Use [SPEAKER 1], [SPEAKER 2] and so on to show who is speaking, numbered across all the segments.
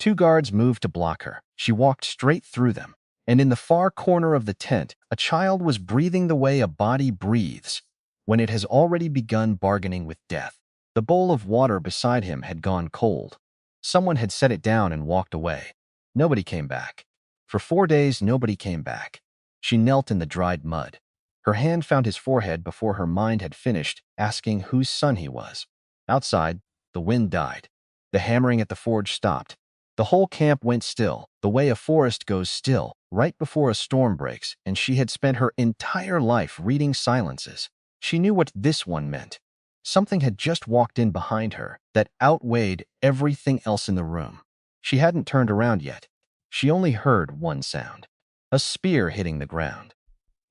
[SPEAKER 1] Two guards moved to block her. She walked straight through them. And in the far corner of the tent, a child was breathing the way a body breathes when it has already begun bargaining with death. The bowl of water beside him had gone cold. Someone had set it down and walked away. Nobody came back. For 4 days, nobody came back. She knelt in the dried mud. Her hand found his forehead before her mind had finished asking whose son he was. Outside, the wind died. The hammering at the forge stopped. The whole camp went still, the way a forest goes still, right before a storm breaks, and she had spent her entire life reading silences. She knew what this one meant. Something had just walked in behind her that outweighed everything else in the room. She hadn't turned around yet. She only heard one sound: a spear hitting the ground.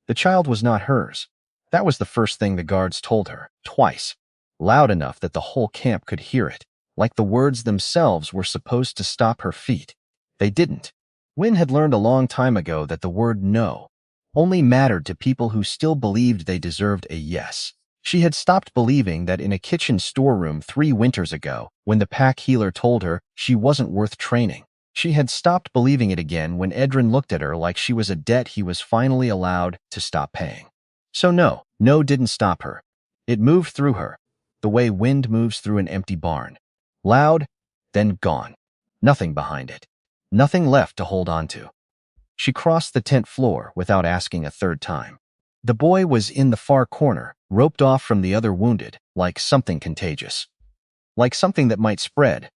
[SPEAKER 1] The child was not hers. That was the first thing the guards told her, twice, loud enough that the whole camp could hear it, like the words themselves were supposed to stop her feet. They didn't. Wynne had learned a long time ago that the word no only mattered to people who still believed they deserved a yes. She had stopped believing that in a kitchen storeroom 3 winters ago, when the pack healer told her she wasn't worth training. She had stopped believing it again when Edrin looked at her like she was a debt he was finally allowed to stop paying. So no didn't stop her. It moved through her, the way wind moves through an empty barn. Loud, then gone. Nothing behind it. Nothing left to hold on to. She crossed the tent floor without asking a third time. The boy was in the far corner, roped off from the other wounded, like something contagious. Like something that might spread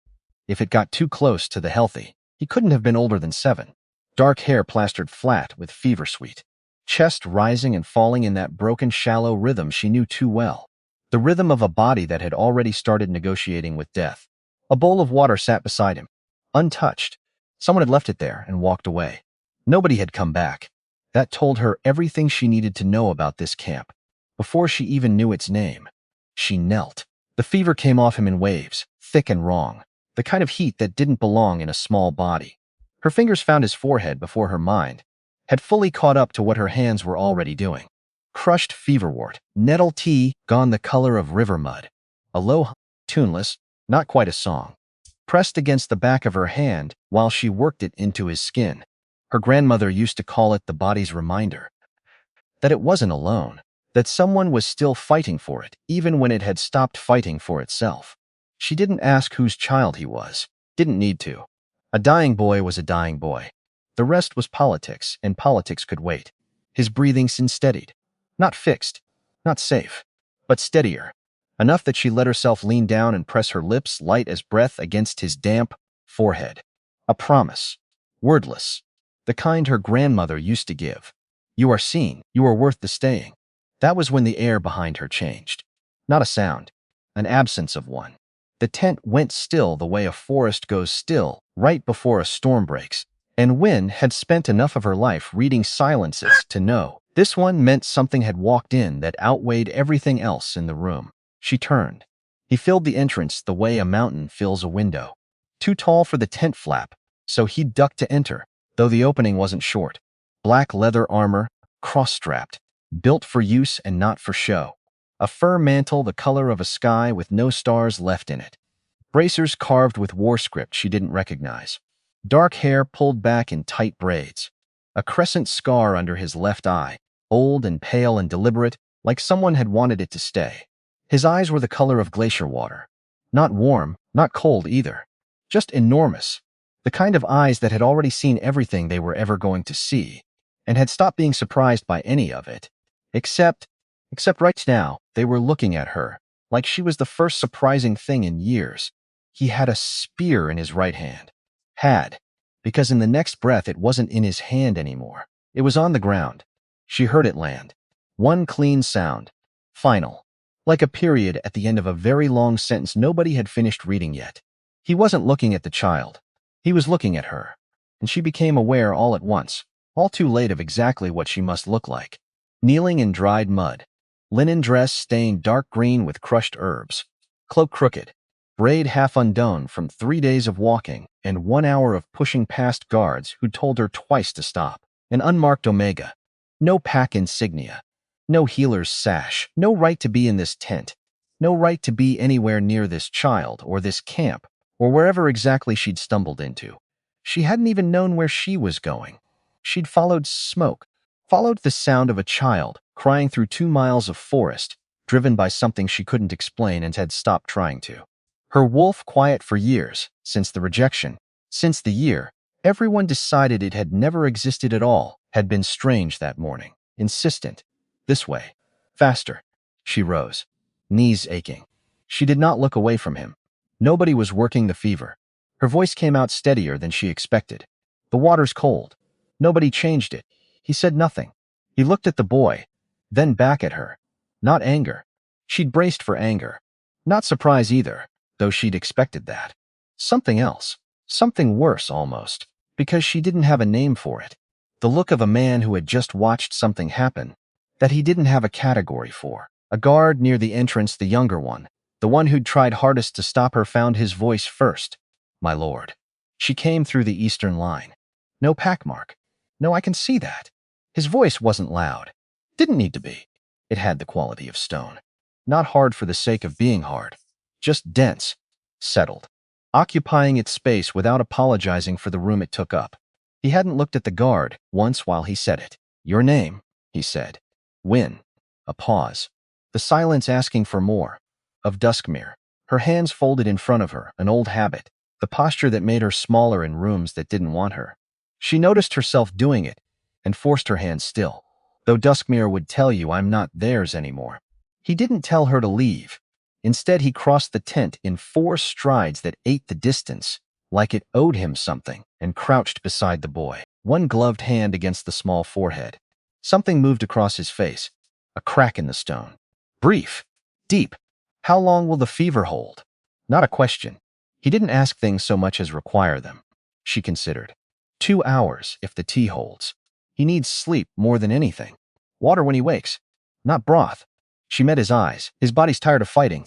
[SPEAKER 1] if it got too close to the healthy. He couldn't have been older than 7. Dark hair plastered flat with fever sweet. Chest rising and falling in that broken, shallow rhythm she knew too well. The rhythm of a body that had already started negotiating with death. A bowl of water sat beside him, untouched. Someone had left it there and walked away. Nobody had come back. That told her everything she needed to know about this camp. Before she even knew its name, she knelt. The fever came off him in waves, thick and wrong. The kind of heat that didn't belong in a small body. Her fingers found his forehead before her mind had fully caught up to what her hands were already doing. Crushed feverwort, nettle tea gone the color of river mud. A low, tuneless, not quite a song, pressed against the back of her hand while she worked it into his skin. Her grandmother used to call it the body's reminder that it wasn't alone, that someone was still fighting for it, even when it had stopped fighting for itself. She didn't ask whose child he was. Didn't need to. A dying boy was a dying boy. The rest was politics, and politics could wait. His breathing steadied. Not fixed, not safe, but steadier. Enough that she let herself lean down and press her lips, light as breath, against his damp forehead. A promise. Wordless. The kind her grandmother used to give. You are seen. You are worth the staying. That was when the air behind her changed. Not a sound. An absence of one. The tent went still the way a forest goes still right before a storm breaks, and Wynne had spent enough of her life reading silences to know this one meant something had walked in that outweighed everything else in the room. She turned. He filled the entrance the way a mountain fills a window. Too tall for the tent flap, so he ducked to enter, though the opening wasn't short. Black leather armor, cross-strapped, built for use and not for show. A fur mantle the color of a sky with no stars left in it. Bracers carved with war script she didn't recognize. Dark hair pulled back in tight braids. A crescent scar under his left eye, old and pale and deliberate, like someone had wanted it to stay. His eyes were the color of glacier water. Not warm, not cold either. Just enormous. The kind of eyes that had already seen everything they were ever going to see, and had stopped being surprised by any of it. Except right now, they were looking at her, like she was the first surprising thing in years. He had a spear in his right hand. Had, because in the next breath it wasn't in his hand anymore. It was on the ground. She heard it land. One clean sound. Final. Like a period at the end of a very long sentence nobody had finished reading yet. He wasn't looking at the child. He was looking at her. And she became aware all at once, all too late, of exactly what she must look like. Kneeling in dried mud. Linen dress stained dark green with crushed herbs. Cloak crooked. Braid half undone from 3 days of walking and 1 hour of pushing past guards who told her twice to stop. An unmarked omega. No pack insignia. No healer's sash. No right to be in this tent. No right to be anywhere near this child or this camp or wherever exactly she'd stumbled into. She hadn't even known where she was going. She'd followed smoke, followed the sound of a child crying through 2 miles of forest, driven by something she couldn't explain and had stopped trying to. Her wolf quiet for years, since the rejection, since the year, everyone decided it had never existed at all, had been strange that morning, insistent. This way. Faster. She rose, knees aching. She did not look away from him. Nobody was working the fever. Her voice came out steadier than she expected. The water's cold. Nobody changed it. He said nothing. He looked at the boy, then back at her. Not anger. She'd braced for anger. Not surprise either, though she'd expected that. Something else. Something worse, almost, because she didn't have a name for it. The look of a man who had just watched something happen that he didn't have a category for. A guard near the entrance, the younger one, the one who'd tried hardest to stop her, found his voice first. My lord. She came through the eastern line. No packmark. No, I can see that. His voice wasn't loud. Didn't need to be. It had the quality of stone. Not hard for the sake of being hard. Just dense. Settled. Occupying its space without apologizing for the room it took up. He hadn't looked at the guard once while he said it. Your name, he said. Win. A pause. The silence asking for more. Of Duskmere. Her hands folded in front of her, an old habit. The posture that made her smaller in rooms that didn't want her. She noticed herself doing it and forced her hands still. Though Duskmere would tell you I'm not theirs anymore. He didn't tell her to leave. Instead, he crossed the tent in 4 strides that ate the distance, like it owed him something, and crouched beside the boy, one gloved hand against the small forehead. Something moved across his face, a crack in the stone. Brief. Deep. How long will the fever hold? Not a question. He didn't ask things so much as require them. She considered. 2 hours, if the tea holds. He needs sleep more than anything. Water when he wakes. Not broth. She met his eyes. His body's tired of fighting.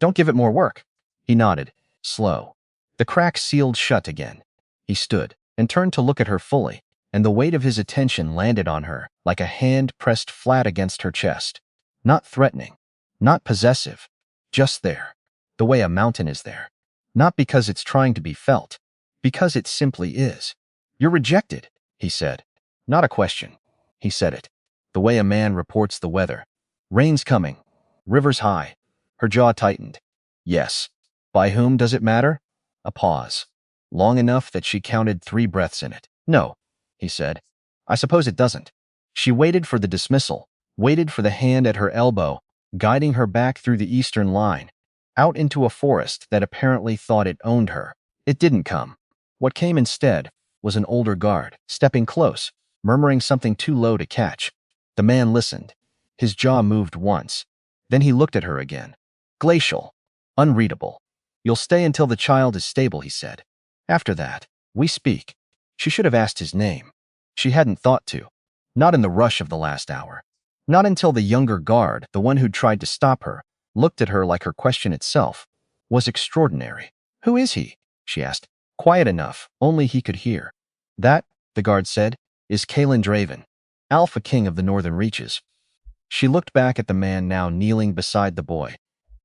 [SPEAKER 1] Don't give it more work. He nodded. Slow. The crack sealed shut again. He stood and turned to look at her fully, and the weight of his attention landed on her like a hand pressed flat against her chest. Not threatening. Not possessive. Just there. The way a mountain is there. Not because it's trying to be felt. Because it simply is. You're rejected, he said. Not a question. He said it. The way a man reports the weather. Rain's coming. River's high. Her jaw tightened. Yes. By whom does it matter? A pause. Long enough that she counted 3 breaths in it. No, he said. I suppose it doesn't. She waited for the dismissal, waited for the hand at her elbow, guiding her back through the eastern line, out into a forest that apparently thought it owned her. It didn't come. What came instead was an older guard, stepping close, murmuring something too low to catch. The man listened. His jaw moved once. Then he looked at her again. Glacial. Unreadable. You'll stay until the child is stable, he said. After that, we speak. She should have asked his name. She hadn't thought to. Not in the rush of the last hour. Not until the younger guard, the one who'd tried to stop her, looked at her like her question itself was extraordinary. Who is he? She asked. Quiet enough, only he could hear. That, the guard said, is Kalen Draven, Alpha King of the Northern Reaches. She looked back at the man now kneeling beside the boy,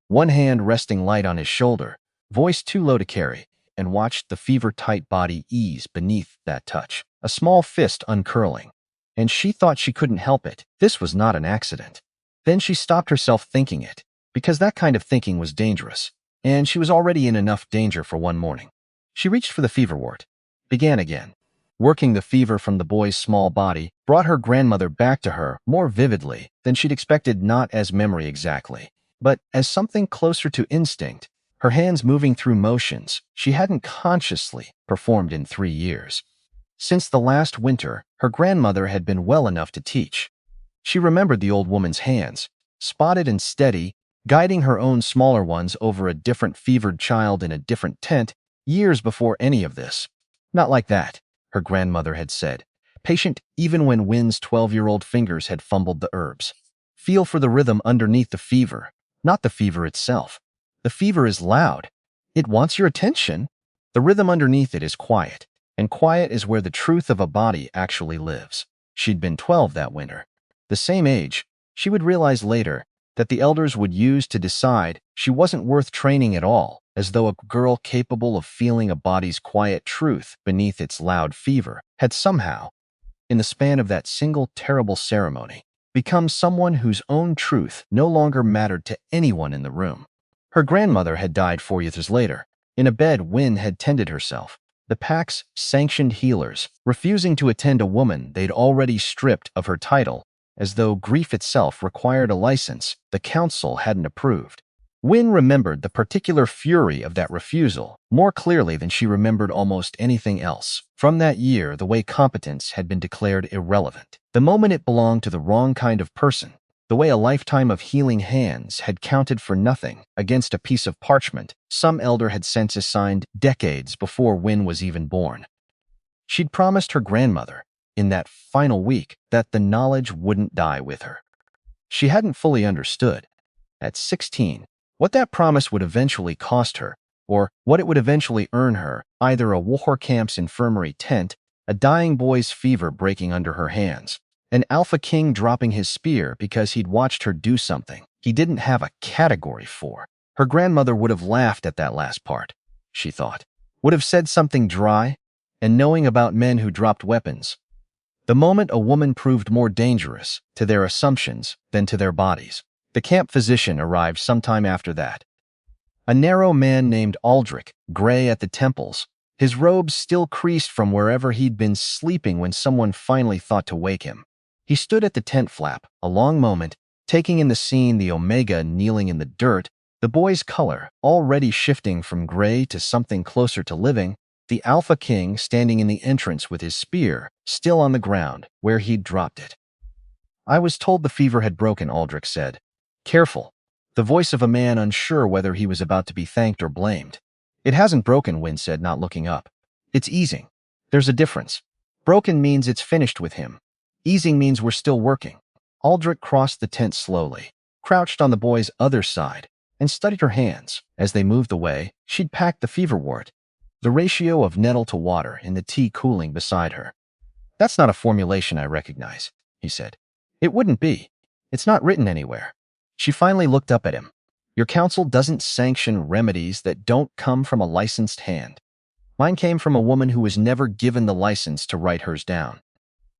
[SPEAKER 1] one hand resting light on his shoulder, voice too low to carry, and watched the fever-tight body ease beneath that touch, a small fist uncurling. And she thought she couldn't help it. This was not an accident. Then she stopped herself thinking it, because that kind of thinking was dangerous, and she was already in enough danger for one morning. She reached for the fever wart, began again. Working the fever from the boy's small body brought her grandmother back to her more vividly than she'd expected, not as memory exactly, but as something closer to instinct, her hands moving through motions she hadn't consciously performed in 3 years. Since the last winter, her grandmother had been well enough to teach. She remembered the old woman's hands, spotted and steady, guiding her own smaller ones over a different fevered child in a different tent years before any of this. Not like that, her grandmother had said, patient even when Wynn's 12-year-old fingers had fumbled the herbs. Feel for the rhythm underneath the fever, not the fever itself. The fever is loud. It wants your attention. The rhythm underneath it is quiet, and quiet is where the truth of a body actually lives. She'd been 12 that winter. The same age, she would realize later, that the elders would use to decide she wasn't worth training at all, as though a girl capable of feeling a body's quiet truth beneath its loud fever had somehow, in the span of that single terrible ceremony, become someone whose own truth no longer mattered to anyone in the room. Her grandmother had died 4 years later. In a bed, Wynne had tended herself, the pack's sanctioned healers refusing to attend a woman they'd already stripped of her title, as though grief itself required a license the council hadn't approved. Wynne remembered the particular fury of that refusal more clearly than she remembered almost anything else. From that year, the way competence had been declared irrelevant, the moment it belonged to the wrong kind of person, the way a lifetime of healing hands had counted for nothing against a piece of parchment some elder had since assigned decades before Wynne was even born. She'd promised her grandmother, in that final week, that the knowledge wouldn't die with her. She hadn't fully understood, at 16, what that promise would eventually cost her, or what it would eventually earn her, either a war camp's infirmary tent, a dying boy's fever breaking under her hands, an alpha king dropping his spear because he'd watched her do something he didn't have a category for. Her grandmother would have laughed at that last part, she thought, would have said something dry, and knowing about men who dropped weapons. The moment a woman proved more dangerous to their assumptions than to their bodies. The camp physician arrived sometime after that. A narrow man named Aldrich, gray at the temples, his robes still creased from wherever he'd been sleeping when someone finally thought to wake him. He stood at the tent flap, a long moment, taking in the scene, the Omega kneeling in the dirt, the boy's color already shifting from gray to something closer to living, the Alpha King standing in the entrance with his spear still on the ground where he'd dropped it. "I was told the fever had broken," Aldrich said. "Careful," the voice of a man unsure whether he was about to be thanked or blamed. "It hasn't broken," Wynne said, not looking up. "It's easing. There's a difference. Broken means it's finished with him. Easing means we're still working." Aldrich crossed the tent slowly, crouched on the boy's other side, and studied her hands. As they moved away, she'd packed the fever wort, the ratio of nettle to water in the tea cooling beside her. "That's not a formulation I recognize," he said. "It wouldn't be. It's not written anywhere." She finally looked up at him. "Your council doesn't sanction remedies that don't come from a licensed hand. Mine came from a woman who was never given the license to write hers down."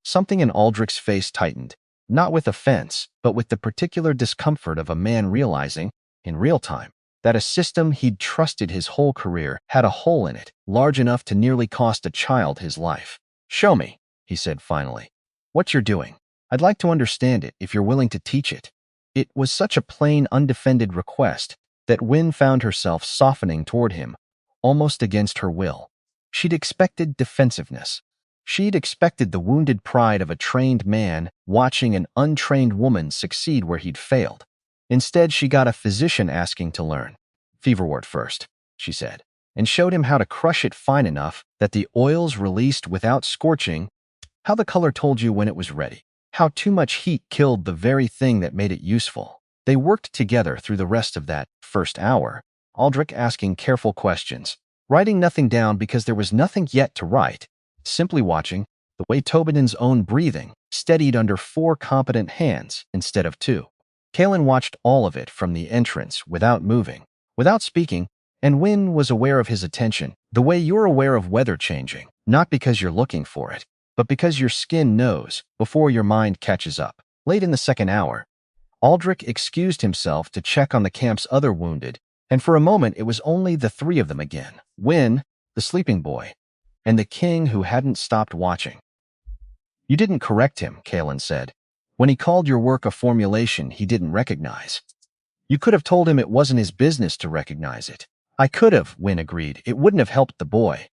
[SPEAKER 1] Something in Aldrich's face tightened, not with offense, but with the particular discomfort of a man realizing, in real time, that a system he'd trusted his whole career had a hole in it large enough to nearly cost a child his life. "Show me," he said finally, "what you're doing. I'd like to understand it if you're willing to teach it." It was such a plain, undefended request that Wynne found herself softening toward him, almost against her will. She'd expected defensiveness. She'd expected the wounded pride of a trained man watching an untrained woman succeed where he'd failed. Instead, she got a physician asking to learn. "Feverwort first," she said, and showed him how to crush it fine enough that the oils released without scorching, how the color told you when it was ready, how too much heat killed the very thing that made it useful. They worked together through the rest of that first hour, Aldrich asking careful questions, writing nothing down because there was nothing yet to write, simply watching the way Tobin's own breathing steadied under 4 competent hands instead of 2. Kalen watched all of it from the entrance without moving, without speaking, and Wynne was aware of his attention, the way you're aware of weather changing, not because you're looking for it, but because your skin knows before your mind catches up. Late in the second hour, Aldrich excused himself to check on the camp's other wounded, and for a moment it was only the 3 of them again, Wynne, the sleeping boy, and the king who hadn't stopped watching. "You didn't correct him," Kalen said, "when he called your work a formulation he didn't recognize. You could have told him it wasn't his business to recognize it." "I could have," Wynne agreed. "It wouldn't have helped the boy.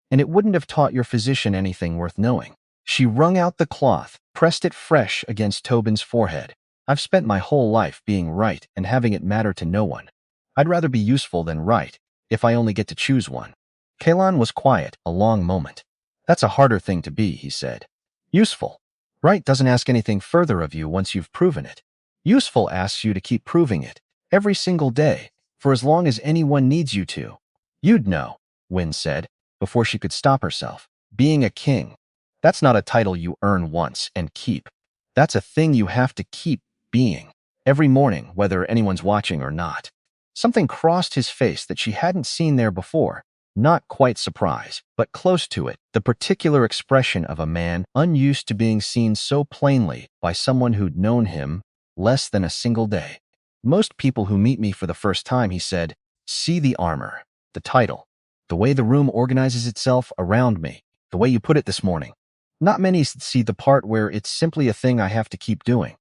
[SPEAKER 1] And it wouldn't have taught your physician anything worth knowing." She wrung out the cloth, pressed it fresh against Tobin's forehead. "I've spent my whole life being right and having it matter to no one. I'd rather be useful than right, if I only get to choose one." Kalan was quiet a long moment. "That's a harder thing to be," he said. "Useful. Right doesn't ask anything further of you once you've proven it. Useful asks you to keep proving it, every single day, for as long as anyone needs you to." "You'd know," Wynne said, before she could stop herself. "Being a king, that's not a title you earn once and keep. That's a thing you have to keep being, every morning, whether anyone's watching or not." Something crossed his face that she hadn't seen there before. Not quite surprise, but close to it, the particular expression of a man unused to being seen so plainly by someone who'd known him less than a single day. Most people who meet me for the first time, he said, see the armor, the title, the way the room organizes itself around me, the way you put it this morning. Not many see the part where it's simply a thing I have to keep doing.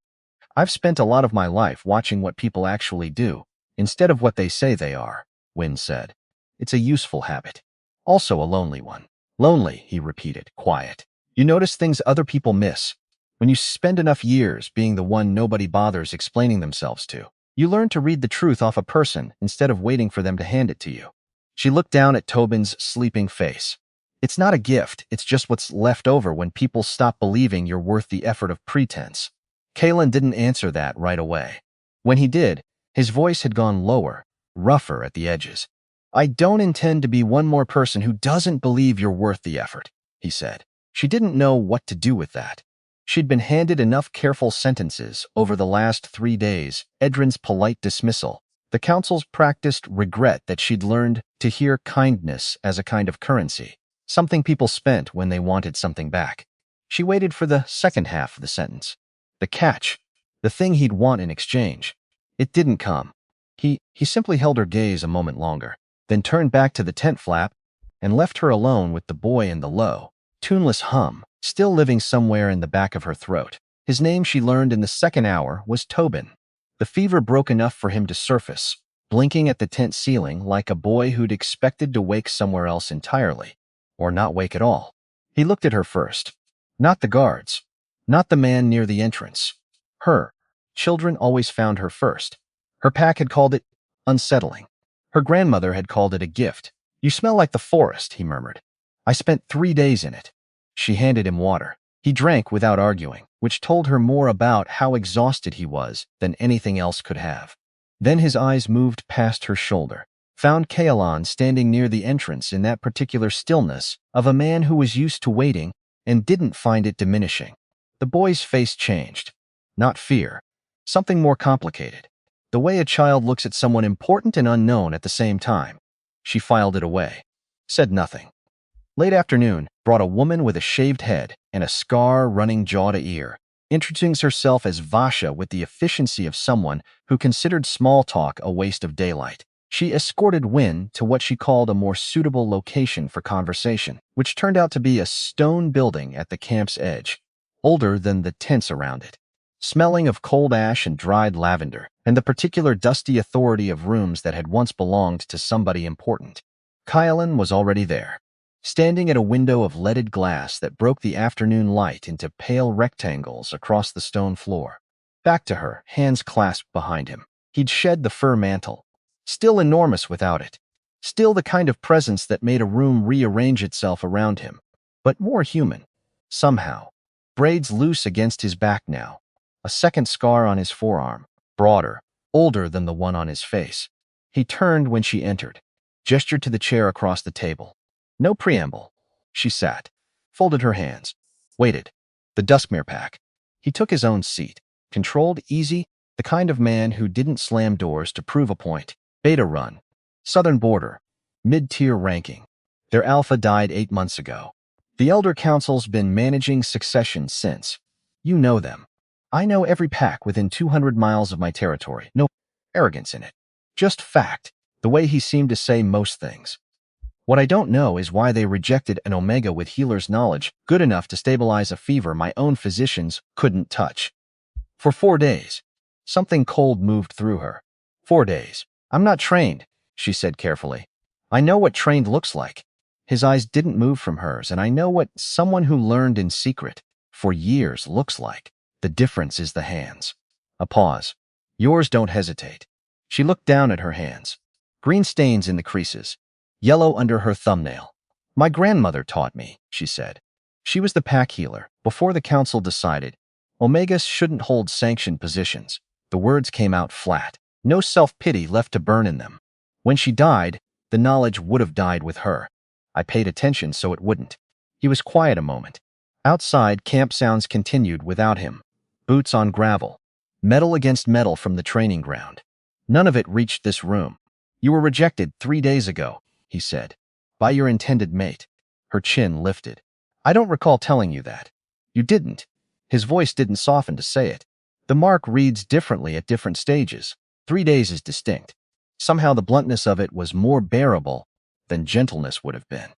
[SPEAKER 1] I've spent a lot of my life watching what people actually do, instead of what they say they are, Wynne said. It's a useful habit. Also a lonely one. Lonely, he repeated, quiet. You notice things other people miss. When you spend enough years being the one nobody bothers explaining themselves to, you learn to read the truth off a person instead of waiting for them to hand it to you. She looked down at Tobin's sleeping face. It's not a gift, it's just what's left over when people stop believing you're worth the effort of pretense. Kalen didn't answer that right away. When he did, his voice had gone lower, rougher at the edges. I don't intend to be one more person who doesn't believe you're worth the effort, he said. She didn't know what to do with that. She'd been handed enough careful sentences over the last 3 days, Edrin's polite dismissal, the council's practiced regret that she'd learned to hear kindness as a kind of currency, something people spent when they wanted something back. She waited for the second half of the sentence. The catch, the thing he'd want in exchange. It didn't come. He simply held her gaze a moment longer, then turned back to the tent flap and left her alone with the boy in the low, tuneless hum, still living somewhere in the back of her throat. His name, she learned in the second hour, was Tobin. The fever broke enough for him to surface, blinking at the tent ceiling like a boy who'd expected to wake somewhere else entirely, or not wake at all. He looked at her first. Not the guards, not the man near the entrance. Her. Children always found her first. Her pack had called it unsettling. Her grandmother had called it a gift. You smell like the forest, he murmured. I spent 3 days in it. She handed him water. He drank without arguing, which told her more about how exhausted he was than anything else could have. Then his eyes moved past her shoulder, found Kaelan standing near the entrance in that particular stillness of a man who was used to waiting and didn't find it diminishing. The boy's face changed. Not fear. Something more complicated. The way a child looks at someone important and unknown at the same time. She filed it away. Said nothing. Late afternoon brought a woman with a shaved head and a scar running jaw to ear, introducing herself as Vasha with the efficiency of someone who considered small talk a waste of daylight. She escorted Wynne to what she called a more suitable location for conversation, which turned out to be a stone building at the camp's edge, older than the tents around it, smelling of cold ash and dried lavender, and the particular dusty authority of rooms that had once belonged to somebody important. Kylan was already there, standing at a window of leaded glass that broke the afternoon light into pale rectangles across the stone floor. Back to her, hands clasped behind him. He'd shed the fur mantle, still enormous without it, still the kind of presence that made a room rearrange itself around him, but more human, somehow. Braids loose against his back now, a second scar on his forearm, broader, older than the one on his face. He turned when she entered, gestured to the chair across the table. No preamble. She sat, folded her hands, waited. The Duskmere pack. He took his own seat, controlled, easy, the kind of man who didn't slam doors to prove a point. Beta run. Southern border. Mid-tier ranking. Their alpha died 8 months ago. The Elder Council's been managing succession since. You know them. I know every pack within 200 miles of my territory. No arrogance in it. Just fact, the way he seemed to say most things. What I don't know is why they rejected an Omega with healer's knowledge good enough to stabilize a fever my own physicians couldn't touch. For 4 days, something cold moved through her. 4 days. I'm not trained, she said carefully. I know what trained looks like. His eyes didn't move from hers, and I know what someone who learned in secret for years looks like. The difference is the hands. A pause. Yours don't hesitate. She looked down at her hands. Green stains in the creases. Yellow under her thumbnail. My grandmother taught me, she said. She was the pack healer. Before the council decided, Omegas shouldn't hold sanctioned positions. The words came out flat. No self-pity left to burn in them. When she died, the knowledge would have died with her. I paid attention so it wouldn't. He was quiet a moment. Outside, camp sounds continued without him. Boots on gravel. Metal against metal from the training ground. None of it reached this room. You were rejected 3 days ago, he said, by your intended mate. Her chin lifted. I don't recall telling you that. You didn't. His voice didn't soften to say it. The mark reads differently at different stages. 3 days is distinct. Somehow the bluntness of it was more bearable than gentleness would have been.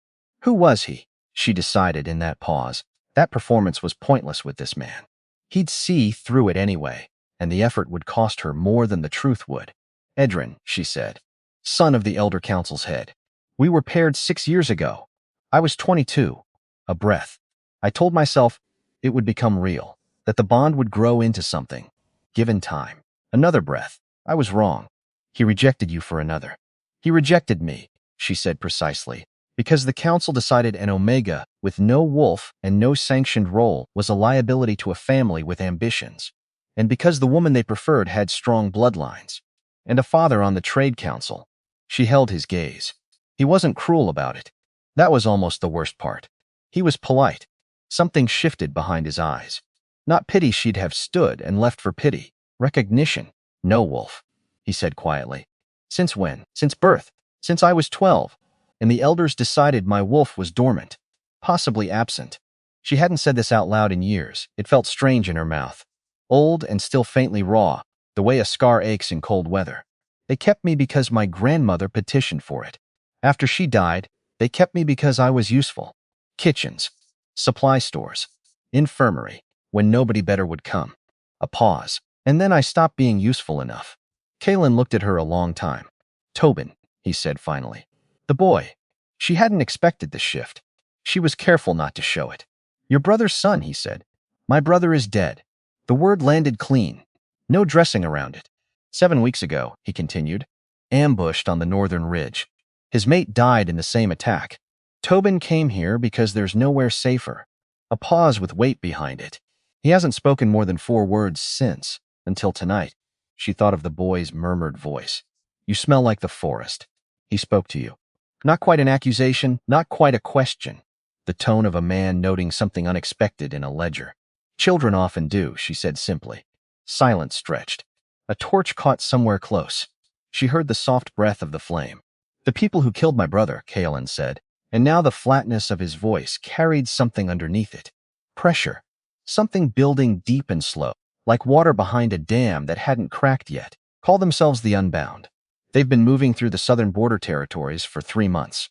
[SPEAKER 1] Who was he? She decided in that pause. That performance was pointless with this man. He'd see through it anyway, and the effort would cost her more than the truth would. Edrin, she said, son of the elder council's head. We were paired 6 years ago. I was 22. A breath. I told myself it would become real, that the bond would grow into something, given time. Another breath. I was wrong. He rejected you for another. He rejected me, she said precisely, because the council decided an Omega with no wolf and no sanctioned role was a liability to a family with ambitions, and because the woman they preferred had strong bloodlines, and a father on the trade council. She held his gaze. He wasn't cruel about it. That was almost the worst part. He was polite. Something shifted behind his eyes. Not pity, she'd have stood and left for pity. Recognition. No, Wolf, he said quietly. Since when? Since birth. Since I was 12. And the elders decided my wolf was dormant, possibly absent. She hadn't said this out loud in years. It felt strange in her mouth. Old and still faintly raw, the way a scar aches in cold weather. They kept me because my grandmother petitioned for it. After she died, they kept me because I was useful. Kitchens, supply stores, infirmary, when nobody better would come. A pause, and then I stopped being useful enough. Kalen looked at her a long time. Tobin, he said finally. The boy. She hadn't expected the shift. She was careful not to show it. Your brother's son, he said. My brother is dead. The word landed clean. No dressing around it. 7 weeks ago, he continued, ambushed on the northern ridge. His mate died in the same attack. Tobin came here because there's nowhere safer. A pause with weight behind it. He hasn't spoken more than 4 words since, until tonight. She thought of the boy's murmured voice. You smell like the forest. He spoke to you. Not quite an accusation, not quite a question. The tone of a man noting something unexpected in a ledger. Children often do, she said simply. Silence stretched. A torch caught somewhere close. She heard the soft breath of the flame. The people who killed my brother, Kalen said, and now the flatness of his voice carried something underneath it. Pressure. Something building deep and slow, like water behind a dam that hadn't cracked yet. Call themselves the Unbound. They've been moving through the southern border territories for 3 months.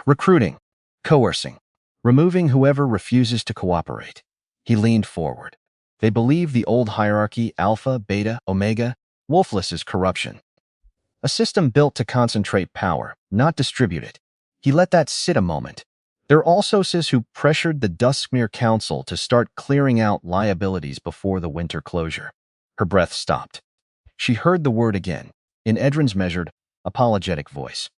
[SPEAKER 1] Recruiting, coercing, removing whoever refuses to cooperate. He leaned forward. They believe the old hierarchy, Alpha, Beta, Omega, wolfless is corruption. A system built to concentrate power, not distribute it. He let that sit a moment. They're also sis who pressured the Duskmere Council to start clearing out liabilities before the winter closure. Her breath stopped. She heard the word again, in Edrin's measured, apologetic voice.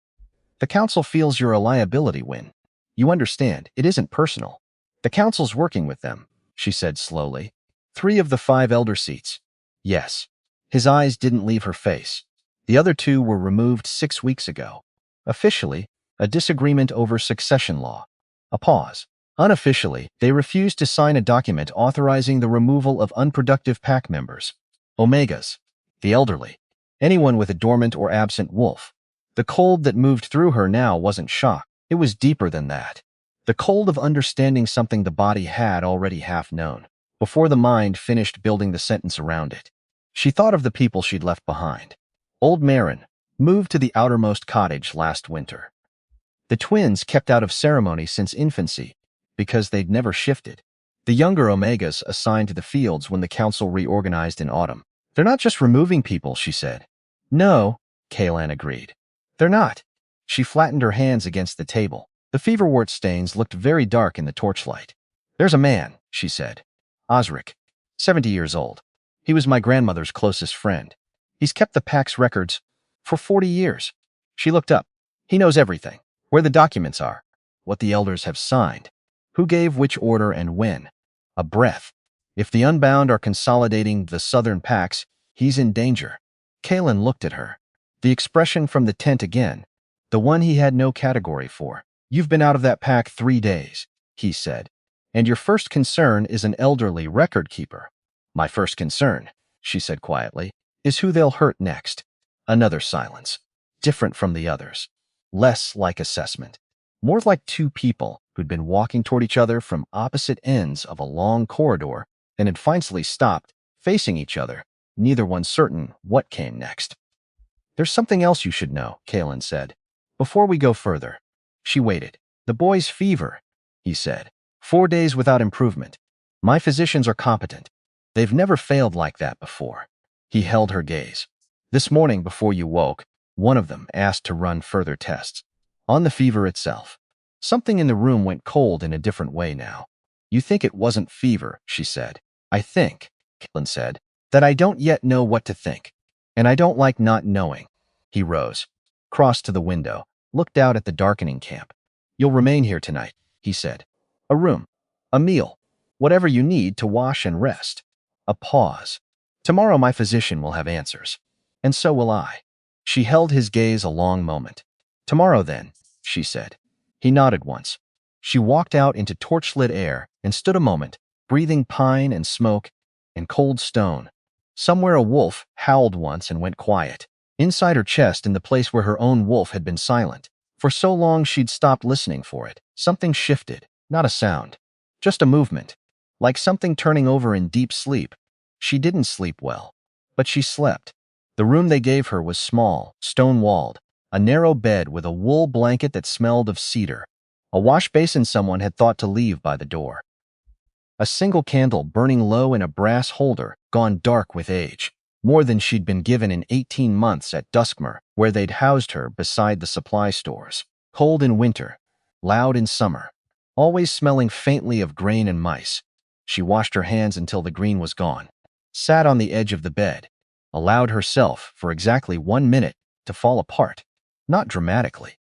[SPEAKER 1] The council feels you're a liability, Win. You understand, it isn't personal. The council's working with them, she said slowly. 3 of the 5 elder seats. Yes. His eyes didn't leave her face. The other 2 were removed 6 weeks ago. Officially, a disagreement over succession law. A pause. Unofficially, they refused to sign a document authorizing the removal of unproductive pack members. Omegas. The elderly. Anyone with a dormant or absent wolf. The cold that moved through her now wasn't shock. It was deeper than that. The cold of understanding something the body had already half known, before the mind finished building the sentence around it. She thought of the people she'd left behind. Old Marin, moved to the outermost cottage last winter. The twins kept out of ceremony since infancy, because they'd never shifted. The younger Omegas assigned to the fields when the council reorganized in autumn. They're not just removing people, she said. No, Kalan agreed. They're not. She flattened her hands against the table. The feverwort stains looked very dark in the torchlight. There's a man, she said. Osric, 70 years old. He was my grandmother's closest friend. He's kept the pack's records for 40 years. She looked up. He knows everything. Where the documents are. What the elders have signed. Who gave which order and when. A breath. If the Unbound are consolidating the southern packs, he's in danger. Kalen looked at her. The expression from the tent again. The one he had no category for. You've been out of that pack 3 days, he said. And your first concern is an elderly record keeper. My first concern, she said quietly, is who they'll hurt next. Another silence. different from the others. Less like assessment. More like two people who'd been walking toward each other from opposite ends of a long corridor and had finally stopped, facing each other, neither one certain what came next. "There's something else you should know," Kalen said. "Before we go further." She waited. "The boy's fever," he said. "4 days without improvement. My physicians are competent. They've never failed like that before." He held her gaze. "This morning before you woke, one of them asked to run further tests. On the fever itself. Something in the room went cold in a different way now." "You think it wasn't fever," she said. "I think," Kalen said, "that I don't yet know what to think. And I don't like not knowing." He rose, crossed to the window, looked out at the darkening camp. "You'll remain here tonight," he said. "A room, a meal, whatever you need to wash and rest." A pause. "Tomorrow my physician will have answers. And so will I." She held his gaze a long moment. "Tomorrow then," she said. He nodded once. She walked out into torchlit air and stood a moment, breathing pine and smoke and cold stone. Somewhere a wolf howled once and went quiet. Inside her chest, in the place where her own wolf had been silent. For so long she'd stopped listening for it. Something shifted, not a sound, just a movement, like something turning over in deep sleep. She didn't sleep well, but she slept. The room they gave her was small, stone-walled, a narrow bed with a wool blanket that smelled of cedar, a wash basin someone had thought to leave by the door. A single candle burning low in a brass holder, gone dark with age, more than she'd been given in 18 months at Duskmer, where they'd housed her beside the supply stores. Cold in winter, loud in summer, always smelling faintly of grain and mice. She washed her hands until the green was gone, sat on the edge of the bed, allowed herself, for exactly 1 minute, to fall apart. Not dramatically.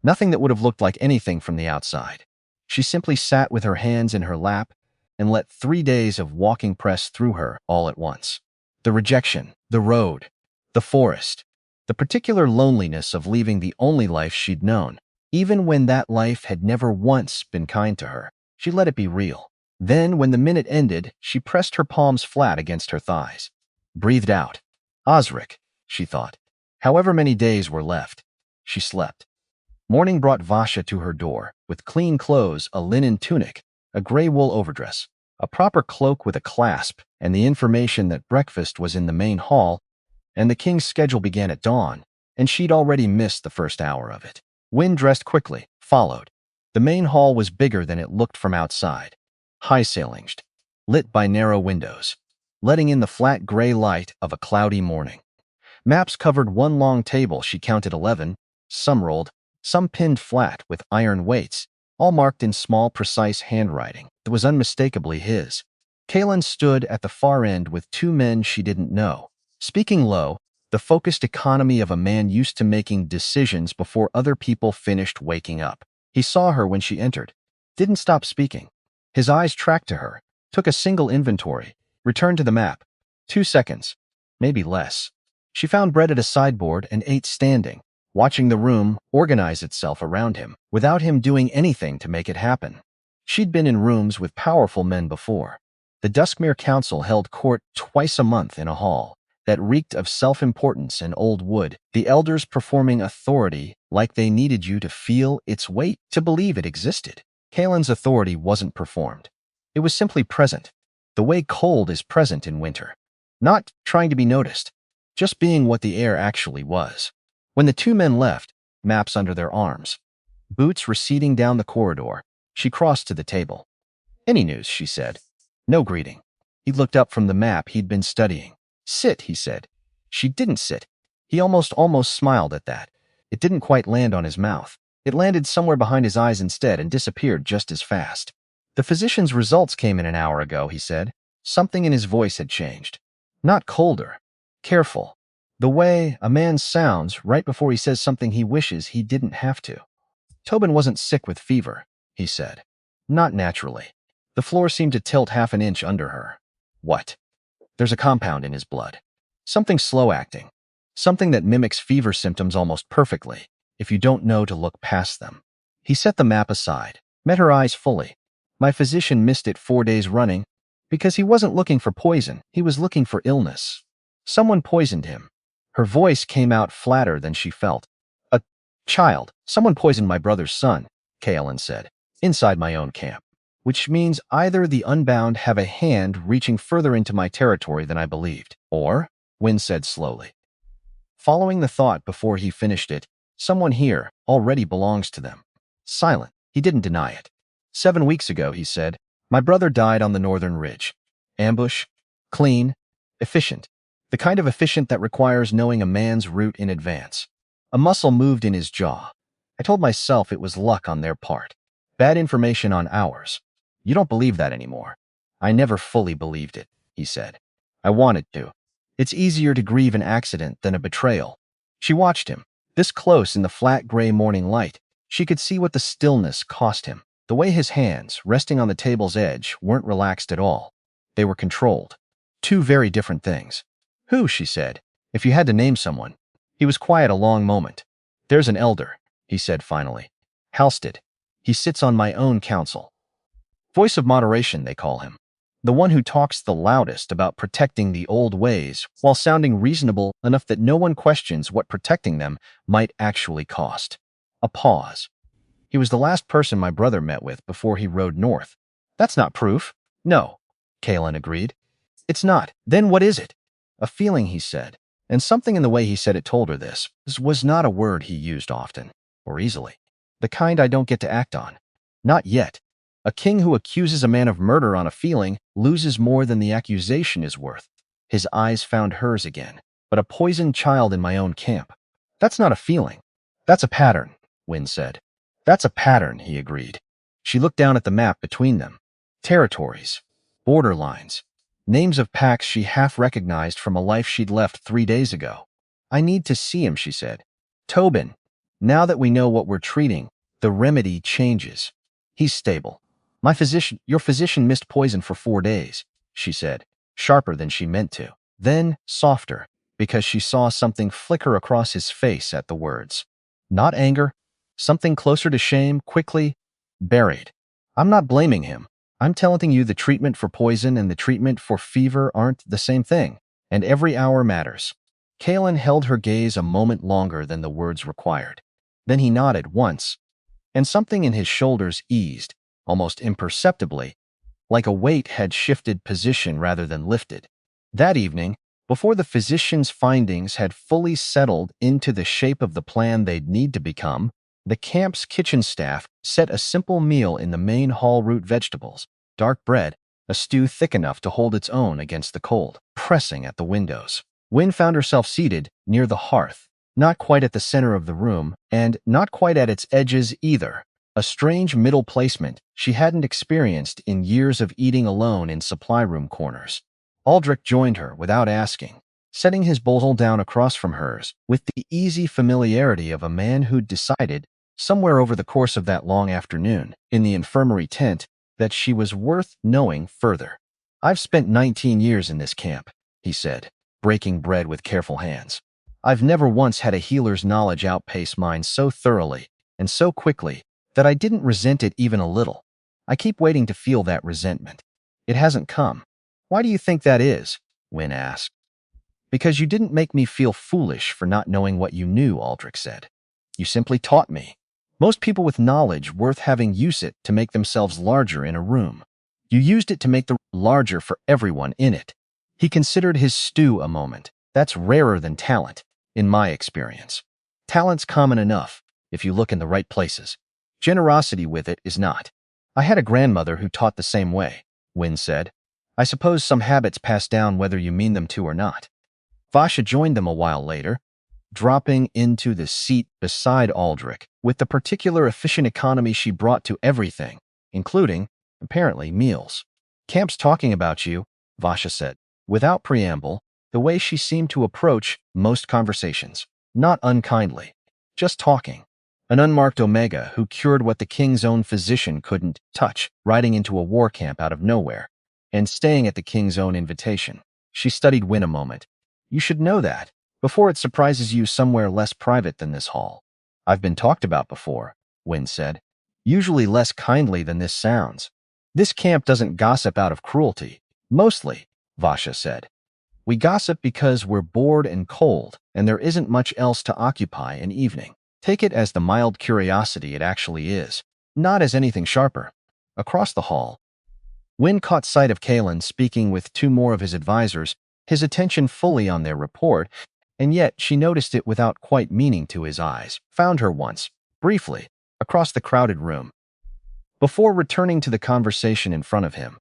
[SPEAKER 1] Nothing that would have looked like anything from the outside. She simply sat with her hands in her lap and let 3 days of walking press through her all at once. The rejection, the road, the forest, the particular loneliness of leaving the only life she'd known, even when that life had never once been kind to her. She let it be real. Then, when the minute ended, she pressed her palms flat against her thighs. Breathed out. Osric, she thought. However many days were left. She slept. Morning brought Vasha to her door, with clean clothes, a linen tunic, a gray wool overdress, a proper cloak with a clasp, and the information that breakfast was in the main hall, and the king's schedule began at dawn, and she'd already missed the first hour of it. Wynne dressed quickly, followed. The main hall was bigger than it looked from outside, high-ceilinged, lit by narrow windows, letting in the flat gray light of a cloudy morning. Maps covered one long table. She counted 11, some rolled, some pinned flat with iron weights, all marked in small, precise handwriting that was unmistakably his. Kalen stood at the far end with two men she didn't know, speaking low, the focused economy of a man used to making decisions before other people finished waking up. He saw her when she entered, didn't stop speaking. His eyes tracked to her, took a single inventory, returned to the map. 2 seconds, maybe less. She found bread at a sideboard and ate standing, watching the room organize itself around him, without him doing anything to make it happen. She'd been in rooms with powerful men before. The Duskmere Council held court twice a month in a hall that reeked of self-importance and old wood, the elders performing authority like they needed you to feel its weight to believe it existed. Kalen's authority wasn't performed. It was simply present, the way cold is present in winter. Not trying to be noticed, just being what the air actually was. When the two men left, maps under their arms, boots receding down the corridor, she crossed to the table. "Any news?" she said. No greeting. He looked up from the map he'd been studying. "Sit," he said. She didn't sit. He almost smiled at that. It didn't quite land on his mouth. It landed somewhere behind his eyes instead and disappeared just as fast. "The physician's results came in an hour ago," he said. Something in his voice had changed. Not colder. Careful. The way a man sounds right before he says something he wishes he didn't have to. "Tobin wasn't sick with fever," he said. Not naturally. The floor seemed to tilt half an inch under her. "What?" "There's a compound in his blood. Something slow-acting. Something that mimics fever symptoms almost perfectly, if you don't know to look past them." He set the map aside, met her eyes fully. "My physician missed it 4 days running, because he wasn't looking for poison, he was looking for illness. Someone poisoned him." Her voice came out flatter than she felt. Child, someone poisoned my brother's son, Kaelin said, inside my own camp. Which means either the Unbound have a hand reaching further into my territory than I believed, or, Wynne said slowly. Following the thought before he finished it, someone here already belongs to them. Silent, he didn't deny it. 7 weeks ago, he said, my brother died on the northern ridge. Ambush, clean, efficient. The kind of efficient that requires knowing a man's route in advance. A muscle moved in his jaw. I told myself it was luck on their part. Bad information on ours. You don't believe that anymore. I never fully believed it, he said. I wanted to. It's easier to grieve an accident than a betrayal. She watched him. This close in the flat gray morning light, she could see what the stillness cost him. The way his hands, resting on the table's edge, weren't relaxed at all. They were controlled. Two very different things. Who, she said, if you had to name someone. He was quiet a long moment. There's an elder, he said finally. Halstead. He sits on my own council. Voice of moderation, they call him. The one who talks the loudest about protecting the old ways while sounding reasonable enough that no one questions what protecting them might actually cost. A pause. He was the last person my brother met with before he rode north. That's not proof. No, Kaelin agreed. It's not. Then what is it? A feeling, he said. And something in the way he said it told her this was not a word he used often, or easily. The kind I don't get to act on. Not yet. A king who accuses a man of murder on a feeling loses more than the accusation is worth. His eyes found hers again. But a poisoned child in my own camp. That's not a feeling. That's a pattern, Wynne said. That's a pattern, he agreed. She looked down at the map between them. Territories. Border lines. Names of packs she half recognized from a life she'd left 3 days ago. I need to see him, she said. Tobin. Now that we know what we're treating, the remedy changes. He's stable. Your physician missed poison for 4 days, she said, sharper than she meant to. Then, softer, because she saw something flicker across his face at the words. Not anger, something closer to shame, quickly buried. I'm not blaming him. I'm telling you the treatment for poison and the treatment for fever aren't the same thing, and every hour matters. Kaelin held her gaze a moment longer than the words required. Then he nodded once, and something in his shoulders eased, almost imperceptibly, like a weight had shifted position rather than lifted. That evening, before the physician's findings had fully settled into the shape of the plan they'd need to become, the camp's kitchen staff set a simple meal in the main hall root vegetables, dark bread, a stew thick enough to hold its own against the cold, pressing at the windows. Wynne found herself seated near the hearth, not quite at the center of the room, and not quite at its edges either, a strange middle placement she hadn't experienced in years of eating alone in supply room corners. Aldrich joined her without asking, setting his bowl down across from hers with the easy familiarity of a man who'd decided, somewhere over the course of that long afternoon, in the infirmary tent, that she was worth knowing further. I've spent 19 years in this camp, he said, breaking bread with careful hands. I've never once had a healer's knowledge outpace mine so thoroughly and so quickly that I didn't resent it even a little. I keep waiting to feel that resentment. It hasn't come. Why do you think that is? Wynne asked. Because you didn't make me feel foolish for not knowing what you knew, Aldrich said. You simply taught me. Most people with knowledge worth having use it to make themselves larger in a room. You used it to make the room larger for everyone in it. He considered his stew a moment. That's rarer than talent, in my experience. Talent's common enough, if you look in the right places. Generosity with it is not. I had a grandmother who taught the same way, Wynne said. I suppose some habits pass down whether you mean them to or not. Vasha joined them a while later, dropping into the seat beside Aldrich with the particular efficient economy she brought to everything, including, apparently, meals. Camp's talking about you, Vasha said, without preamble, the way she seemed to approach most conversations. Not unkindly, just talking. An unmarked Omega who cured what the king's own physician couldn't touch, riding into a war camp out of nowhere, and staying at the king's own invitation. She studied Wynne a moment. You should know that, before it surprises you somewhere less private than this hall. I've been talked about before, Wynne said. Usually less kindly than this sounds. This camp doesn't gossip out of cruelty. Mostly, Vasha said. We gossip because we're bored and cold, and there isn't much else to occupy an evening. Take it as the mild curiosity it actually is, not as anything sharper. Across the hall, Wynne caught sight of Kalen speaking with two more of his advisors, his attention fully on their report, and yet she noticed it without quite meaning to his eyes. Found her once, briefly, across the crowded room. Before returning to the conversation in front of him,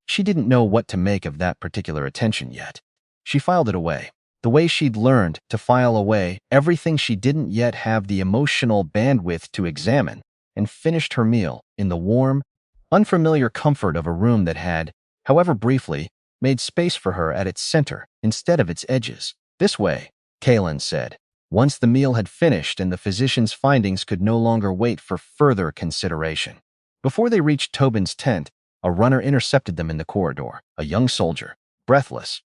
[SPEAKER 1] she didn't know what to make of that particular attention yet. She filed it away, the way she'd learned to file away everything she didn't yet have the emotional bandwidth to examine, and finished her meal in the warm, unfamiliar comfort of a room that had, however briefly, made space for her at its center instead of its edges. This way, Kalen said, once the meal had finished and the physician's findings could no longer wait for further consideration. Before they reached Tobin's tent, a runner intercepted them in the corridor, a young soldier, breathless,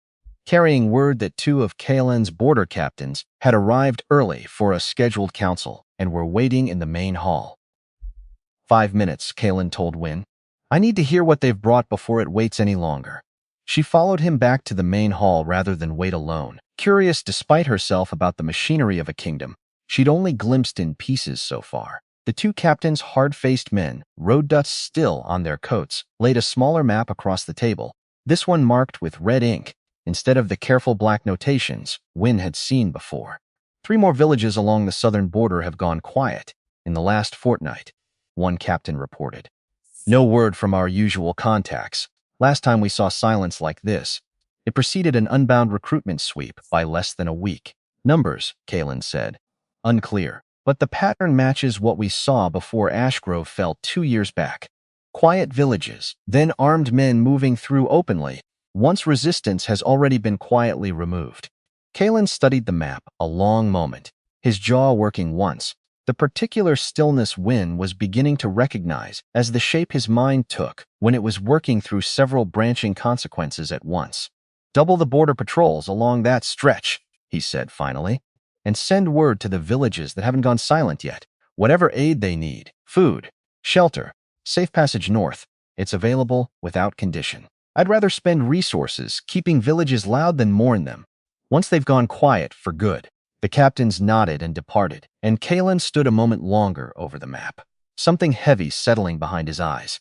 [SPEAKER 1] carrying word that two of Kalen's border captains had arrived early for a scheduled council and were waiting in the main hall. 5 minutes, Kalen told Wynne. I need to hear what they've brought before it waits any longer. She followed him back to the main hall rather than wait alone, curious despite herself about the machinery of a kingdom she'd only glimpsed in pieces so far. The two captains, hard-faced men, road dust still on their coats, laid a smaller map across the table, this one marked with red ink instead of the careful black notations Wynne had seen before. 3 more villages along the southern border have gone quiet in the last fortnight, one captain reported. No word from our usual contacts. Last time we saw silence like this, it preceded an unbound recruitment sweep by less than a week. Numbers, Kalen said. Unclear, but the pattern matches what we saw before Ashgrove fell 2 years back. Quiet villages, then armed men moving through openly, once resistance has already been quietly removed. Kalen studied the map a long moment, his jaw working once, the particular stillness Wynne was beginning to recognize as the shape his mind took when it was working through several branching consequences at once. Double the border patrols along that stretch, he said finally, and send word to the villages that haven't gone silent yet. Whatever aid they need, food, shelter, safe passage north, it's available without condition. I'd rather spend resources keeping villages loud than mourn them, once they've gone quiet for good. The captains nodded and departed, and Kalen stood a moment longer over the map, something heavy settling behind his eyes.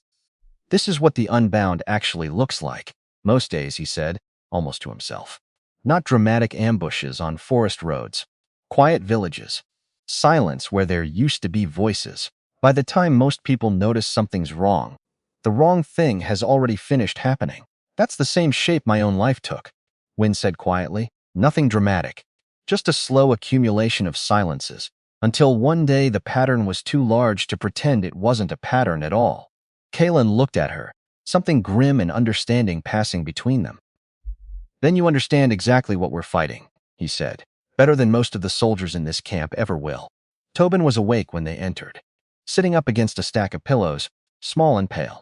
[SPEAKER 1] This is what the Unbound actually looks like. Most days, he said, almost to himself. Not dramatic ambushes on forest roads. Quiet villages. Silence where there used to be voices. By the time most people notice something's wrong, the wrong thing has already finished happening. That's the same shape my own life took, Wynne said quietly. Nothing dramatic. Just a slow accumulation of silences, until one day the pattern was too large to pretend it wasn't a pattern at all. Kalen looked at her, something grim and understanding passing between them. Then you understand exactly what we're fighting, he said, better than most of the soldiers in this camp ever will. Tobin was awake when they entered, sitting up against a stack of pillows, small and pale,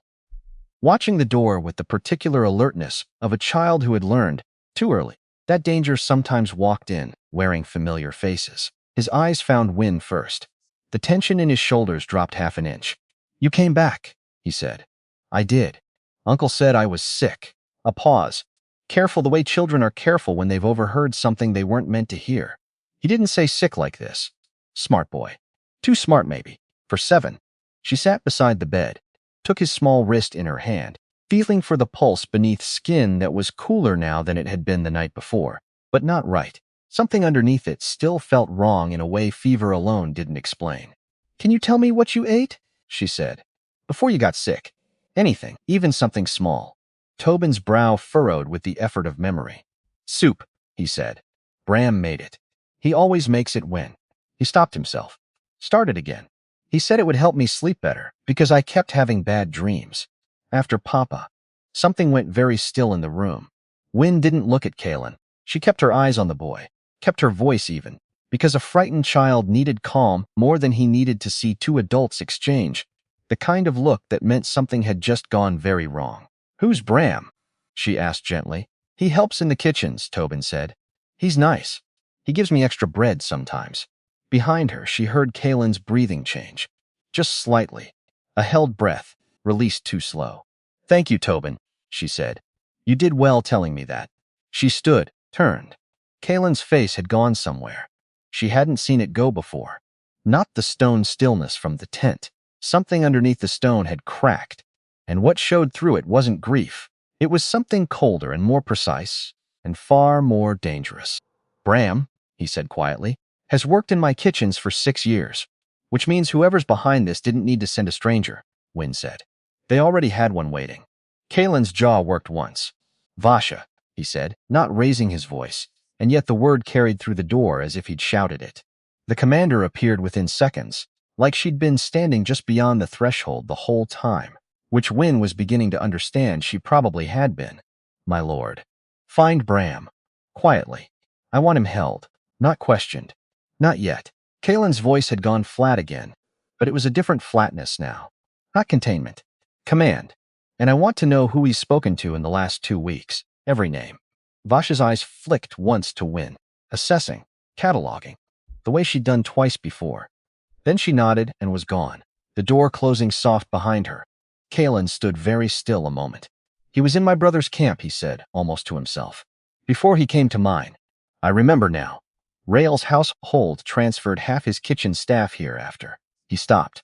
[SPEAKER 1] watching the door with the particular alertness of a child who had learned, too early, that danger sometimes walked in, wearing familiar faces. His eyes found Wynne first. The tension in his shoulders dropped half an inch. You came back, he said. I did. Uncle said I was sick. A pause. Careful the way children are careful when they've overheard something they weren't meant to hear. He didn't say sick like this. Smart boy. Too smart, maybe. For 7. She sat beside the bed, took his small wrist in her hand, feeling for the pulse beneath skin that was cooler now than it had been the night before, but not right. Something underneath it still felt wrong in a way fever alone didn't explain. Can you tell me what you ate? She said. Before you got sick. Anything, even something small. Tobin's brow furrowed with the effort of memory. Soup, he said. Bram made it. He always makes it when. He stopped himself. Started again. He said it would help me sleep better, because I kept having bad dreams. After Papa, something went very still in the room. Wynne didn't look at Kalen. She kept her eyes on the boy, kept her voice even, because a frightened child needed calm more than he needed to see 2 adults exchange, the kind of look that meant something had just gone very wrong. Who's Bram? She asked gently. He helps in the kitchens, Tobin said. He's nice. He gives me extra bread sometimes. Behind her, she heard Kalen's breathing change. Just slightly. A held breath, released too slow. Thank you, Tobin, she said. You did well telling me that. She stood, turned. Kalen's face had gone somewhere. She hadn't seen it go before. not the stone stillness from the tent. Something underneath the stone had cracked, and what showed through it wasn't grief. It was something colder and more precise, and far more dangerous. Bram, he said quietly, has worked in my kitchens for 6 years, which means whoever's behind this didn't need to send a stranger, Wynne said. They already had one waiting. Kalen's jaw worked once. Vasha, he said, not raising his voice, and yet the word carried through the door as if he'd shouted it. The commander appeared within seconds, like she'd been standing just beyond the threshold the whole time, which Wynne was beginning to understand she probably had been. My lord. Find Bram. Quietly. I want him held, not questioned. Not yet. Kalen's voice had gone flat again, but it was a different flatness now. Not containment. Command. And I want to know who he's spoken to in the last 2 weeks. Every name. Vasha's eyes flicked once to Wynne, assessing, cataloging, the way she'd done twice before. Then she nodded and was gone, the door closing soft behind her. Kalen stood very still a moment. He was in my brother's camp, he said, almost to himself. Before he came to mine. I remember now. Rael's household transferred half his kitchen staff here after. He stopped.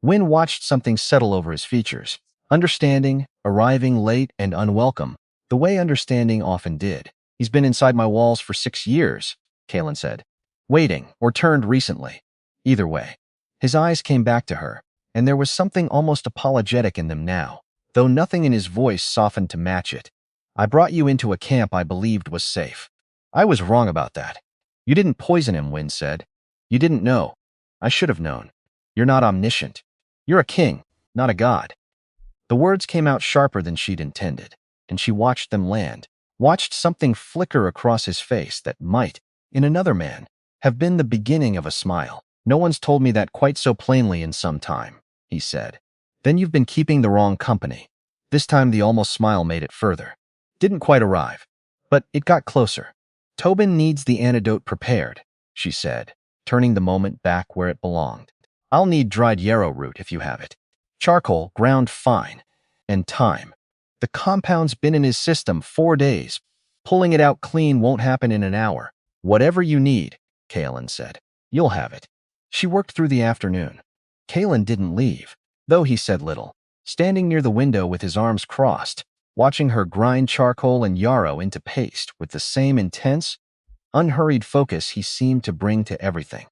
[SPEAKER 1] Wynne watched something settle over his features. Understanding, arriving late and unwelcome, the way understanding often did. He's been inside my walls for 6 years, Kalen said. Waiting, or turned recently. Either way. His eyes came back to her, and there was something almost apologetic in them now, though nothing in his voice softened to match it. I brought you into a camp I believed was safe. I was wrong about that. You didn't poison him, Wynne said. You didn't know. I should have known. You're not omniscient. You're a king, not a god. The words came out sharper than she'd intended, and she watched them land, watched something flicker across his face that might, in another man, have been the beginning of a smile. No one's told me that quite so plainly in some time, he said. Then you've been keeping the wrong company. This time the almost smile made it further. Didn't quite arrive, but it got closer. Tobin needs the antidote prepared, she said, turning the moment back where it belonged. I'll need dried yarrow root if you have it. Charcoal ground fine. And time. The compound's been in his system 4 days. Pulling it out clean won't happen in an hour. Whatever you need, Kalen said. You'll have it. She worked through the afternoon. Kalen didn't leave, though he said little, standing near the window with his arms crossed, watching her grind charcoal and yarrow into paste with the same intense, unhurried focus he seemed to bring to everything.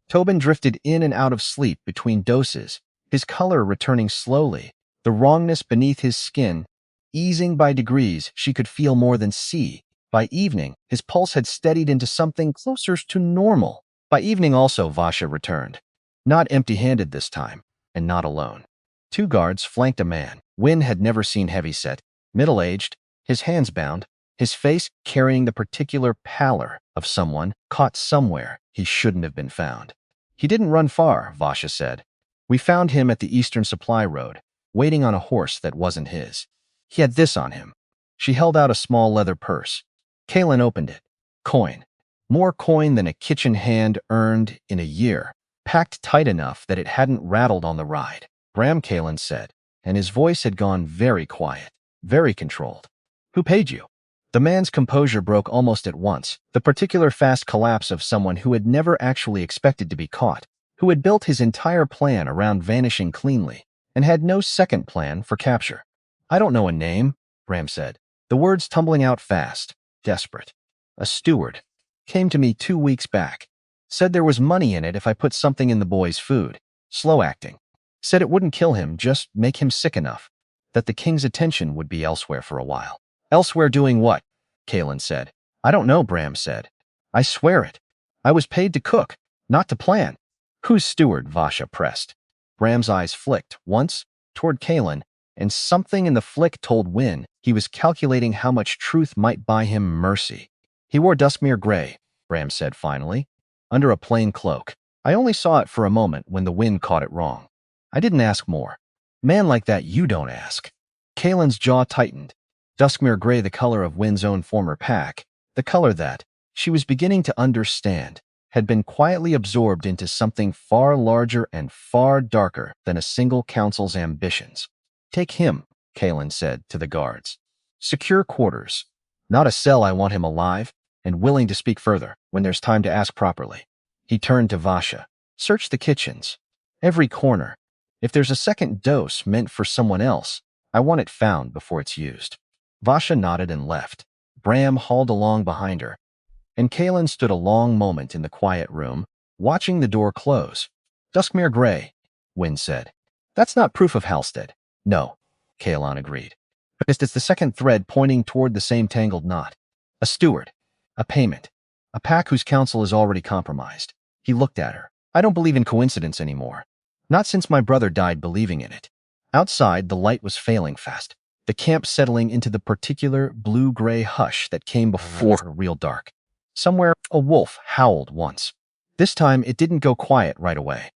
[SPEAKER 1] Tobin drifted in and out of sleep between doses, his color returning slowly, the wrongness beneath his skin easing by degrees she could feel more than see. By evening, his pulse had steadied into something closer to normal. By evening also Vasha returned, not empty-handed this time, and not alone. 2 guards flanked a man Wynne had never seen heavyset, middle-aged, his hands bound, his face carrying the particular pallor of someone caught somewhere he shouldn't have been found. He didn't run far, Vasha said. We found him at the Eastern Supply Road, waiting on a horse that wasn't his. He had this on him. She held out a small leather purse. Kalen opened it. Coin. More coin than a kitchen hand earned in a year, packed tight enough that it hadn't rattled on the ride. Bram, Kalen said, and his voice had gone very quiet, very controlled. Who paid you? The man's composure broke almost at once, the particular fast collapse of someone who had never actually expected to be caught, who had built his entire plan around vanishing cleanly, and had no second plan for capture. I don't know a name, Bram said, the words tumbling out fast, desperate. A steward. Came to me 2 weeks back. Said there was money in it if I put something in the boy's food. Slow acting. Said it wouldn't kill him, just make him sick enough. That the king's attention would be elsewhere for a while. Elsewhere doing what? Kalen said. I don't know, Bram said. I swear it. I was paid to cook, not to plan. Who's steward? Vasha pressed. Bram's eyes flicked, once, toward Kalen, and something in the flick told Wynne he was calculating how much truth might buy him mercy. He wore dusky gray, Bram said finally, under a plain cloak. I only saw it for a moment when the wind caught it wrong. I didn't ask more. Man like that you don't ask. Kalen's jaw tightened. Duskmere gray, the color of Wynne's own former pack, the color that, she was beginning to understand, had been quietly absorbed into something far larger and far darker than a single council's ambitions. Take him, Kalen said to the guards. Secure quarters. Not a cell. I want him alive and willing to speak further when there's time to ask properly. He turned to Vasha. Search the kitchens. Every corner. If there's a second dose meant for someone else, I want it found before it's used. Vasha nodded and left. Bram hauled along behind her, and Kalen stood a long moment in the quiet room, watching the door close. Duskmere Gray, Wynne said. That's not proof of Halstead. No, Kaelon agreed. Just it's the second thread pointing toward the same tangled knot. A steward. A payment. A pack whose counsel is already compromised. He looked at her. I don't believe in coincidence anymore. Not since my brother died believing in it. Outside, the light was failing fast, the camp settling into the particular blue-gray hush that came before real dark. Somewhere, a wolf howled once. This time, it didn't go quiet right away.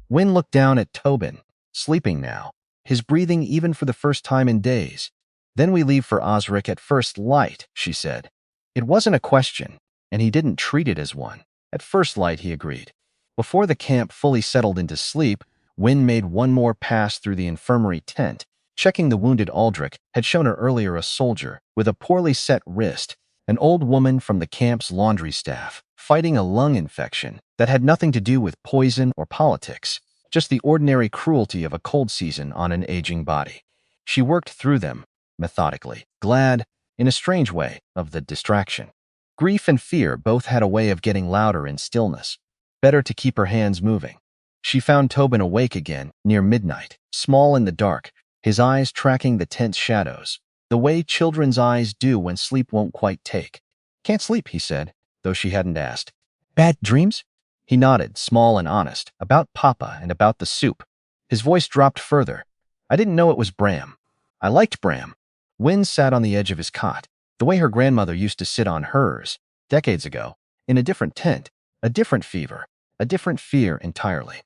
[SPEAKER 1] Wynne looked down at Tobin, sleeping now, his breathing even for the first time in days. Then we leave for Osric at first light, she said. It wasn't a question, and he didn't treat it as one. At first light, he agreed. Before the camp fully settled into sleep, Wynne made one more pass through the infirmary tent, checking the wounded Aldrich had shown her earlier a soldier with a poorly set wrist, an old woman from the camp's laundry staff, fighting a lung infection that had nothing to do with poison or politics, just the ordinary cruelty of a cold season on an aging body. She worked through them, methodically, glad, in a strange way, of the distraction. Grief and fear both had a way of getting louder in stillness. Better to keep her hands moving. She found Tobin awake again, near midnight, small in the dark, his eyes tracking the tense shadows, the way children's eyes do when sleep won't quite take. Can't sleep, he said, though she hadn't asked. Bad dreams? He nodded, small and honest, about Papa and about the soup. His voice dropped further. I didn't know it was Bram. I liked Bram. Wynne sat on the edge of his cot, the way her grandmother used to sit on hers, decades ago, in a different tent, a different fever, a different fear entirely.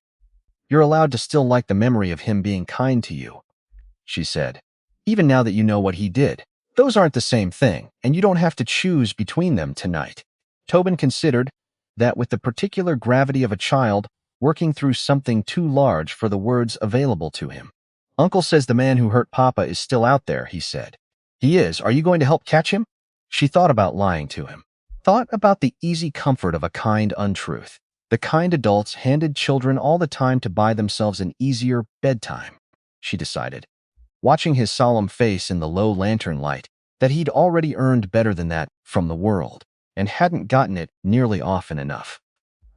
[SPEAKER 1] You're allowed to still like the memory of him being kind to you, she said. Even now that you know what he did. Those aren't the same thing, and you don't have to choose between them tonight. Tobin considered that with the particular gravity of a child working through something too large for the words available to him. Uncle says the man who hurt Papa is still out there, he said. He is. Are you going to help catch him? She thought about lying to him. Thought about the easy comfort of a kind untruth. The kind adults handed children all the time to buy themselves an easier bedtime, she decided, watching his solemn face in the low lantern light, that he'd already earned better than that from the world, and hadn't gotten it nearly often enough.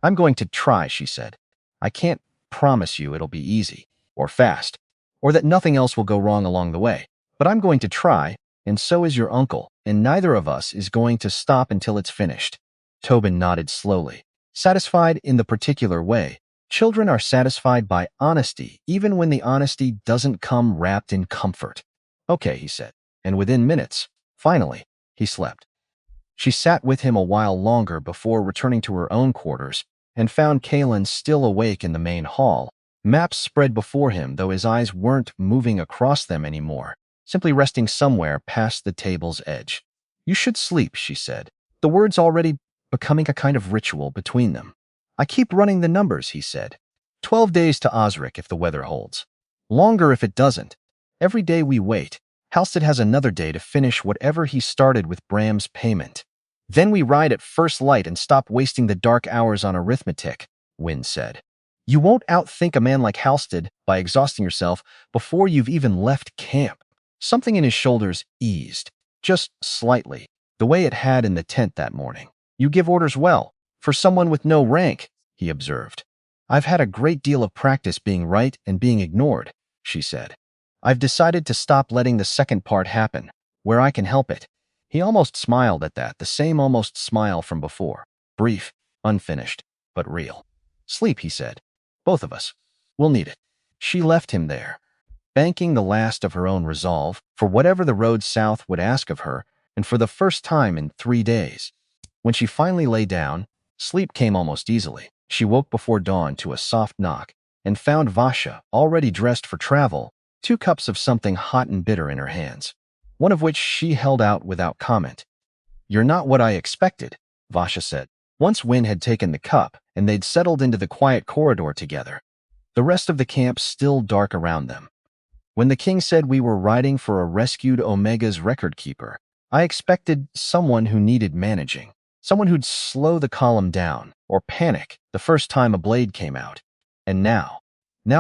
[SPEAKER 1] I'm going to try, she said. I can't promise you it'll be easy, or fast, or that nothing else will go wrong along the way, but I'm going to try, and so is your uncle, and neither of us is going to stop until it's finished. Tobin nodded slowly, satisfied in the particular way. Children are satisfied by honesty, even when the honesty doesn't come wrapped in comfort. Okay, he said, and within minutes, finally, he slept. She sat with him a while longer before returning to her own quarters and found Kalen still awake in the main hall, maps spread before him, though his eyes weren't moving across them anymore, simply resting somewhere past the table's edge. You should sleep, she said, the words already becoming a kind of ritual between them. I keep running the numbers, he said. 12 days to Osric if the weather holds. Longer if it doesn't. Every day we wait, Halstead has another day to finish whatever he started with Bram's payment. Then we ride at first light and stop wasting the dark hours on arithmetic, Wynne said. You won't outthink a man like Halstead by exhausting yourself before you've even left camp. Something in his shoulders eased, just slightly, the way it had in the tent that morning. You give orders well, for someone with no rank, he observed. I've had a great deal of practice being right and being ignored, she said. I've decided to stop letting the second part happen, where I can help it. He almost smiled at that, the same almost smile from before. Brief, unfinished, but real. Sleep, he said. Both of us. We'll need it. She left him there, banking the last of her own resolve for whatever the road south would ask of her, and for the first time in 3 days. When she finally lay down, sleep came almost easily. She woke before dawn to a soft knock and found Vasha, already dressed for travel, 2 cups of something hot and bitter in her hands, one of which she held out without comment. You're not what I expected, Vasha said. Once Wynne had taken the cup and they'd settled into the quiet corridor together, the rest of the camp still dark around them. When the king said we were riding for a rescued Omega's record keeper, I expected someone who needed managing. Someone who'd slow the column down, or panic, the first time a blade came out. And now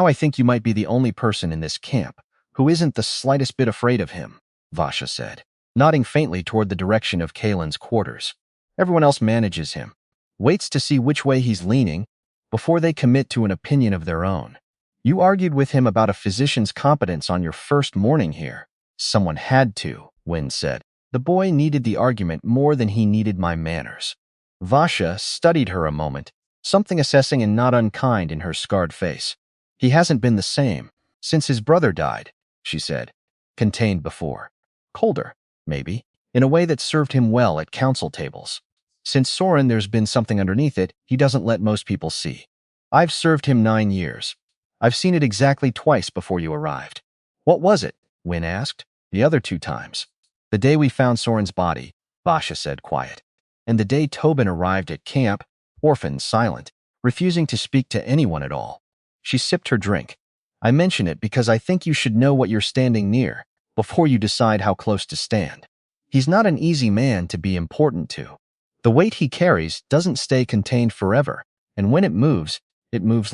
[SPEAKER 1] I think you might be the only person in this camp who isn't the slightest bit afraid of him, Vasha said, nodding faintly toward the direction of Kalen's quarters. Everyone else manages him, waits to see which way he's leaning before they commit to an opinion of their own. You argued with him about a physician's competence on your first morning here. Someone had to, Wynne said. The boy needed the argument more than he needed my manners. Vasha studied her a moment, something assessing and not unkind in her scarred face. He hasn't been the same since his brother died, she said, contained before. Colder, maybe, in a way that served him well at council tables. Since Soren, there's been something underneath it he doesn't let most people see. I've served him 9 years. I've seen it exactly twice before you arrived. What was it? Wynne asked. The other 2 times. The day we found Soren's body, Vasha said, quiet. And the day Tobin arrived at camp, orphaned, silent, refusing to speak to anyone at all. She sipped her drink. I mention it because I think you should know what you're standing near before you decide how close to stand. He's not an easy man to be important to. The weight he carries doesn't stay contained forever, and when it moves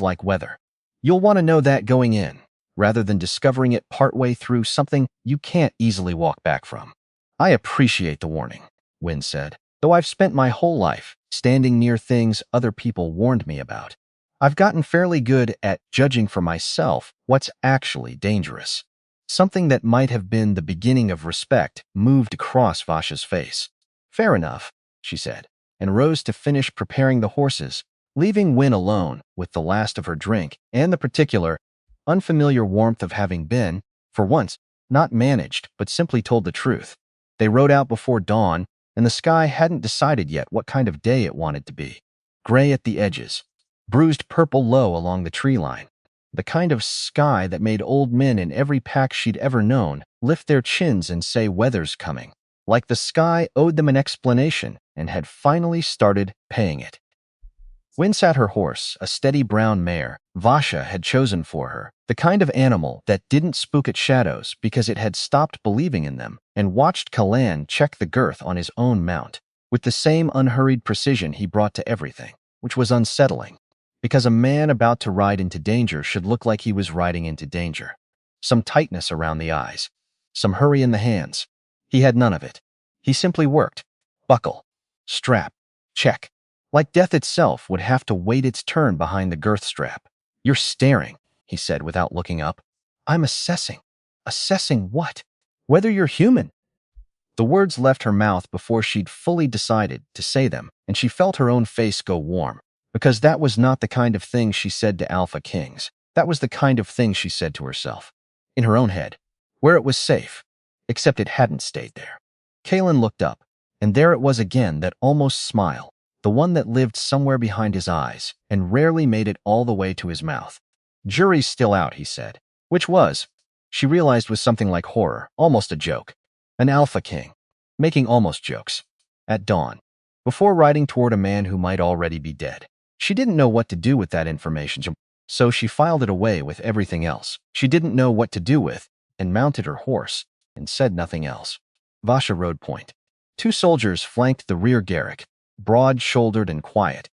[SPEAKER 1] like weather. You'll want to know that going in, rather than discovering it partway through something you can't easily walk back from. I appreciate the warning, Wynne said, though I've spent my whole life standing near things other people warned me about. I've gotten fairly good at judging for myself what's actually dangerous. Something that might have been the beginning of respect moved across Vasha's face. Fair enough, she said, and rose to finish preparing the horses, leaving Wynne alone with the last of her drink and the particular, unfamiliar warmth of having been, for once, not managed but simply told the truth. They rode out before dawn, and the sky hadn't decided yet what kind of day it wanted to be. Gray at the edges, bruised purple low along the tree line. The kind of sky that made old men in every pack she'd ever known lift their chins and say weather's coming, like the sky owed them an explanation and had finally started paying it. Wynne sat her horse, a steady brown mare Vasha had chosen for her, the kind of animal that didn't spook at shadows because it had stopped believing in them, and watched Kalan check the girth on his own mount, with the same unhurried precision he brought to everything, which was unsettling, because a man about to ride into danger should look like he was riding into danger. Some tightness around the eyes, some hurry in the hands. He had none of it. He simply worked. Buckle. Strap. Check. Like death itself would have to wait its turn behind the girth strap. You're staring, he said without looking up. I'm assessing. Assessing what? Whether you're human. The words left her mouth before she'd fully decided to say them, and she felt her own face go warm, because that was not the kind of thing she said to Alpha Kings. That was the kind of thing she said to herself. In her own head, where it was safe, except it hadn't stayed there. Kalen looked up, and there it was again, that almost smile, the one that lived somewhere behind his eyes and rarely made it all the way to his mouth. Jury's still out, he said, which was, she realized, was something like horror, almost a joke. An Alpha King, making almost jokes. At dawn, before riding toward a man who might already be dead. She didn't know what to do with that information, so she filed it away with everything else she didn't know what to do with, and mounted her horse, and said nothing else. Vasha rode point. 2 soldiers flanked the rear Garrick, broad-shouldered and quiet.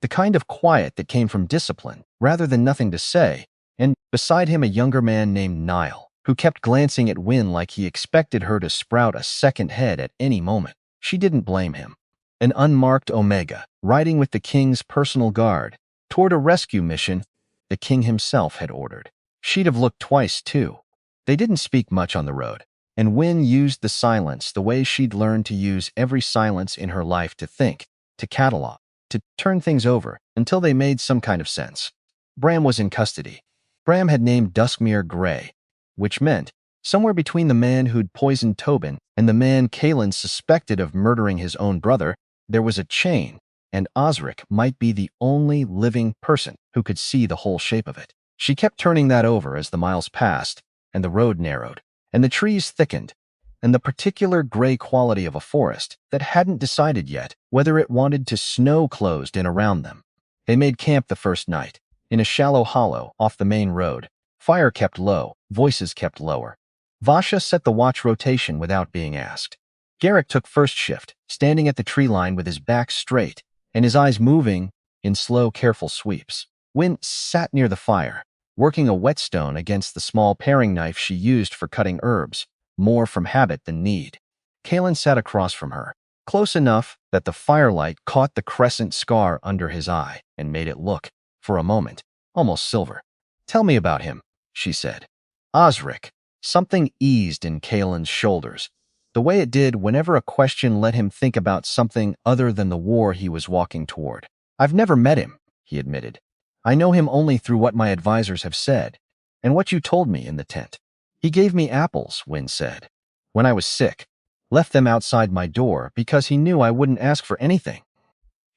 [SPEAKER 1] The kind of quiet that came from discipline, rather than nothing to say, and beside him a younger man named Niall, who kept glancing at Wynne like he expected her to sprout a second head at any moment. She didn't blame him. An unmarked Omega, riding with the king's personal guard, toward a rescue mission the king himself had ordered. She'd have looked twice, too. They didn't speak much on the road, and Wynne used the silence the way she'd learned to use every silence in her life to think, to catalog, to turn things over until they made some kind of sense. Bram was in custody. Bram had named Duskmere Grey, which meant somewhere between the man who'd poisoned Tobin and the man Kalen suspected of murdering his own brother, there was a chain, and Osric might be the only living person who could see the whole shape of it. She kept turning that over as the miles passed, and the road narrowed, and the trees thickened, and the particular gray quality of a forest that hadn't decided yet whether it wanted to snow closed in around them. They made camp the first night, in a shallow hollow off the main road. Fire kept low, voices kept lower. Vasha set the watch rotation without being asked. Garrick took first shift, standing at the tree line with his back straight and his eyes moving in slow, careful sweeps. Wynne sat near the fire, working a whetstone against the small paring knife she used for cutting herbs, more from habit than need. Kalen sat across from her, close enough that the firelight caught the crescent scar under his eye and made it look, for a moment, almost silver. "Tell me about him," she said. "Osric." Something eased in Kalen's shoulders, the way it did whenever a question let him think about something other than the war he was walking toward. "I've never met him," he admitted. "I know him only through what my advisors have said, and what you told me in the tent." "He gave me apples," Wynne said, "when I was sick. Left them outside my door because he knew I wouldn't ask for anything."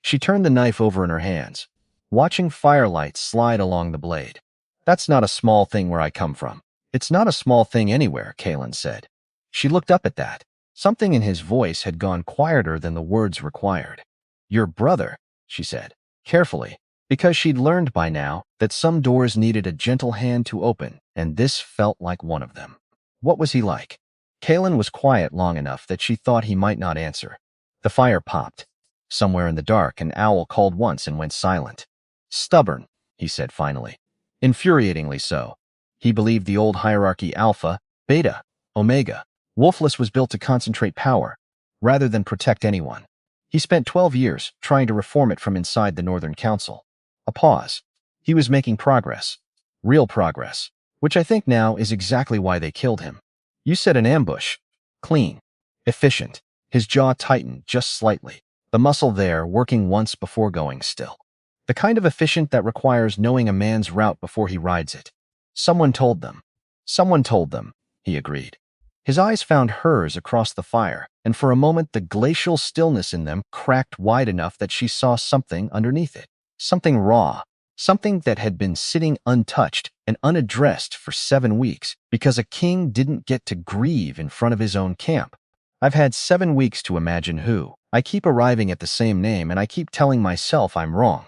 [SPEAKER 1] She turned the knife over in her hands, watching firelight slide along the blade. "That's not a small thing where I come from." "It's not a small thing anywhere," Kalen said. She looked up at that. Something in his voice had gone quieter than the words required. "Your brother," she said, carefully, because she'd learned by now that some doors needed a gentle hand to open, and this felt like one of them. "What was he like?" Kalen was quiet long enough that she thought he might not answer. The fire popped. Somewhere in the dark, an owl called once and went silent. "Stubborn," he said finally. "Infuriatingly so. He believed the old hierarchy Alpha, Beta, Omega. Wolfless was built to concentrate power, rather than protect anyone. He spent 12 years trying to reform it from inside the Northern Council." A pause. "He was making progress. Real progress. Which I think now is exactly why they killed him." "You said an ambush." "Clean. Efficient." His jaw tightened just slightly, the muscle there working once before going still. "The kind of efficient that requires knowing a man's route before he rides it." "Someone told them." "Someone told them," he agreed. His eyes found hers across the fire, and for a moment the glacial stillness in them cracked wide enough that she saw something underneath it. Something raw. Something that had been sitting untouched and unaddressed for 7 weeks because a king didn't get to grieve in front of his own camp. "I've had 7 weeks to imagine who. I keep arriving at the same name and I keep telling myself I'm wrong.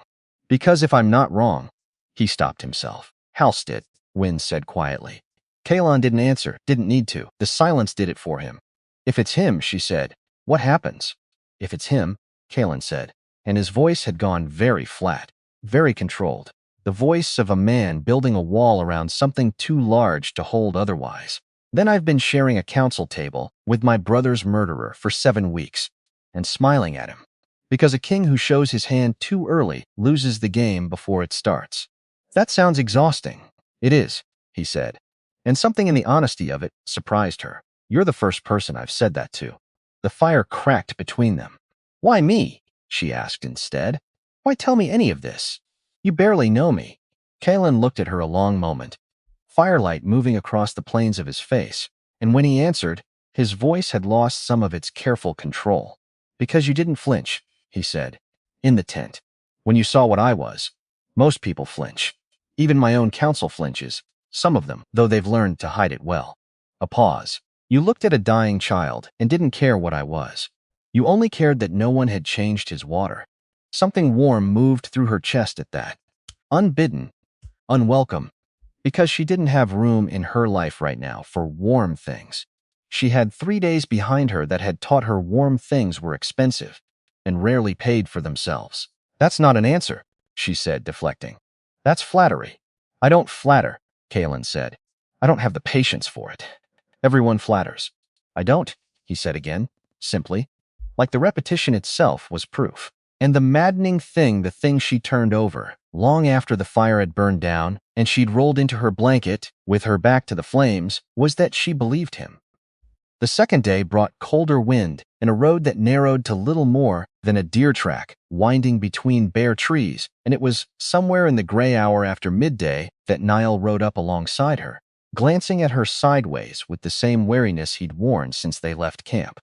[SPEAKER 1] Because if I'm not wrong..." He stopped himself. "House did," Wynne said quietly. Kalon didn't answer, didn't need to. The silence did it for him. "If it's him," she said, "what happens?" "If it's him," Kalon said, and his voice had gone very flat, very controlled. The voice of a man building a wall around something too large to hold otherwise. "Then I've been sharing a council table with my brother's murderer for 7 weeks, and smiling at him. Because a king who shows his hand too early loses the game before it starts." "That sounds exhausting." "It is," he said. And something in the honesty of it surprised her. "You're the first person I've said that to." The fire cracked between them. "Why me?" she asked instead. "Why tell me any of this? You barely know me." Kalen looked at her a long moment, firelight moving across the planes of his face, and when he answered, his voice had lost some of its careful control. "Because you didn't flinch," he said, "in the tent. When you saw what I was. Most people flinch. Even my own council flinches. Some of them, though they've learned to hide it well." A pause. "You looked at a dying child and didn't care what I was. You only cared that no one had changed his water." Something warm moved through her chest at that. Unbidden, unwelcome, because she didn't have room in her life right now for warm things. She had 3 days behind her that had taught her warm things were expensive and rarely paid for themselves. "That's not an answer," she said, deflecting. "That's flattery." "I don't flatter," Kalen said. "I don't have the patience for it. Everyone flatters." "I don't," he said again, simply, like the repetition itself was proof. And the maddening thing, the thing she turned over, long after the fire had burned down and she'd rolled into her blanket with her back to the flames, was that she believed him. The second day brought colder wind and a road that narrowed to little more than a deer track winding between bare trees, and it was somewhere in the gray hour after midday that Niall rode up alongside her, glancing at her sideways with the same wariness he'd worn since they left camp.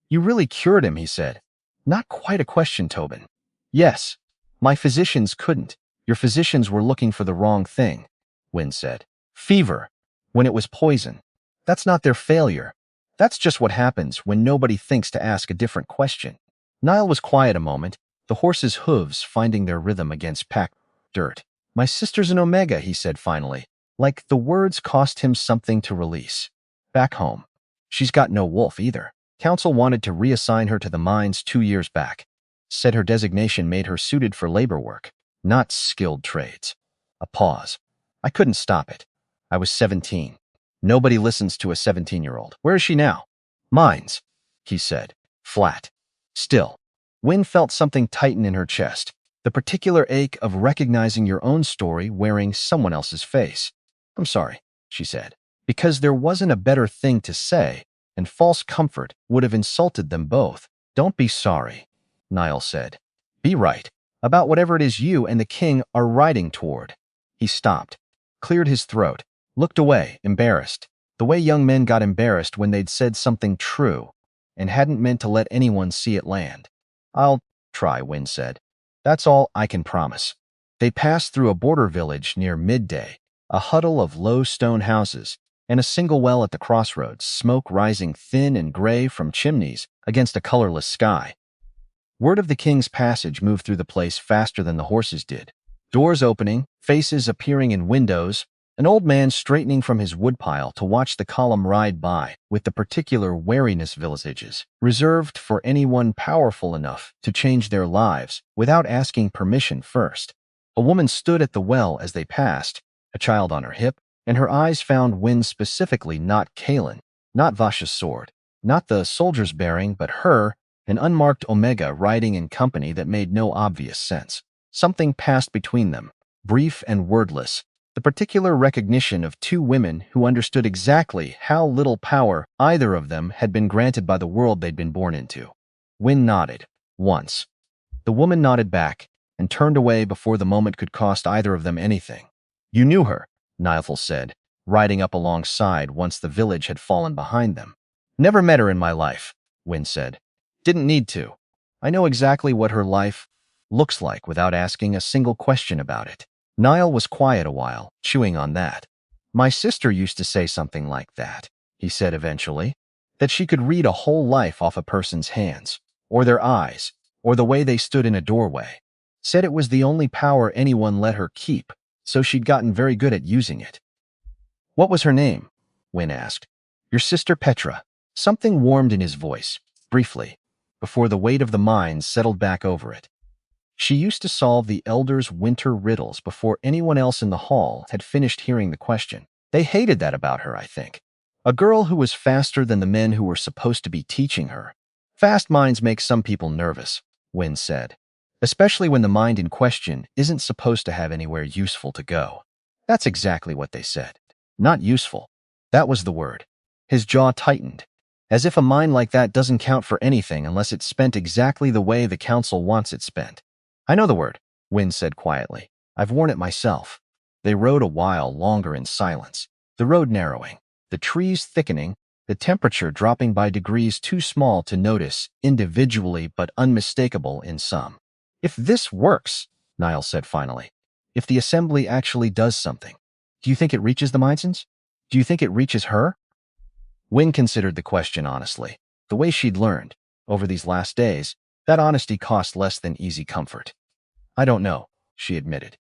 [SPEAKER 1] "You really cured him," he said. "Not quite a question, Tobin." "Yes. My physicians couldn't. Your physicians were looking for the wrong thing," Wynne said. "Fever, when it was poison. That's not their failure. That's just what happens when nobody thinks to ask a different question." Niall was quiet a moment, the horse's hooves finding their rhythm against packed dirt. "My sister's an Omega," he said finally, like the words cost him something to release. "Back home. She's got no wolf either." Council wanted to reassign her to the mines 2 years back. Said her designation made her suited for labor work, not skilled trades. A pause. I couldn't stop it. I was 17. Nobody listens to a 17-year-old. Where is she now? Mines, he said, flat. Still, Wynne felt something tighten in her chest, the particular ache of recognizing your own story wearing someone else's face. I'm sorry, she said, because there wasn't a better thing to say, and false comfort would have insulted them both. Don't be sorry, Niall said. Be right about whatever it is you and the king are riding toward. He stopped, cleared his throat, looked away, embarrassed, the way young men got embarrassed when they'd said something true and hadn't meant to let anyone see it land. I'll try, Wynne said. That's all I can promise. They passed through a border village near midday, a huddle of low stone houses, and a single well at the crossroads, smoke rising thin and gray from chimneys against a colorless sky. Word of the king's passage moved through the place faster than the horses did. Doors opening, faces appearing in windows, an old man straightening from his woodpile to watch the column ride by with the particular wariness villages, reserved for anyone powerful enough to change their lives without asking permission first. A woman stood at the well as they passed, a child on her hip, and her eyes found Wynne specifically not Kalen, not Vasha's sword, not the soldiers bearing, but her, an unmarked Omega riding in company that made no obvious sense. Something passed between them, brief and wordless, the particular recognition of two women who understood exactly how little power either of them had been granted by the world they'd been born into. Wynne nodded, once. The woman nodded back and turned away before the moment could cost either of them anything. You knew her, Niall said, riding up alongside once the village had fallen behind them. Never met her in my life, Wynne said. Didn't need to. I know exactly what her life looks like without asking a single question about it. Niall was quiet a while, chewing on that. My sister used to say something like that, he said eventually, that she could read a whole life off a person's hands, or their eyes, or the way they stood in a doorway. Said it was the only power anyone let her keep, so she'd gotten very good at using it. What was her name? Wynne asked. Your sister Petra. Something warmed in his voice, briefly, before the weight of the mines settled back over it. She used to solve the elders' winter riddles before anyone else in the hall had finished hearing the question. They hated that about her, I think. A girl who was faster than the men who were supposed to be teaching her. Fast minds make some people nervous, Wynne said, especially when the mind in question isn't supposed to have anywhere useful to go. That's exactly what they said. Not useful. That was the word. His jaw tightened, as if a mind like that doesn't count for anything unless it's spent exactly the way the council wants it spent. I know the word, Wynne said quietly. I've worn it myself. They rode a while longer in silence, the road narrowing, the trees thickening, the temperature dropping by degrees too small to notice individually but unmistakable in some. If this works, Niall said finally, if the assembly actually does something, do you think it reaches the Mynsons? Do you think it reaches her? Wynne considered the question honestly. The way she'd learned, over these last days, that honesty cost less than easy comfort. I don't know, she admitted.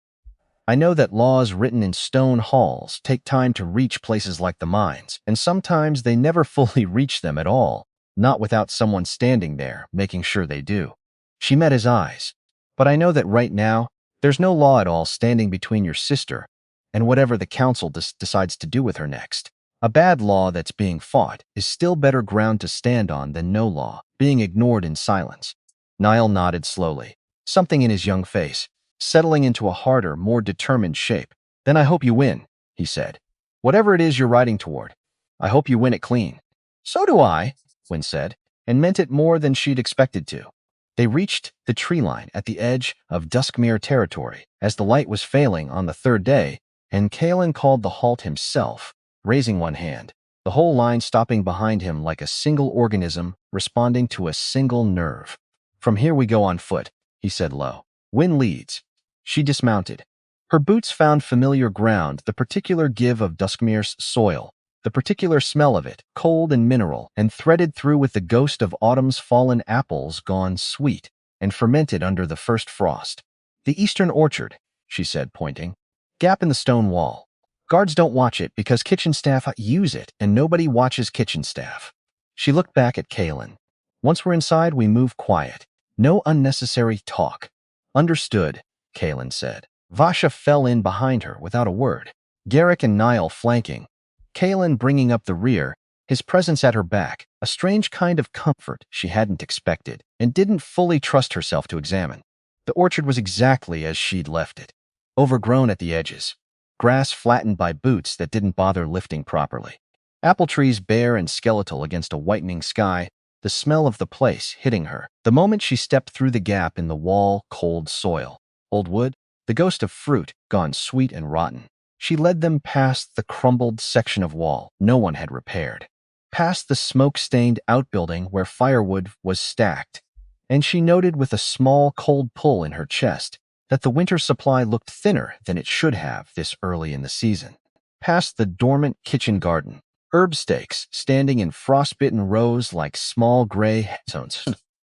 [SPEAKER 1] I know that laws written in stone halls take time to reach places like the mines, and sometimes they never fully reach them at all, not without someone standing there making sure they do. She met his eyes. But I know that right now, there's no law at all standing between your sister and whatever the council decides to do with her next. A bad law that's being fought is still better ground to stand on than no law, being ignored in silence. Niall nodded slowly, something in his young face, settling into a harder, more determined shape. Then I hope you win, he said. Whatever it is you're riding toward, I hope you win it clean. So do I, Wynne said, and meant it more than she'd expected to. They reached the tree line at the edge of Duskmere territory as the light was failing on the third day, and Kalen called the halt himself, raising one hand, the whole line stopping behind him like a single organism responding to a single nerve. From here we go on foot, he said low. Wynne leads. She dismounted. Her boots found familiar ground, the particular give of Duskmere's soil, the particular smell of it, cold and mineral, and threaded through with the ghost of autumn's fallen apples gone sweet and fermented under the first frost. The eastern orchard, she said, pointing. Gap in the stone wall. Guards don't watch it because kitchen staff use it, and nobody watches kitchen staff. She looked back at Kaelin. Once we're inside, we move quiet. No unnecessary talk. Understood, Kaelin said. Vasha fell in behind her without a word. Garrick and Niall flanking. Kaelin bringing up the rear, his presence at her back, a strange kind of comfort she hadn't expected and didn't fully trust herself to examine. The orchard was exactly as she'd left it. Overgrown at the edges. Grass flattened by boots that didn't bother lifting properly. Apple trees bare and skeletal against a whitening sky, the smell of the place hitting her. The moment she stepped through the gap in the wall, cold soil. Old wood, the ghost of fruit, gone sweet and rotten. She led them past the crumbled section of wall no one had repaired, past the smoke-stained outbuilding where firewood was stacked, and she noted with a small cold pull in her chest that the winter supply looked thinner than it should have this early in the season. Past the dormant kitchen garden, herb stakes standing in frostbitten rows like small gray headstones.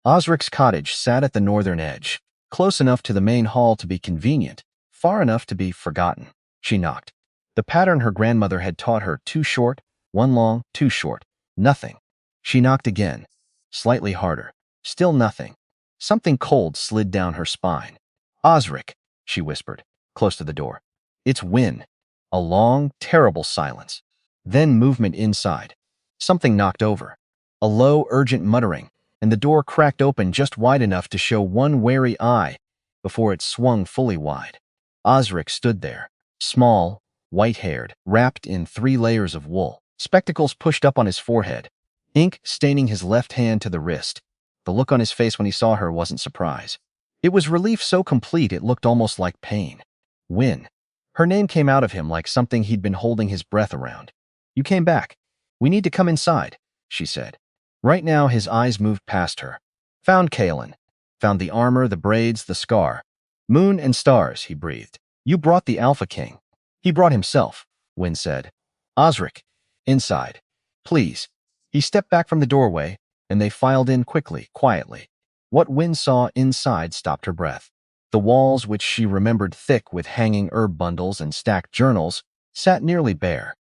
[SPEAKER 1] Osric's cottage sat at the northern edge, close enough to the main hall to be convenient, far enough to be forgotten. She knocked. The pattern her grandmother had taught her, too short, one long, too short, nothing. She knocked again, slightly harder. Still nothing. Something cold slid down her spine. Osric, she whispered, close to the door. It's Win. A long, terrible silence. Then movement inside. Something knocked over. A low, urgent muttering, and the door cracked open just wide enough to show one wary eye before it swung fully wide. Osric stood there, small, white-haired, wrapped in 3 layers of wool, spectacles pushed up on his forehead, ink staining his left hand to the wrist. The look on his face when he saw her wasn't surprise. It was relief so complete it looked almost like pain. Win. Her name came out of him like something he'd been holding his breath around. You came back. We need to come inside, she said. Right now his eyes moved past her. Found Kaelin. Found the armor, the braids, the scar. Moon and stars, he breathed. You brought the Alpha King. He brought himself, Win said. Osric. Inside. Please. He stepped back from the doorway, and they filed in quickly, quietly. What Win saw inside stopped her breath. The walls, which she remembered thick with hanging herb bundles and stacked journals, sat nearly bare.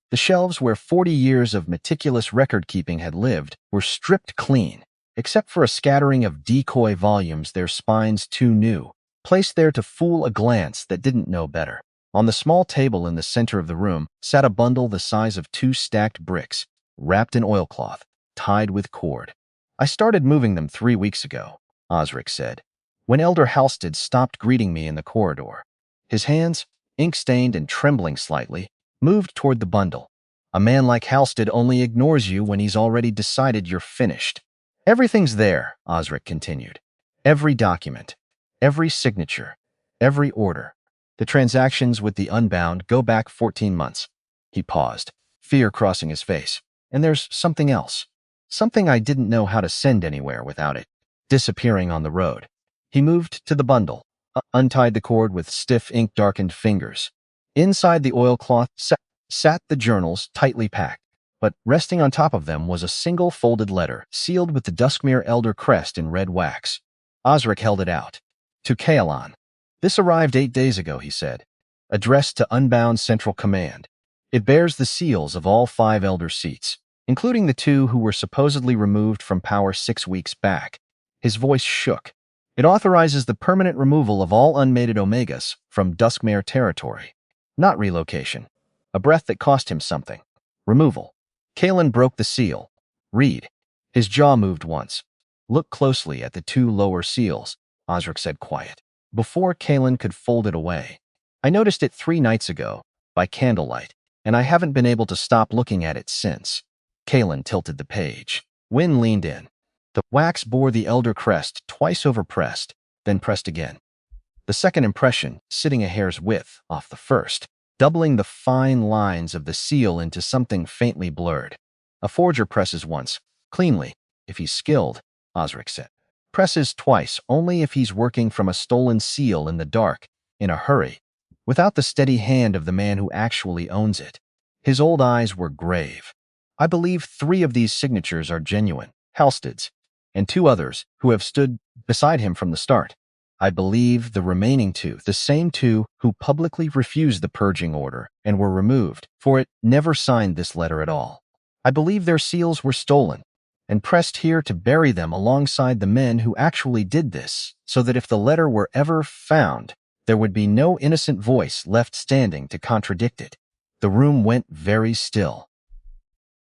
[SPEAKER 1] The shelves where 40 years of meticulous record-keeping had lived were stripped clean, except for a scattering of decoy volumes, their spines too new, placed there to fool a glance that didn't know better. On the small table in the center of the room sat a bundle the size of 2 stacked bricks, wrapped in oilcloth, tied with cord. I started moving them 3 weeks ago, Osric said, when Elder Halstead stopped greeting me in the corridor. His hands, ink-stained and trembling slightly, moved toward the bundle. A man like Halstead only ignores you when he's already decided you're finished. Everything's there, Osric continued. Every document, every signature, every order. The transactions with the Unbound go back 14 months. He paused, fear crossing his face. And there's something else. Something I didn't know how to send anywhere without it disappearing on the road. He moved to the bundle, untied the cord with stiff ink-darkened fingers. Inside the oilcloth sat the journals tightly packed, but resting on top of them was a single folded letter, sealed with the Duskmere Elder crest in red wax. Osric held it out. To Kaelin. This arrived 8 days ago, he said. Addressed to Unbound Central Command. It bears the seals of all 5 Elder seats, including the 2 who were supposedly removed from power 6 weeks back. His voice shook. It authorizes the permanent removal of all unmated Omegas from Duskmere territory. Not relocation. A breath that cost him something. Removal. Kaelin broke the seal. Read. His jaw moved once. Look closely at the 2 lower seals, Osric said quiet, before Kaelin could fold it away. I noticed it 3 nights ago, by candlelight, and I haven't been able to stop looking at it since. Kaelin tilted the page. Win leaned in. The wax bore the Elder crest twice overpressed, then pressed again. The second impression, sitting a hair's width off the first, doubling the fine lines of the seal into something faintly blurred. A forger presses once, cleanly, if he's skilled, Osric said. Presses twice, only if he's working from a stolen seal in the dark, in a hurry, without the steady hand of the man who actually owns it. His old eyes were grave. I believe 3 of these signatures are genuine, Halstead's, and 2 others who have stood beside him from the start. I believe the remaining 2, the same 2 who publicly refused the purging order and were removed, for it never signed this letter at all. I believe their seals were stolen and pressed here to bury them alongside the men who actually did this, so that if the letter were ever found, there would be no innocent voice left standing to contradict it. The room went very still.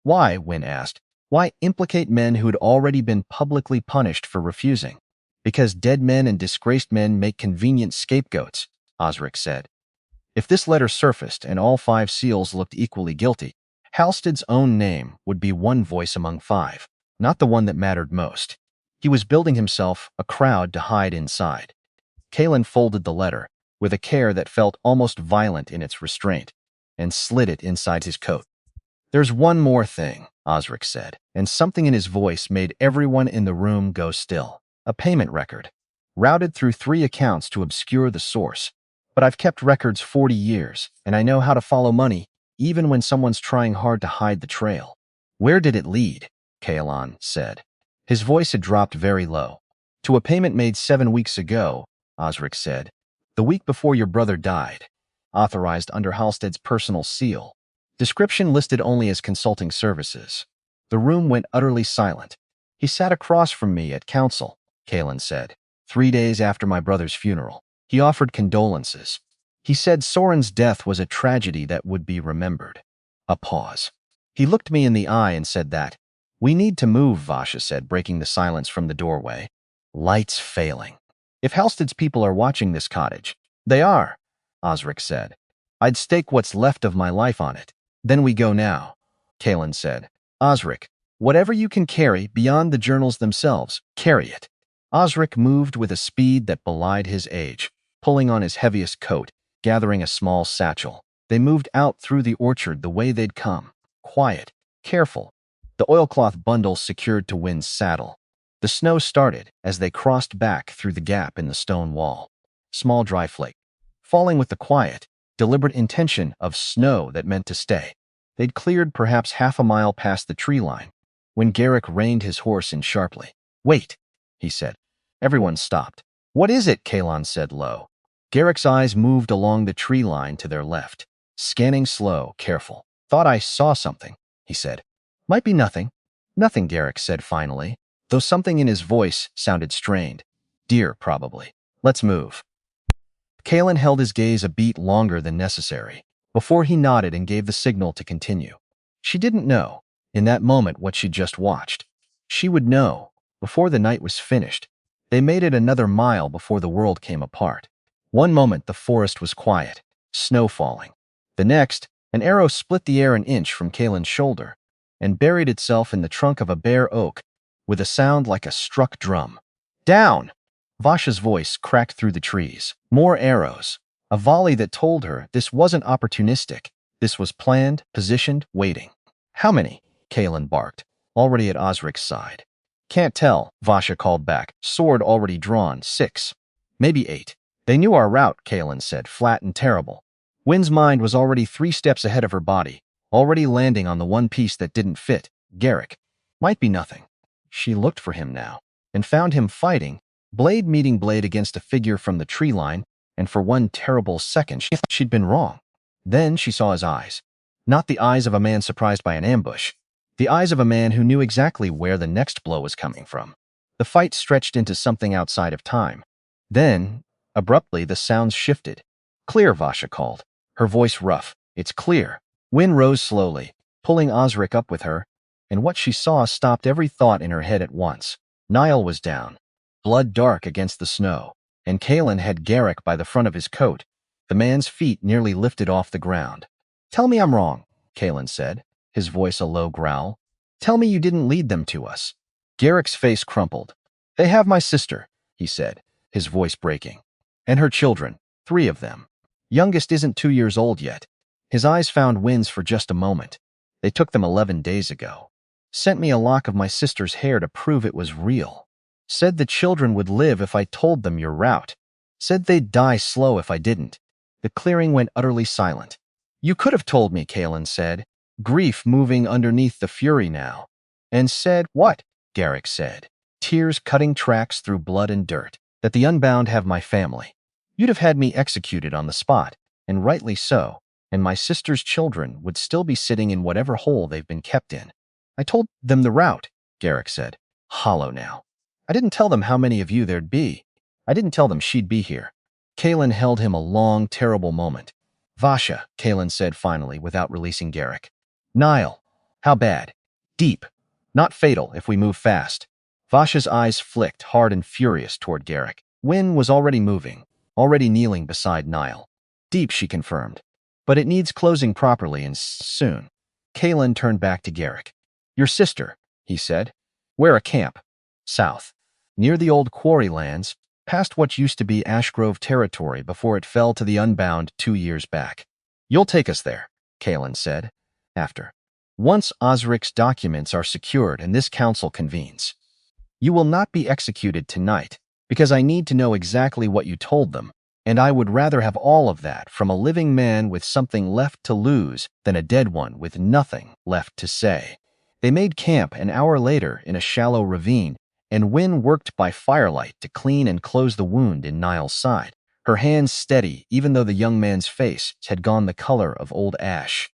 [SPEAKER 1] Why, Wynne asked, why implicate men who had already been publicly punished for refusing? Because dead men and disgraced men make convenient scapegoats, Osric said. If this letter surfaced and all 5 seals looked equally guilty, Halstead's own name would be one voice among 5, not the one that mattered most. He was building himself a crowd to hide inside. Kalen folded the letter, with a care that felt almost violent in its restraint, and slid it inside his coat. There's one more thing, Osric said, and something in his voice made everyone in the room go still. A payment record, routed through 3 accounts to obscure the source. But I've kept records 40 years, and I know how to follow money, even when someone's trying hard to hide the trail. Where did it lead? Kaelan said. His voice had dropped very low. To a payment made 7 weeks ago, Osric said. The week before your brother died. Authorized under Halstead's personal seal. Description listed only as consulting services. The room went utterly silent. He sat across from me at council, Kaelan said, 3 days after my brother's funeral. He offered condolences. He said Soren's death was a tragedy that would be remembered. A pause. He looked me in the eye and said that. We need to move, Vasha said, breaking the silence from the doorway. Lights failing. If Halstead's people are watching this cottage. They are, Osric said. I'd stake what's left of my life on it. Then we go now, Kaelan said. Osric, whatever you can carry beyond the journals themselves, carry it. Osric moved with a speed that belied his age, pulling on his heaviest coat, gathering a small satchel. They moved out through the orchard the way they'd come, quiet, careful, the oilcloth bundle secured to Wynn's saddle. The snow started as they crossed back through the gap in the stone wall. Small dry flake, falling with the quiet, deliberate intention of snow that meant to stay. They'd cleared perhaps half a mile past the tree line, when Garrick reined his horse in sharply. Wait, he said. Everyone stopped. What is it? Kaelan said low. Garrick's eyes moved along the tree line to their left, scanning slow, careful. Thought I saw something, he said. Might be nothing. Nothing, Garrick said finally, though something in his voice sounded strained. Deer, probably. Let's move. Kaelan held his gaze a beat longer than necessary, before he nodded and gave the signal to continue. She didn't know, in that moment, what she'd just watched. She would know, before the night was finished. They made it another mile before the world came apart. One moment the forest was quiet, snow falling. The next, an arrow split the air an inch from Kaelan's shoulder and buried itself in the trunk of a bare oak with a sound like a struck drum. Down! Vasha's voice cracked through the trees. More arrows. A volley that told her this wasn't opportunistic. This was planned, positioned, waiting. How many? Kaelan barked, already at Osric's side. Can't tell, Vasha called back, sword already drawn. 6. Maybe 8. They knew our route, Kaelan said, flat and terrible. Wynn's mind was already 3 steps ahead of her body, already landing on the one piece that didn't fit. Garrick. Might be nothing. She looked for him now, and found him fighting, blade meeting blade against a figure from the tree line, and for one terrible second she thought she'd been wrong. Then she saw his eyes. Not the eyes of a man surprised by an ambush. The eyes of a man who knew exactly where the next blow was coming from. The fight stretched into something outside of time. Then, abruptly, the sounds shifted. Clear, Vasha called, her voice rough. It's clear. Wynne rose slowly, pulling Osric up with her, and what she saw stopped every thought in her head at once. Niall was down, blood dark against the snow, and Kaelan had Garrick by the front of his coat. The man's feet nearly lifted off the ground. Tell me I'm wrong, Kaelan said, his voice a low growl. Tell me you didn't lead them to us. Garrick's face crumpled. They have my sister, he said, his voice breaking. And her children, 3 of them. Youngest isn't 2 years old yet. His eyes found Wynn's for just a moment. They took them 11 days ago. Sent me a lock of my sister's hair to prove it was real. Said the children would live if I told them your route. Said they'd die slow if I didn't. The clearing went utterly silent. You could have told me, Kaelan said, grief moving underneath the fury now. And said, what? Garrick said, tears cutting tracks through blood and dirt, that the unbound have my family. You'd have had me executed on the spot, and rightly so, and my sister's children would still be sitting in whatever hole they've been kept in. I told them the route, Garrick said, hollow now. I didn't tell them how many of you there'd be. I didn't tell them she'd be here. Kalen held him a long, terrible moment. Vasha, Kalen said finally, without releasing Garrick. Nile. How bad? Deep. Not fatal if we move fast. Vasha's eyes flicked, hard and furious, toward Garrick. Wynn was already moving, already kneeling beside Nile. Deep, she confirmed. But it needs closing properly and soon. Kalen turned back to Garrick. Your sister, he said. Where a camp? South. Near the old quarry lands, past what used to be Ashgrove territory before it fell to the Unbound 2 years back. You'll take us there, Kalen said. After. Once Osric's documents are secured and this council convenes. You will not be executed tonight, because I need to know exactly what you told them, and I would rather have all of that from a living man with something left to lose than a dead one with nothing left to say. They made camp an hour later in a shallow ravine, and Wynn worked by firelight to clean and close the wound in Niall's side, her hands steady even though the young man's face had gone the color of old ash.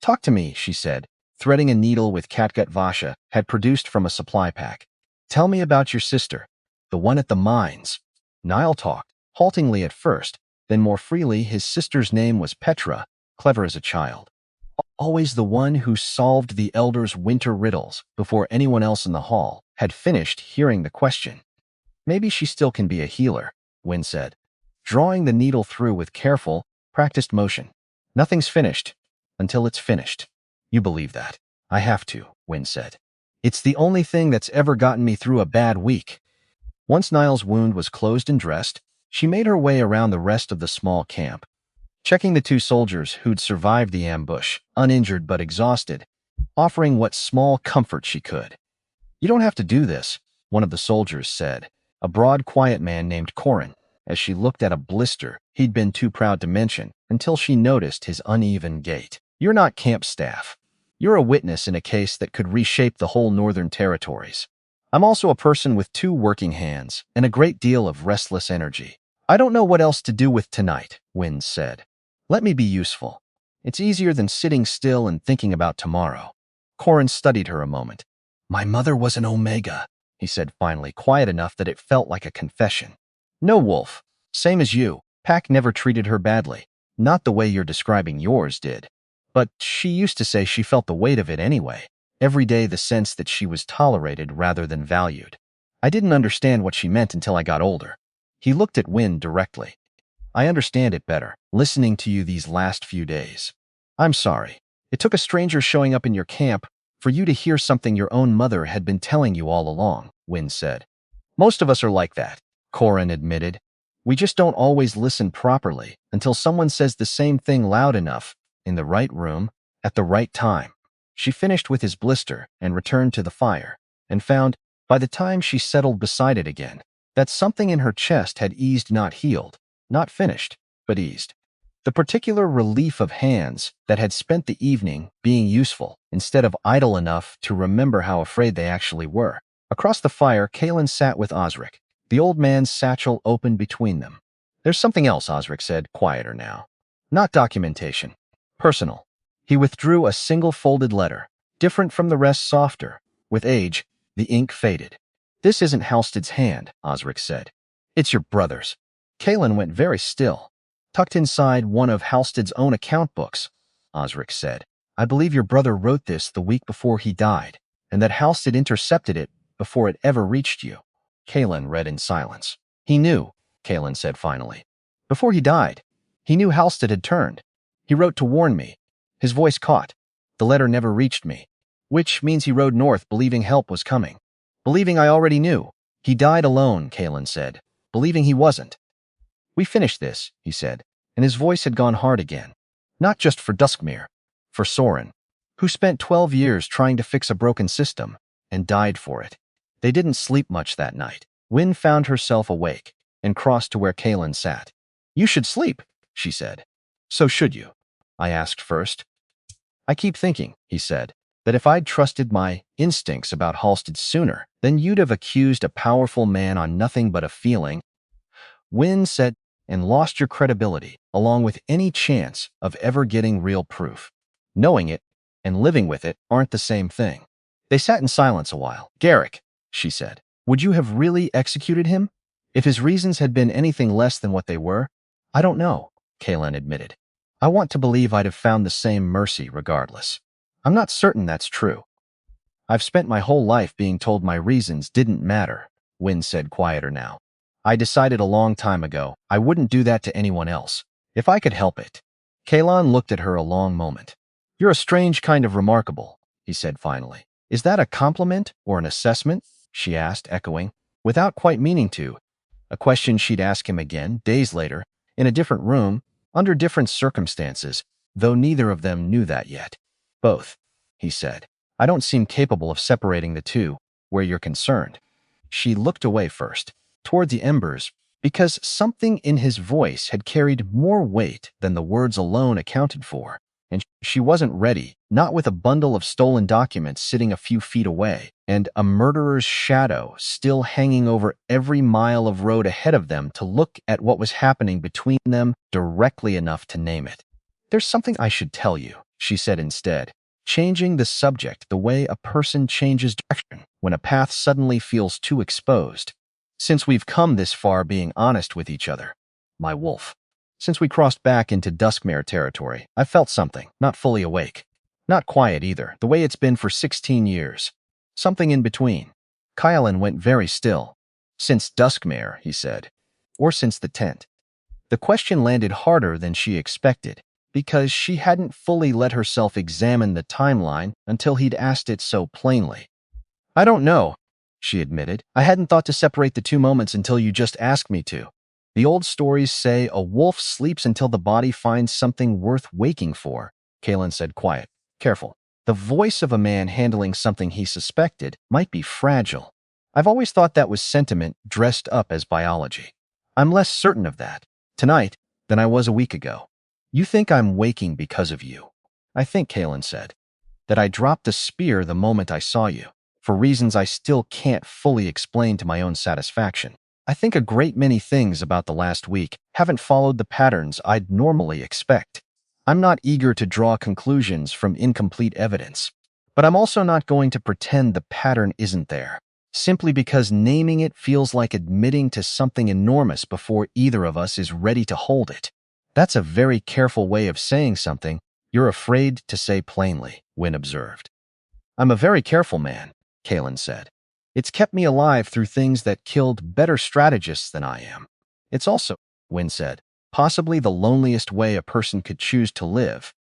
[SPEAKER 1] Talk to me, she said, threading a needle with catgut Vasha had produced from a supply pack. Tell me about your sister, the one at the mines. Niall talked, haltingly at first, then more freely. His sister's name was Petra, clever as a child. Always the one who solved the elders' winter riddles before anyone else in the hall had finished hearing the question. Maybe she still can be a healer, Wynn said, drawing the needle through with careful, practiced motion. Nothing's finished until it's finished. You believe that? I have to, Wynn said. It's the only thing that's ever gotten me through a bad week. Once Niall's wound was closed and dressed, she made her way around the rest of the small camp, checking the 2 soldiers who'd survived the ambush, uninjured but exhausted, offering what small comfort she could. You don't have to do this, one of the soldiers said, a broad, quiet man named Corin, as she looked at a blister he'd been too proud to mention until she noticed his uneven gait. You're not camp staff. You're a witness in a case that could reshape the whole Northern Territories. I'm also a person with 2 working hands and a great deal of restless energy. I don't know what else to do with tonight, Wynn said. Let me be useful. It's easier than sitting still and thinking about tomorrow. Corin studied her a moment. My mother was an Omega, he said finally, quiet enough that it felt like a confession. No, Wolf. Same as you. Pack never treated her badly. Not the way you're describing yours did. But she used to say she felt the weight of it anyway. Every day the sense that she was tolerated rather than valued. I didn't understand what she meant until I got older. He looked at Wynn directly. I understand it better, listening to you these last few days. I'm sorry. It took a stranger showing up in your camp for you to hear something your own mother had been telling you all along, Wynn said. Most of us are like that, Corin admitted. We just don't always listen properly until someone says the same thing loud enough, in the right room, at the right time. She finished with his blister and returned to the fire, and found, by the time she settled beside it again, that something in her chest had eased, not healed, not finished, but eased. The particular relief of hands that had spent the evening being useful instead of idle enough to remember how afraid they actually were. Across the fire, Kalen sat with Osric, the old man's satchel open between them. There's something else, Osric said, quieter now. Not documentation. Personal. He withdrew a single folded letter, different from the rest, softer. With age, the ink faded. This isn't Halstead's hand, Osric said. It's your brother's. Kalen went very still. Tucked inside one of Halstead's own account books, Osric said. I believe your brother wrote this the week before he died, and that Halstead intercepted it before it ever reached you. Kalen read in silence. He knew, Kalen said finally. Before he died, he knew Halstead had turned. He wrote to warn me. His voice caught. The letter never reached me, which means he rode north believing help was coming. Believing I already knew. He died alone, Kalen said, believing he wasn't. We finished this, he said, and his voice had gone hard again. Not just for Duskmere, for Soren, who spent 12 years trying to fix a broken system and died for it. They didn't sleep much that night. Wynn found herself awake and crossed to where Kalen sat. You should sleep, she said. So should you? I asked first. I keep thinking, he said, that if I'd trusted my instincts about Halstead sooner, then you'd have accused a powerful man on nothing but a feeling, Wynn said, and lost your credibility, along with any chance of ever getting real proof. Knowing it and living with it aren't the same thing. They sat in silence a while. Garrick, she said, would you have really executed him? If his reasons had been anything less than what they were? I don't know, Kaylin admitted. I want to believe I'd have found the same mercy regardless. I'm not certain that's true. I've spent my whole life being told my reasons didn't matter, Wynne said quieter now. I decided a long time ago I wouldn't do that to anyone else, if I could help it. Kaylin looked at her a long moment. You're a strange kind of remarkable, he said finally. Is that a compliment or an assessment? She asked, echoing, without quite meaning to. A question she'd ask him again, days later, in a different room, under different circumstances, though neither of them knew that yet. Both, he said. I don't seem capable of separating the two, where you're concerned. She looked away first, toward the embers, because something in his voice had carried more weight than the words alone accounted for, and she wasn't ready, not with a bundle of stolen documents sitting a few feet away, and a murderer's shadow still hanging over every mile of road ahead of them, to look at what was happening between them directly enough to name it. There's something I should tell you, she said instead, changing the subject the way a person changes direction when a path suddenly feels too exposed. Since we've come this far being honest with each other, my wolf, since we crossed back into Duskmare territory, I felt something, not fully awake. Not quiet either, the way it's been for 16 years. Something in between. Kylan went very still. Since Duskmare, he said. Or since the tent. The question landed harder than she expected, because she hadn't fully let herself examine the timeline until he'd asked it so plainly. I don't know, she admitted. I hadn't thought to separate the two moments until you just asked me to. The old stories say a wolf sleeps until the body finds something worth waking for, Kaylin said quiet. Careful. The voice of a man handling something he suspected might be fragile. I've always thought that was sentiment dressed up as biology. I'm less certain of that, tonight, than I was a week ago. You think I'm waking because of you. I think, Kaylin said, that I dropped a spear the moment I saw you, for reasons I still can't fully explain to my own satisfaction. I think a great many things about the last week haven't followed the patterns I'd normally expect. I'm not eager to draw conclusions from incomplete evidence, but I'm also not going to pretend the pattern isn't there, simply because naming it feels like admitting to something enormous before either of us is ready to hold it. That's a very careful way of saying something you're afraid to say plainly, Wynne observed. I'm a very careful man, Kaylin said. It's kept me alive through things that killed better strategists than I am. It's also, Wynne said, possibly the loneliest way a person could choose to live,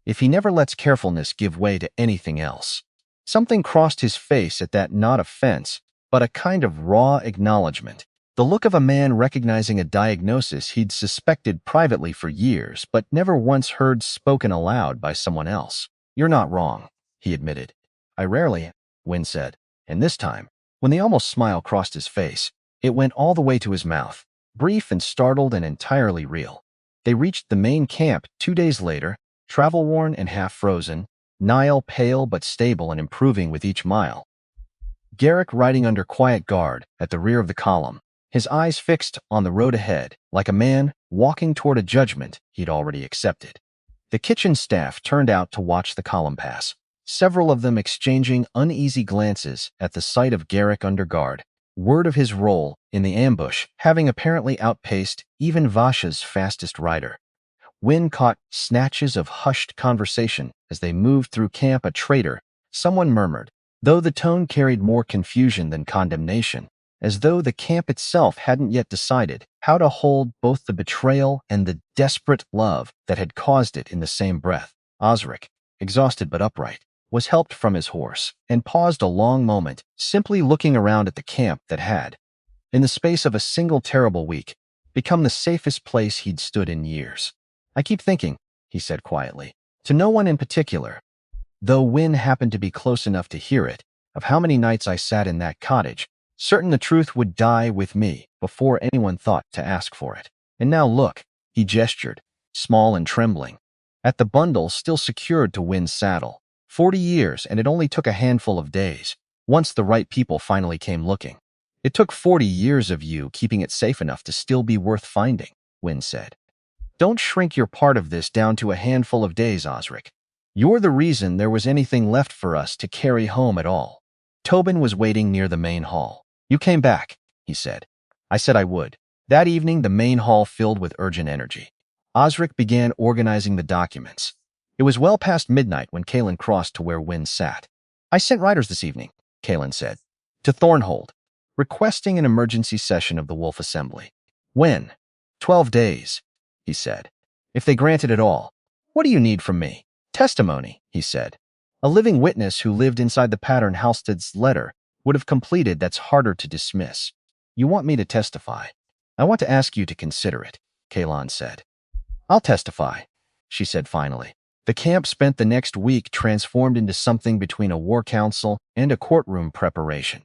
[SPEAKER 1] if he never lets carefulness give way to anything else. Something crossed his face at that, not offense, but a kind of raw acknowledgement. The look of a man recognizing a diagnosis he'd suspected privately for years, but never once heard spoken aloud by someone else. You're not wrong, he admitted. I rarely, Wynne said, and this time, when the almost smile crossed his face, it went all the way to his mouth, brief and startled and entirely real. They reached the main camp 2 days later, travel-worn and half-frozen, Niall pale but stable and improving with each mile. Garrick riding under quiet guard at the rear of the column, his eyes fixed on the road ahead, like a man walking toward a judgment he'd already accepted. The kitchen staff turned out to watch the column pass, several of them exchanging uneasy glances at the sight of Garrick under guard, word of his role in the ambush having apparently outpaced even Vasha's fastest rider. Wynne caught snatches of hushed conversation as they moved through camp. A traitor, someone murmured, though the tone carried more confusion than condemnation, as though the camp itself hadn't yet decided how to hold both the betrayal and the desperate love that had caused it in the same breath. Osric, exhausted but upright, was helped from his horse and paused a long moment, simply looking around at the camp that had, in the space of a single terrible week, become the safest place he'd stood in years. I keep thinking, he said quietly, to no one in particular, though Wynne happened to be close enough to hear it, of how many nights I sat in that cottage, certain the truth would die with me before anyone thought to ask for it. And now look, he gestured, small and trembling, at the bundle still secured to Wynne's saddle. 40 years, and it only took a handful of days, once the right people finally came looking. It took 40 years of you keeping it safe enough to still be worth finding, Wynne said. Don't shrink your part of this down to a handful of days, Osric. You're the reason there was anything left for us to carry home at all. Tobin was waiting near the main hall. "You came back," he said. "I said I would." That evening, the main hall filled with urgent energy. Osric began organizing the documents. It was well past midnight when Kalen crossed to where Wynne sat. "I sent writers this evening," Kalen said, "to Thornhold, requesting an emergency session of the Wolf Assembly." "When?" 12 days, he said. "If they grant it at all." "What do you need from me?" "Testimony," he said. "A living witness who lived inside the pattern Halstead's letter would have completed that's harder to dismiss." "You want me to testify?" "I want to ask you to consider it," Kalon said. "I'll testify," she said finally. The camp spent the next week transformed into something between a war council and a courtroom preparation.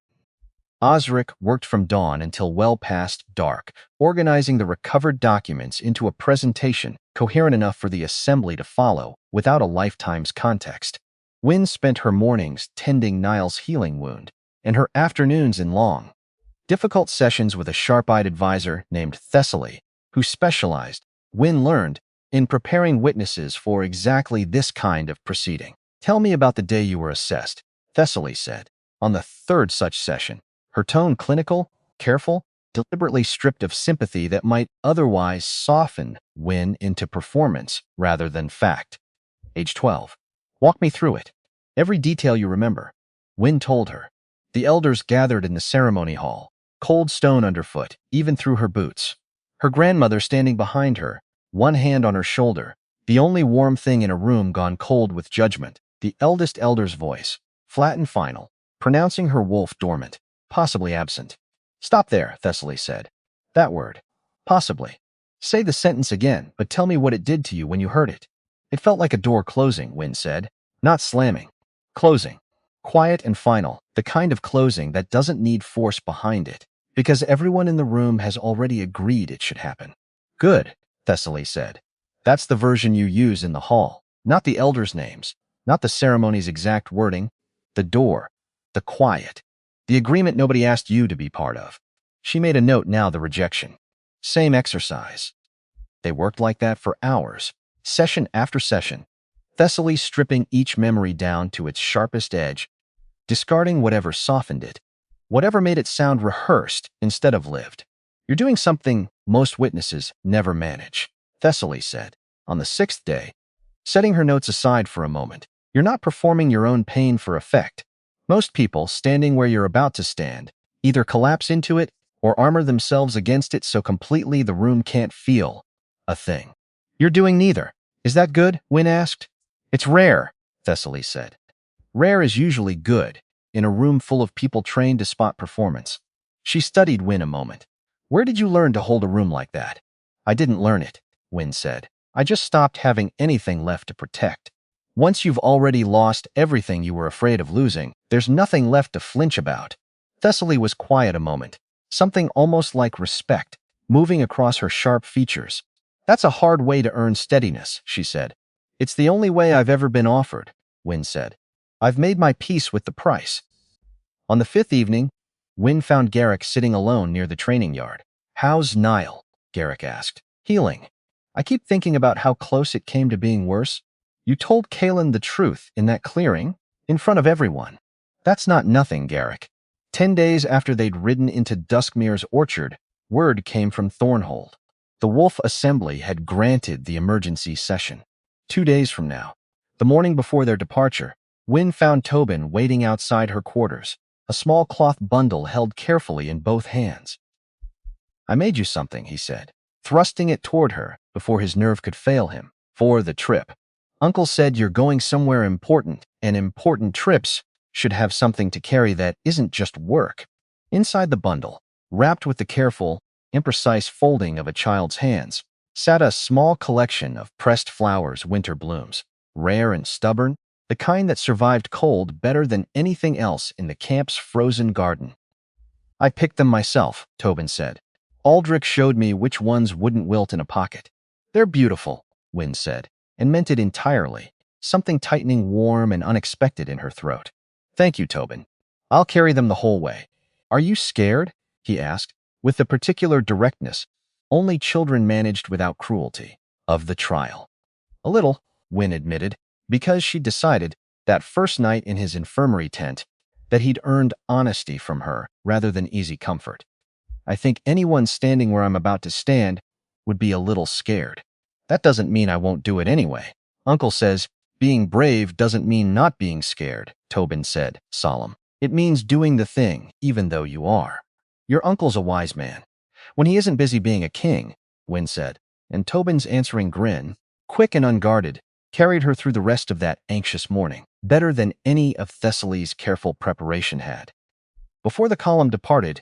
[SPEAKER 1] Osric worked from dawn until well past dark, organizing the recovered documents into a presentation coherent enough for the assembly to follow without a lifetime's context. Wynne spent her mornings tending Niall's healing wound and her afternoons in long, difficult sessions with a sharp-eyed advisor named Thessaly, who specialized, Wynne learned, in preparing witnesses for exactly this kind of proceeding. "Tell me about the day you were assessed," Thessaly said. On the third such session, her tone clinical, careful, deliberately stripped of sympathy that might otherwise soften Wynne into performance rather than fact. "Age 12. Walk me through it. Every detail you remember." Wynne told her. The elders gathered in the ceremony hall, cold stone underfoot, even through her boots. Her grandmother standing behind her, one hand on her shoulder, the only warm thing in a room gone cold with judgment. The eldest elder's voice, flat and final, pronouncing her wolf dormant, possibly absent. "Stop there," Thessaly said. "That word. Possibly. Say the sentence again, but tell me what it did to you when you heard it." "It felt like a door closing," Wynne said. "Not slamming. Closing. Quiet and final, the kind of closing that doesn't need force behind it, because everyone in the room has already agreed it should happen." "Good," Thessaly said. "That's the version you use in the hall. Not the elders' names, not the ceremony's exact wording. The door, the quiet, the agreement nobody asked you to be part of." She made a note now, the rejection. Same exercise. They worked like that for hours, session after session, Thessaly stripping each memory down to its sharpest edge, discarding whatever softened it, whatever made it sound rehearsed instead of lived. "You're doing something most witnesses never manage," Thessaly said. On the sixth day, setting her notes aside for a moment, "You're not performing your own pain for effect. Most people, standing where you're about to stand, either collapse into it or armor themselves against it so completely the room can't feel a thing. You're doing neither. Is that good?" Wynne asked. "It's rare," Thessaly said. Rare is usually good, in a room full of people trained to spot performance. She studied Wynne a moment. "Where did you learn to hold a room like that?" "I didn't learn it," Wynne said. "I just stopped having anything left to protect. Once you've already lost everything you were afraid of losing, there's nothing left to flinch about." Thessaly was quiet a moment, something almost like respect moving across her sharp features. "That's a hard way to earn steadiness," she said. "It's the only way I've ever been offered," Wynne said. "I've made my peace with the price." On the fifth evening, Wynne found Garrick sitting alone near the training yard. "How's Niall?" Garrick asked. "Healing. I keep thinking about how close it came to being worse. You told Kalen the truth in that clearing, in front of everyone." "That's not nothing, Garrick." 10 days after they'd ridden into Duskmere's orchard, word came from Thornhold. The Wolf Assembly had granted the emergency session. 2 days from now, the morning before their departure, Wynne found Tobin waiting outside her quarters, a small cloth bundle held carefully in both hands. "I made you something," he said, thrusting it toward her before his nerve could fail him. "For the trip. Uncle said you're going somewhere important, and important trips should have something to carry that isn't just work." Inside the bundle, wrapped with the careful, imprecise folding of a child's hands, sat a small collection of pressed flowers, winter blooms, rare and stubborn, the kind that survived cold better than anything else in the camp's frozen garden. "I picked them myself," Tobin said. "Aldrich showed me which ones wouldn't wilt in a pocket." "They're beautiful," Wynne said, and meant it entirely, something tightening warm and unexpected in her throat. "Thank you, Tobin. I'll carry them the whole way." "Are you scared?" he asked, with the particular directness only children managed without cruelty, of the trial. "A little," Wynne admitted, because she'd decided, that first night in his infirmary tent, that he'd earned honesty from her rather than easy comfort. I think anyone standing where I'm about to stand would be a little scared. That doesn't mean I won't do it anyway. Uncle says, being brave doesn't mean not being scared, Tobin said, solemn. It means doing the thing, even though you are. Your uncle's a wise man. When he isn't busy being a king, Wynne said, and Tobin's answering grin, quick and unguarded, carried her through the rest of that anxious morning, better than any of Thessaly's careful preparation had. Before the column departed,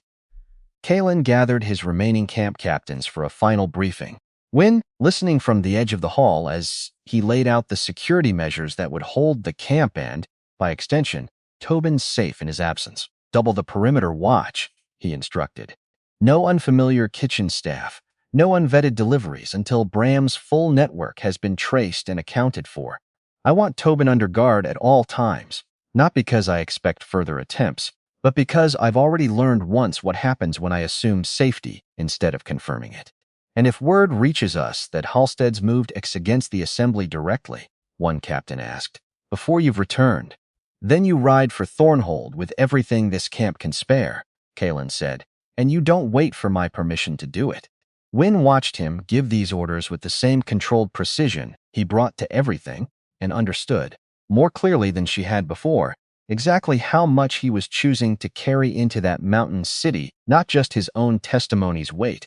[SPEAKER 1] Kalen gathered his remaining camp captains for a final briefing. Wynne, listening from the edge of the hall as he laid out the security measures that would hold the camp and, by extension, Tobin's safe in his absence. Double the perimeter watch, he instructed. No unfamiliar kitchen staff, no unvetted deliveries until Bram's full network has been traced and accounted for. I want Tobin under guard at all times, not because I expect further attempts, but because I've already learned once what happens when I assume safety instead of confirming it. And if word reaches us that Halstead's moved against the assembly directly, one captain asked, before you've returned, then you ride for Thornhold with everything this camp can spare, Kalen said, and you don't wait for my permission to do it. Wynne watched him give these orders with the same controlled precision he brought to everything and understood, more clearly than she had before, exactly how much he was choosing to carry into that mountain city, not just his own testimony's weight,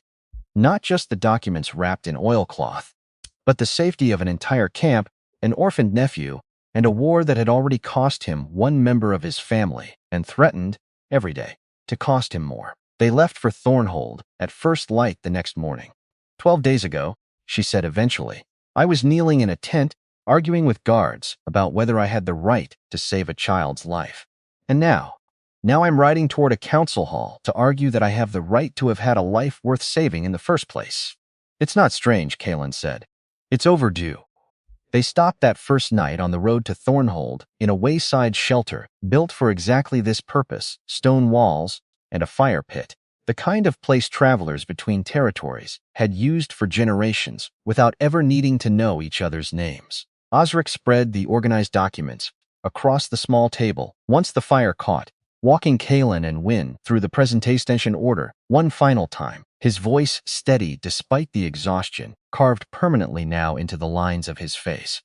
[SPEAKER 1] not just the documents wrapped in oilcloth, but the safety of an entire camp, an orphaned nephew, and a war that had already cost him one member of his family and threatened, every day, to cost him more. They left for Thornhold at first light the next morning. 12 days ago, she said eventually, I was kneeling in a tent, arguing with guards about whether I had the right to save a child's life. And now I'm riding toward a council hall to argue that I have the right to have had a life worth saving in the first place. It's not strange, Kalen said. It's overdue. They stopped that first night on the road to Thornhold in a wayside shelter built for exactly this purpose, stone walls and a fire pit, the kind of place travelers between territories had used for generations without ever needing to know each other's names. Osric spread the organized documents across the small table once the fire caught, walking Kalen and Wynne through the presentation order one final time, his voice steady despite the exhaustion carved permanently now into the lines of his face.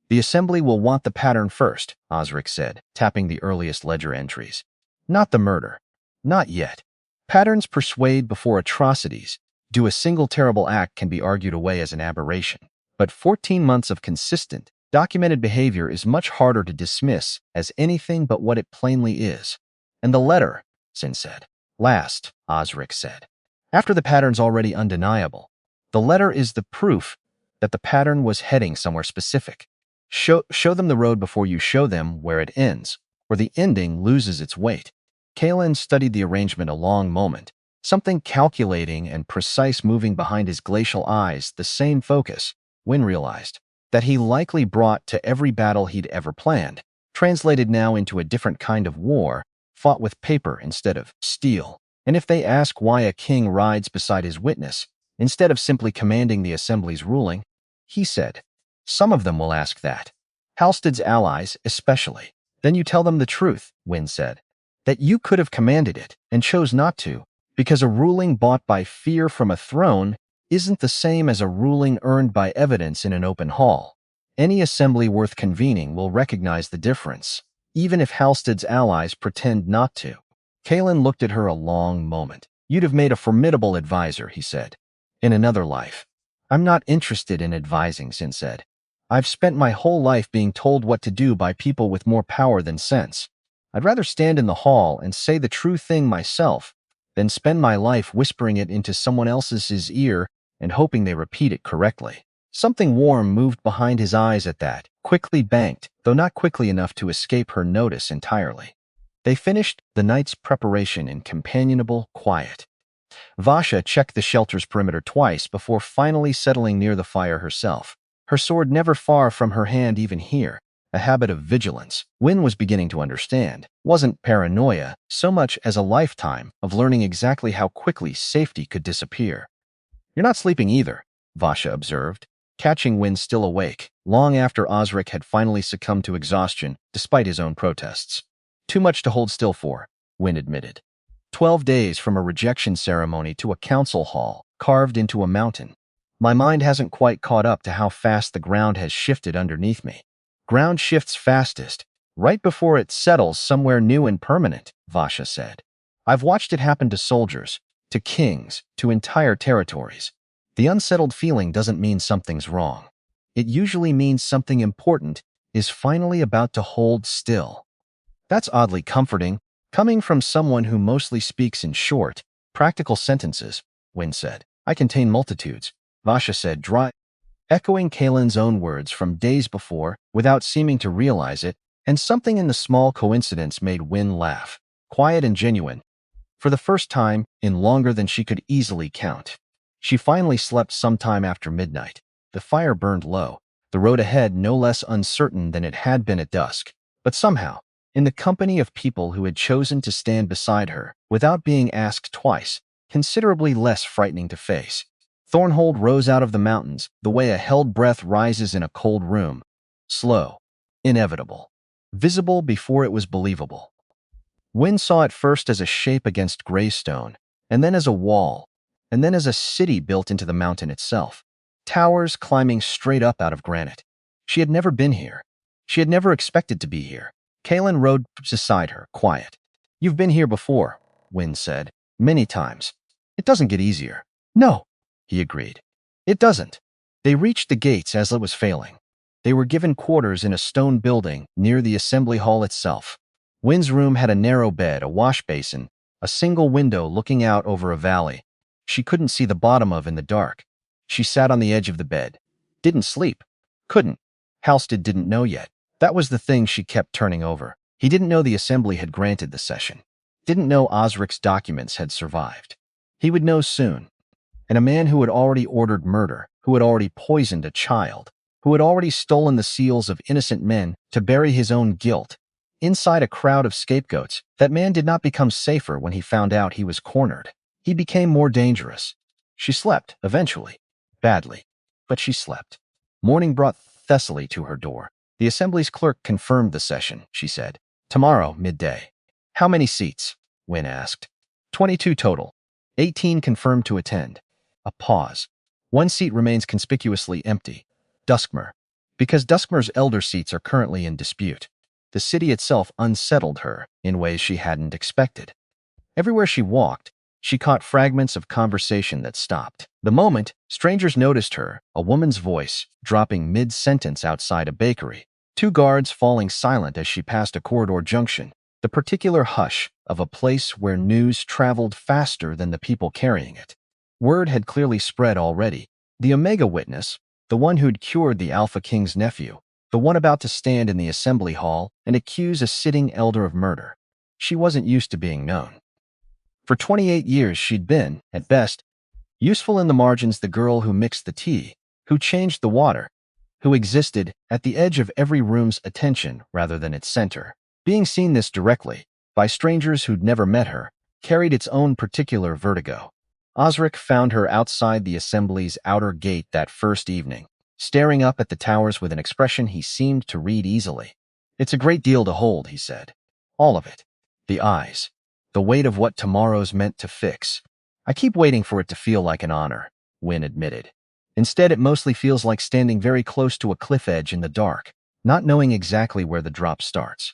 [SPEAKER 1] The assembly will want the pattern first, Osric said, tapping the earliest ledger entries. Not the murder. Not yet. Patterns persuade before atrocities. Do a single terrible act can be argued away as an aberration. But 14 months of consistent, documented behavior is much harder to dismiss as anything but what it plainly is. And the letter, Sin said. Last, Osric said. After the pattern's already undeniable, the letter is the proof that the pattern was heading somewhere specific. Show them the road before you show them where it ends, where the ending loses its weight. Kalen studied the arrangement a long moment, something calculating and precise moving behind his glacial eyes, the same focus, Wynne realized, that he likely brought to every battle he'd ever planned, translated now into a different kind of war, fought with paper instead of steel. And if they ask why a king rides beside his witness, instead of simply commanding the assembly's ruling, he said, some of them will ask that. Halstead's allies, especially. Then you tell them the truth, Wynne said. That you could have commanded it and chose not to, because a ruling bought by fear from a throne isn't the same as a ruling earned by evidence in an open hall. Any assembly worth convening will recognize the difference, even if Halstead's allies pretend not to. Kalen looked at her a long moment. You'd have made a formidable advisor, he said. In another life. I'm not interested in advising, Sin said. I've spent my whole life being told what to do by people with more power than sense. I'd rather stand in the hall and say the true thing myself than spend my life whispering it into someone else's ear and hoping they repeat it correctly. Something warm moved behind his eyes at that, quickly banked, though not quickly enough to escape her notice entirely. They finished the night's preparation in companionable quiet. Vasha checked the shelter's perimeter twice before finally settling near the fire herself, her sword never far from her hand even here. A habit of vigilance, Wynne was beginning to understand, wasn't paranoia so much as a lifetime of learning exactly how quickly safety could disappear. You're not sleeping either, Vasha observed, catching Wynne still awake, long after Osric had finally succumbed to exhaustion despite his own protests. Too much to hold still for, Wynne admitted. 12 days from a rejection ceremony to a council hall carved into a mountain. My mind hasn't quite caught up to how fast the ground has shifted underneath me. Ground shifts fastest, right before it settles somewhere new and permanent, Vasha said. I've watched it happen to soldiers, to kings, to entire territories. The unsettled feeling doesn't mean something's wrong. It usually means something important is finally about to hold still. That's oddly comforting, coming from someone who mostly speaks in short, practical sentences, Wynne said. I contain multitudes, Vasha said, dry, echoing Kalen's own words from days before without seeming to realize it, and something in the small coincidence made Wynne laugh, quiet and genuine. For the first time in longer than she could easily count. She finally slept sometime after midnight. The fire burned low, the road ahead no less uncertain than it had been at dusk. But somehow, in the company of people who had chosen to stand beside her without being asked twice, considerably less frightening to face. Thornhold rose out of the mountains the way a held breath rises in a cold room. Slow, inevitable, visible before it was believable. Wynne saw it first as a shape against gray stone, and then as a wall, and then as a city built into the mountain itself. Towers climbing straight up out of granite. She had never been here. She had never expected to be here. Kalen rode beside her, quiet. You've been here before, Wynne said. Many times. It doesn't get easier. No, he agreed. It doesn't. They reached the gates as it was failing. They were given quarters in a stone building near the assembly hall itself. Wynne's room had a narrow bed, a wash basin, a single window looking out over a valley. She couldn't see the bottom of in the dark. She sat on the edge of the bed. Didn't sleep. Couldn't. Halstead didn't know yet. That was the thing she kept turning over. He didn't know the assembly had granted the session. Didn't know Osric's documents had survived. He would know soon. And a man who had already ordered murder, who had already poisoned a child, who had already stolen the seals of innocent men to bury his own guilt. Inside a crowd of scapegoats, that man did not become safer when he found out he was cornered. He became more dangerous. She slept, eventually. Badly. But she slept. Morning brought Thessaly to her door. The assembly's clerk confirmed the session, she said. Tomorrow, midday. How many seats? Wynne asked. 22 total. 18 confirmed to attend. A pause. One seat remains conspicuously empty. Duskmer. Because Duskmer's elder seats are currently in dispute. The city itself unsettled her in ways she hadn't expected. Everywhere she walked, she caught fragments of conversation that stopped. The moment, strangers noticed her, a woman's voice, dropping mid-sentence outside a bakery. Two guards falling silent as she passed a corridor junction. The particular hush of a place where news traveled faster than the people carrying it. Word had clearly spread already. The Omega witness, the one who'd cured the Alpha King's nephew, the one about to stand in the assembly hall and accuse a sitting elder of murder. She wasn't used to being known. For 28 years she'd been, at best, useful in the margins, the girl who mixed the tea, who changed the water, who existed at the edge of every room's attention rather than its center. Being seen this directly, by strangers who'd never met her, carried its own particular vertigo. Osric found her outside the assembly's outer gate that first evening, staring up at the towers with an expression he seemed to read easily. It's a great deal to hold, he said. All of it. The eyes. The weight of what tomorrow's meant to fix. I keep waiting for it to feel like an honor, Wynne admitted. Instead, it mostly feels like standing very close to a cliff edge in the dark, not knowing exactly where the drop starts.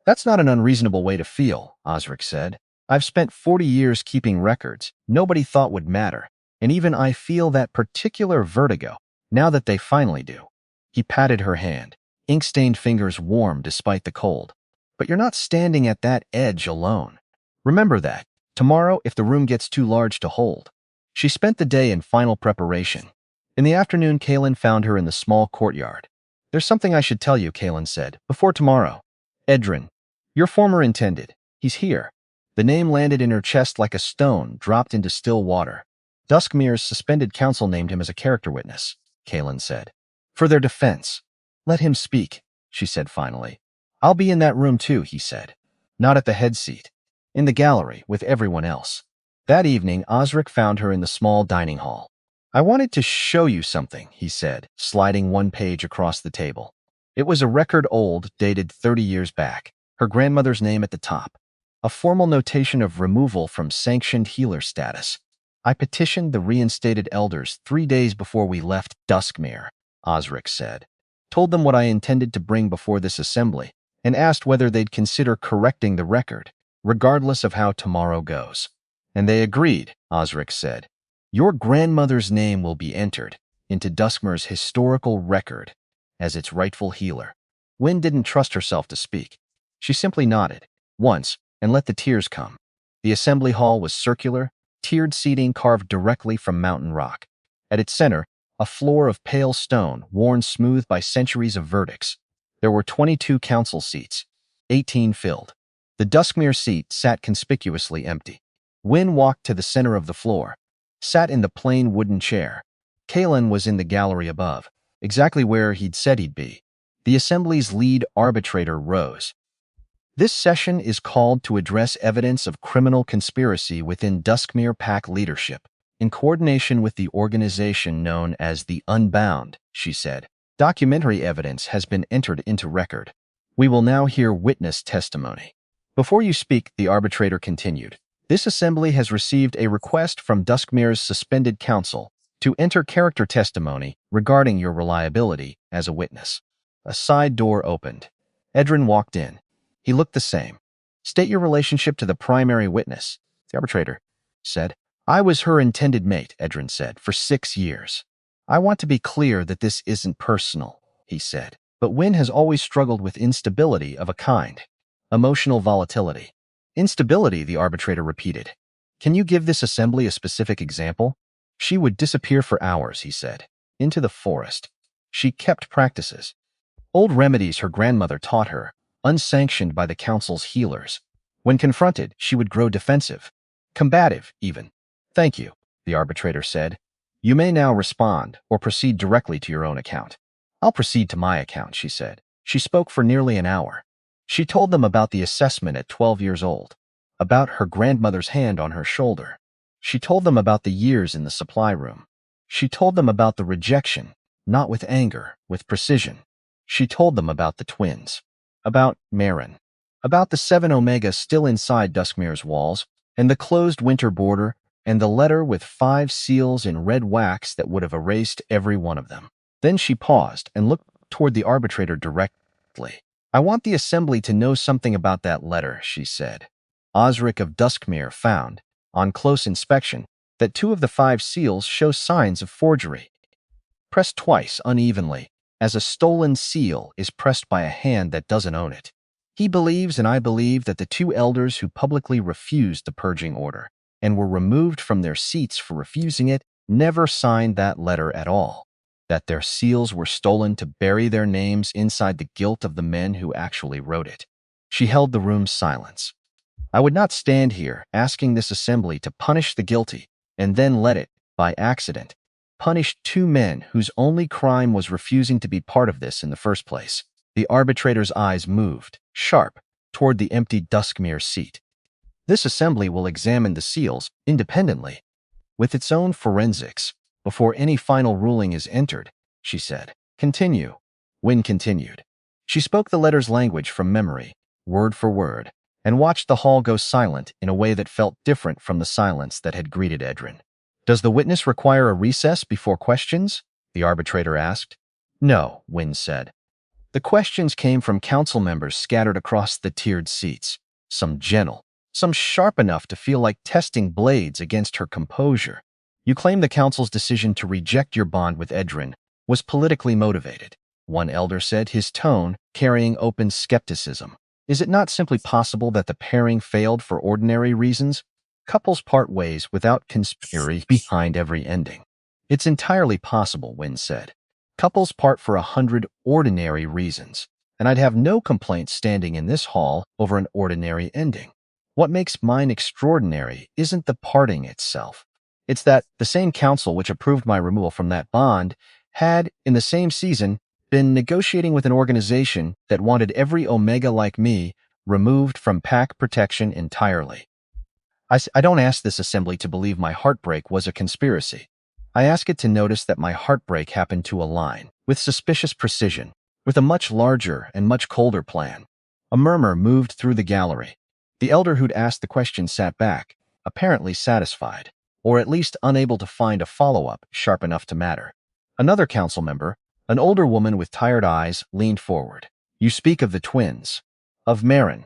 [SPEAKER 1] That's not an unreasonable way to feel, Osric said. I've spent 40 years keeping records nobody thought would matter, and even I feel that particular vertigo, now that they finally do. He patted her hand, ink-stained fingers warm despite the cold. But you're not standing at that edge alone. Remember that, tomorrow if the room gets too large to hold. She spent the day in final preparation. In the afternoon, Kalen found her in the small courtyard. There's something I should tell you, Kalen said, before tomorrow. Edrin, your former intended. He's here. The name landed in her chest like a stone dropped into still water. Duskmir's suspended council named him as a character witness, Kalen said. For their defense. Let him speak, she said finally. I'll be in that room too, he said. Not at the head seat. In the gallery, with everyone else. That evening, Osric found her in the small dining hall. I wanted to show you something, he said, sliding one page across the table. It was a record old, dated 30 years back. her grandmother's name at the top. A formal notation of removal from sanctioned healer status. I petitioned the reinstated elders 3 days before we left Duskmere, Osric said. Told them what I intended to bring before this assembly, and asked whether they'd consider correcting the record, regardless of how tomorrow goes. And they agreed, Osric said. Your grandmother's name will be entered into Duskmere's historical record as its rightful healer. Wynne didn't trust herself to speak. She simply nodded, once, and let the tears come. The assembly hall was circular, tiered seating carved directly from mountain rock. At its center, a floor of pale stone worn smooth by centuries of verdicts. There were 22 council seats, 18 filled. The Duskmere seat sat conspicuously empty. Wynne walked to the center of the floor, sat in the plain wooden chair. Kalen was in the gallery above, exactly where he'd said he'd be. The assembly's lead arbitrator rose. This session is called to address evidence of criminal conspiracy within Duskmere Pack leadership, in coordination with the organization known as the Unbound, she said. Documentary evidence has been entered into record. We will now hear witness testimony. Before you speak, the arbitrator continued, this assembly has received a request from Duskmere's suspended council to enter character testimony regarding your reliability as a witness. A side door opened. Edrin walked in. He looked the same. State your relationship to the primary witness, the arbitrator said. I was her intended mate, Edrin said, for 6 years. I want to be clear that this isn't personal, he said. But Wynne has always struggled with instability of a kind. Emotional volatility. Instability, the arbitrator repeated. Can you give this assembly a specific example? She would disappear for hours, he said, into the forest. She kept practices. Old remedies her grandmother taught her, unsanctioned by the council's healers. When confronted, she would grow defensive, combative even. Thank you, the arbitrator said. You may now respond or proceed directly to your own account. I'll proceed to my account, she said. She spoke for nearly an hour. She told them about the assessment at 12 years old, about her grandmother's hand on her shoulder. She told them about the years in the supply room. She told them about the rejection, not with anger, with precision. She told them about the twins, about Marin, about the 7 Omega still inside Duskmere's walls, and the closed winter border, and the letter with 5 seals in red wax that would have erased every one of them. Then she paused and looked toward the arbitrator directly. I want the assembly to know something about that letter, she said. Osric of Duskmere found, on close inspection, that 2 of the 5 seals show signs of forgery. Pressed twice unevenly, as a stolen seal is pressed by a hand that doesn't own it. He believes and I believe that the 2 elders who publicly refused the purging order and were removed from their seats for refusing it never signed that letter at all, that their seals were stolen to bury their names inside the guilt of the men who actually wrote it. She held the room's silence. I would not stand here asking this assembly to punish the guilty and then let it, by accident, punish 2 men whose only crime was refusing to be part of this in the first place. The arbitrator's eyes moved, sharp, toward the empty Duskmere seat. This assembly will examine the seals independently, with its own forensics, before any final ruling is entered, she said. Continue. Wynne continued. She spoke the letter's language from memory, word for word, and watched the hall go silent in a way that felt different from the silence that had greeted Edrin. Does the witness require a recess before questions? The arbitrator asked. No, Wynne said. The questions came from council members scattered across the tiered seats, some gentle, some sharp enough to feel like testing blades against her composure. You claim the council's decision to reject your bond with Edrin was politically motivated, one elder said, his tone carrying open skepticism. Is it not simply possible that the pairing failed for ordinary reasons? Couples part ways without conspiracy behind every ending. It's entirely possible, Wynne said. Couples part for 100 ordinary reasons, and I'd have no complaint standing in this hall over an ordinary ending. What makes mine extraordinary isn't the parting itself. It's that the same council which approved my removal from that bond had, in the same season, been negotiating with an organization that wanted every Omega like me removed from pack protection entirely. I don't ask this assembly to believe my heartbreak was a conspiracy. I ask it to notice that my heartbreak happened to align, with suspicious precision, with a much larger and much colder plan. A murmur moved through the gallery. The elder who'd asked the question sat back, apparently satisfied, or at least unable to find a follow-up sharp enough to matter. Another council member, an older woman with tired eyes, leaned forward. You speak of the twins, of Marin.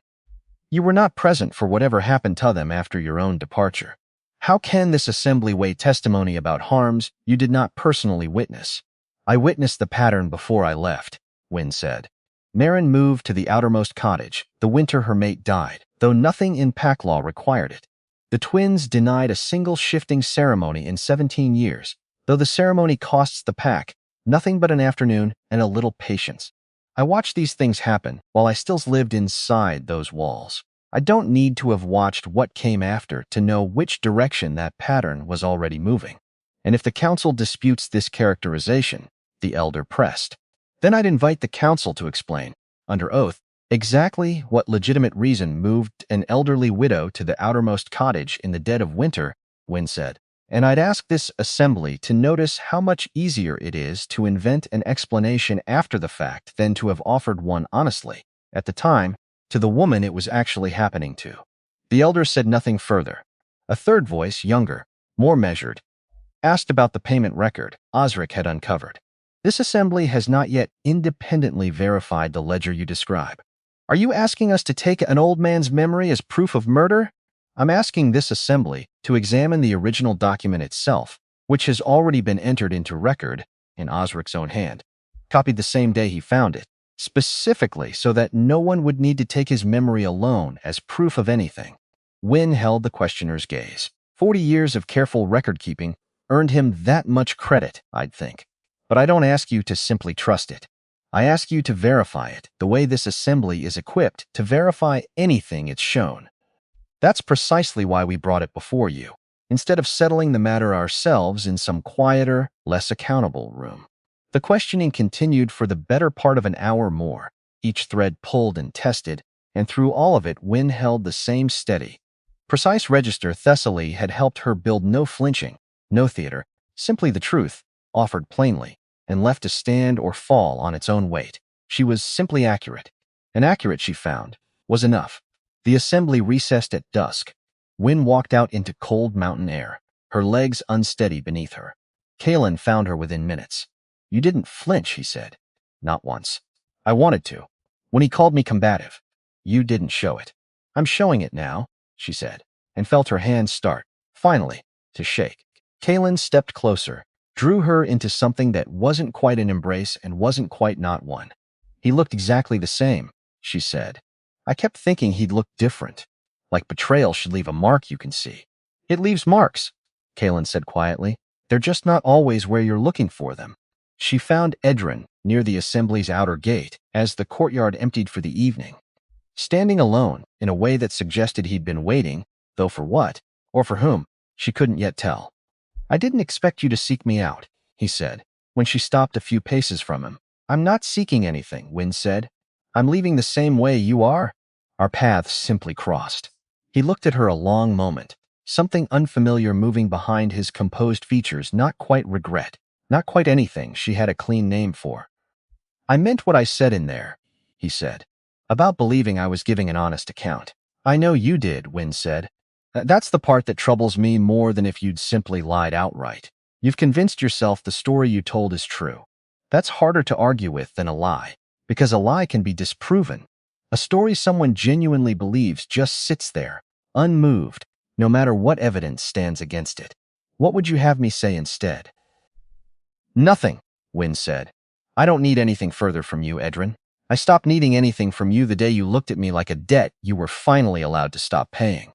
[SPEAKER 1] You were not present for whatever happened to them after your own departure. How can this assembly weigh testimony about harms you did not personally witness? I witnessed the pattern before I left, Wynne said. Marin moved to the outermost cottage the winter her mate died, though nothing in pack law required it. The twins denied a single shifting ceremony in 17 years, though the ceremony costs the pack nothing but an afternoon and a little patience. I watched these things happen while I still lived inside those walls. I don't need to have watched what came after to know which direction that pattern was already moving. And if the council disputes this characterization, the elder pressed, then I'd invite the council to explain, under oath, exactly what legitimate reason moved an elderly widow to the outermost cottage in the dead of winter, Wynne said. And I'd ask this assembly to notice how much easier it is to invent an explanation after the fact than to have offered one honestly, at the time, to the woman it was actually happening to. The elder said nothing further. A third voice, younger, more measured, asked about the payment record Osric had uncovered. This assembly has not yet independently verified the ledger you describe. Are you asking us to take an old man's memory as proof of murder? I'm asking this assembly to examine the original document itself, which has already been entered into record in Osric's own hand, copied the same day he found it, specifically so that no one would need to take his memory alone as proof of anything. Wynne held the questioner's gaze. 40 years of careful record-keeping earned him that much credit, I'd think. But I don't ask you to simply trust it. I ask you to verify it the way this assembly is equipped to verify anything it's shown. That's precisely why we brought it before you, instead of settling the matter ourselves in some quieter, less accountable room. The questioning continued for the better part of an hour more, each thread pulled and tested, and through all of it Wynne held the same steady, precise register Thessaly had helped her build. No flinching, no theater, simply the truth, offered plainly, and left to stand or fall on its own weight. She was simply accurate. And accurate, she found, was enough. The assembly recessed at dusk. Wynne walked out into cold mountain air, her legs unsteady beneath her. Kalen found her within minutes. You didn't flinch, he said. Not once. I wanted to. When he called me combative. You didn't show it. I'm showing it now, she said, and felt her hands start, finally, to shake. Kalen stepped closer, drew her into something that wasn't quite an embrace and wasn't quite not one. He looked exactly the same, she said. I kept thinking he'd look different. Like betrayal should leave a mark you can see. It leaves marks, Kalen said quietly. They're just not always where you're looking for them. She found Edrin near the assembly's outer gate as the courtyard emptied for the evening. Standing alone in a way that suggested he'd been waiting, though for what, or for whom, she couldn't yet tell. I didn't expect you to seek me out, he said, when she stopped a few paces from him. I'm not seeking anything, Wynne said. I'm leaving the same way you are. Our paths simply crossed. He looked at her a long moment, something unfamiliar moving behind his composed features, not quite regret, not quite anything she had a clean name for. I meant what I said in there, he said, about believing I was giving an honest account. I know you did, Wynne said. That's the part that troubles me more than if you'd simply lied outright. You've convinced yourself the story you told is true. That's harder to argue with than a lie, because a lie can be disproven. A story someone genuinely believes just sits there, unmoved, no matter what evidence stands against it. What would you have me say instead? Nothing, Wynne said. I don't need anything further from you, Edrin. I stopped needing anything from you the day you looked at me like a debt you were finally allowed to stop paying.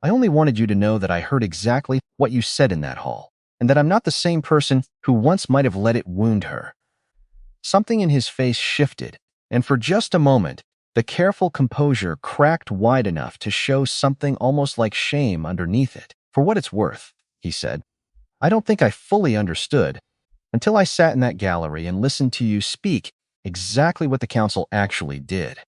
[SPEAKER 1] I only wanted you to know that I heard exactly what you said in that hall, and that I'm not the same person who once might have let it wound her. Something in his face shifted, and for just a moment, the careful composure cracked wide enough to show something almost like shame underneath it. For what it's worth, he said, I don't think I fully understood until I sat in that gallery and listened to you speak exactly what the council actually did,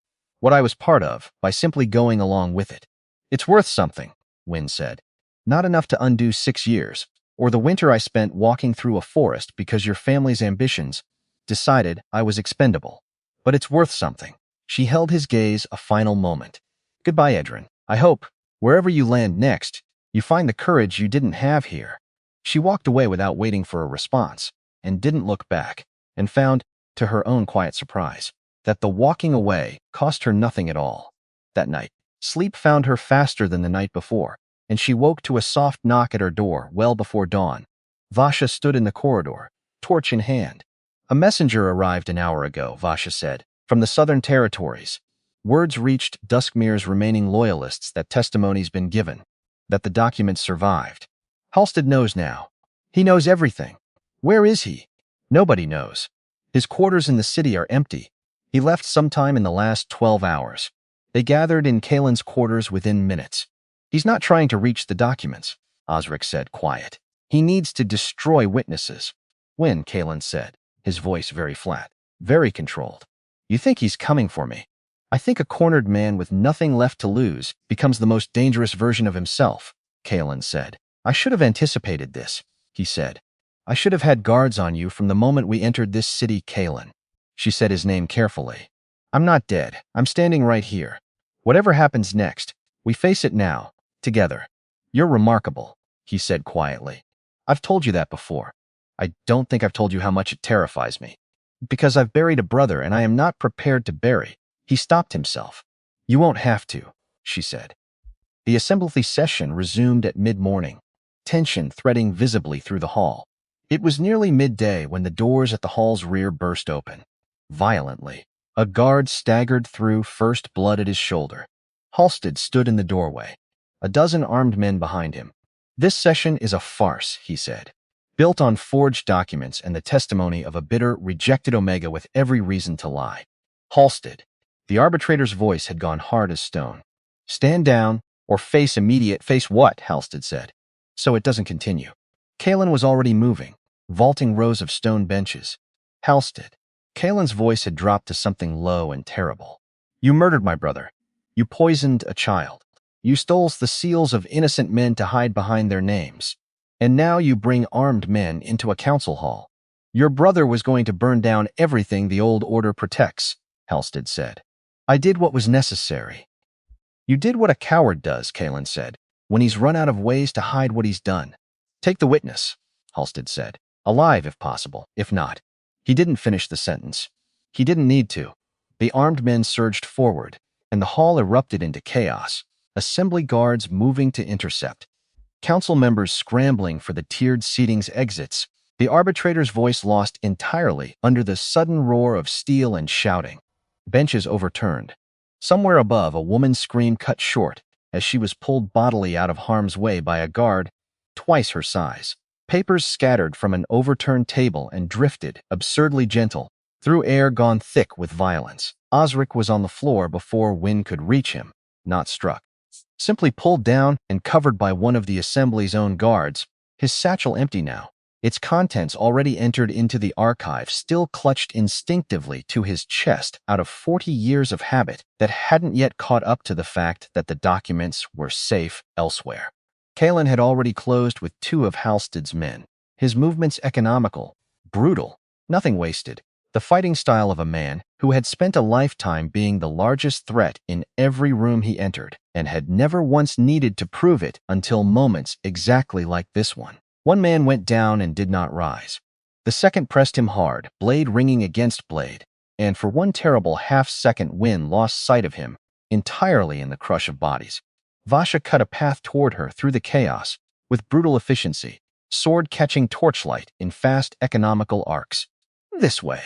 [SPEAKER 1] what I was part of, by simply going along with it. It's worth something, Wynne said. Not enough to undo 6 years, or the winter I spent walking through a forest because your family's ambitions decided I was expendable. But it's worth something. She held his gaze a final moment. Goodbye, Edrin. I hope, wherever you land next, you find the courage you didn't have here. She walked away without waiting for a response, and didn't look back, and found, to her own quiet surprise, that the walking away cost her nothing at all. That night, sleep found her faster than the night before, and she woke to a soft knock at her door well before dawn. Vasha stood in the corridor, torch in hand. A messenger arrived an hour ago, Vasha said, from the Southern Territories. Words reached Duskmir's remaining loyalists that testimony's been given, that the documents survived. Halstead knows now. He knows everything. Where is he? Nobody knows. His quarters in the city are empty. He left sometime in the last 12 hours. They gathered in Kalen's quarters within minutes. He's not trying to reach the documents, Osric said, quiet. He needs to destroy witnesses. When, Kalen said, his voice very flat, very controlled. You think he's coming for me? I think a cornered man with nothing left to lose becomes the most dangerous version of himself, Kalen said. I should have anticipated this, he said. I should have had guards on you from the moment we entered this city, Kalen. She said his name carefully. I'm not dead. I'm standing right here. Whatever happens next, we face it now, together. You're remarkable, he said quietly. I've told you that before. I don't think I've told you how much it terrifies me. Because I've buried a brother and I am not prepared to bury. He stopped himself. You won't have to, she said. The assembly session resumed at mid-morning, tension threading visibly through the hall. It was nearly midday when the doors at the hall's rear burst open. Violently, a guard staggered through, first blood at his shoulder. Halstead stood in the doorway, a dozen armed men behind him. This session is a farce, he said, built on forged documents and the testimony of a bitter, rejected Omega with every reason to lie. Halstead. The arbitrator's voice had gone hard as stone. Stand down, or face what? Halstead said. So it doesn't continue. Kalen was already moving, vaulting rows of stone benches. Halstead. Kalen's voice had dropped to something low and terrible. You murdered my brother. You poisoned a child. You stole the seals of innocent men to hide behind their names. And now you bring armed men into a council hall. Your brother was going to burn down everything the old order protects, Halstead said. I did what was necessary. You did what a coward does, Kalen said, when he's run out of ways to hide what he's done. Take the witness, Halstead said. Alive, if possible. If not. He didn't finish the sentence. He didn't need to. The armed men surged forward, and the hall erupted into chaos, assembly guards moving to intercept. Council members scrambling for the tiered seating's exits, the arbitrator's voice lost entirely under the sudden roar of steel and shouting. Benches overturned. Somewhere above, a woman's scream cut short as she was pulled bodily out of harm's way by a guard twice her size. Papers scattered from an overturned table and drifted, absurdly gentle, through air gone thick with violence. Osric was on the floor before wind could reach him, not struck. Simply pulled down and covered by one of the assembly's own guards, his satchel empty now, its contents already entered into the archive, still clutched instinctively to his chest out of 40 years of habit that hadn't yet caught up to the fact that the documents were safe elsewhere. Kalen had already closed with 2 of Halstead's men, his movements economical, brutal, nothing wasted, the fighting style of a man who had spent a lifetime being the largest threat in every room he entered and had never once needed to prove it until moments exactly like this one. One man went down and did not rise. The second pressed him hard, blade ringing against blade, and for one terrible half-second Wynne lost sight of him, entirely in the crush of bodies. Vasha cut a path toward her through the chaos, with brutal efficiency, sword-catching torchlight in fast economical arcs. This way,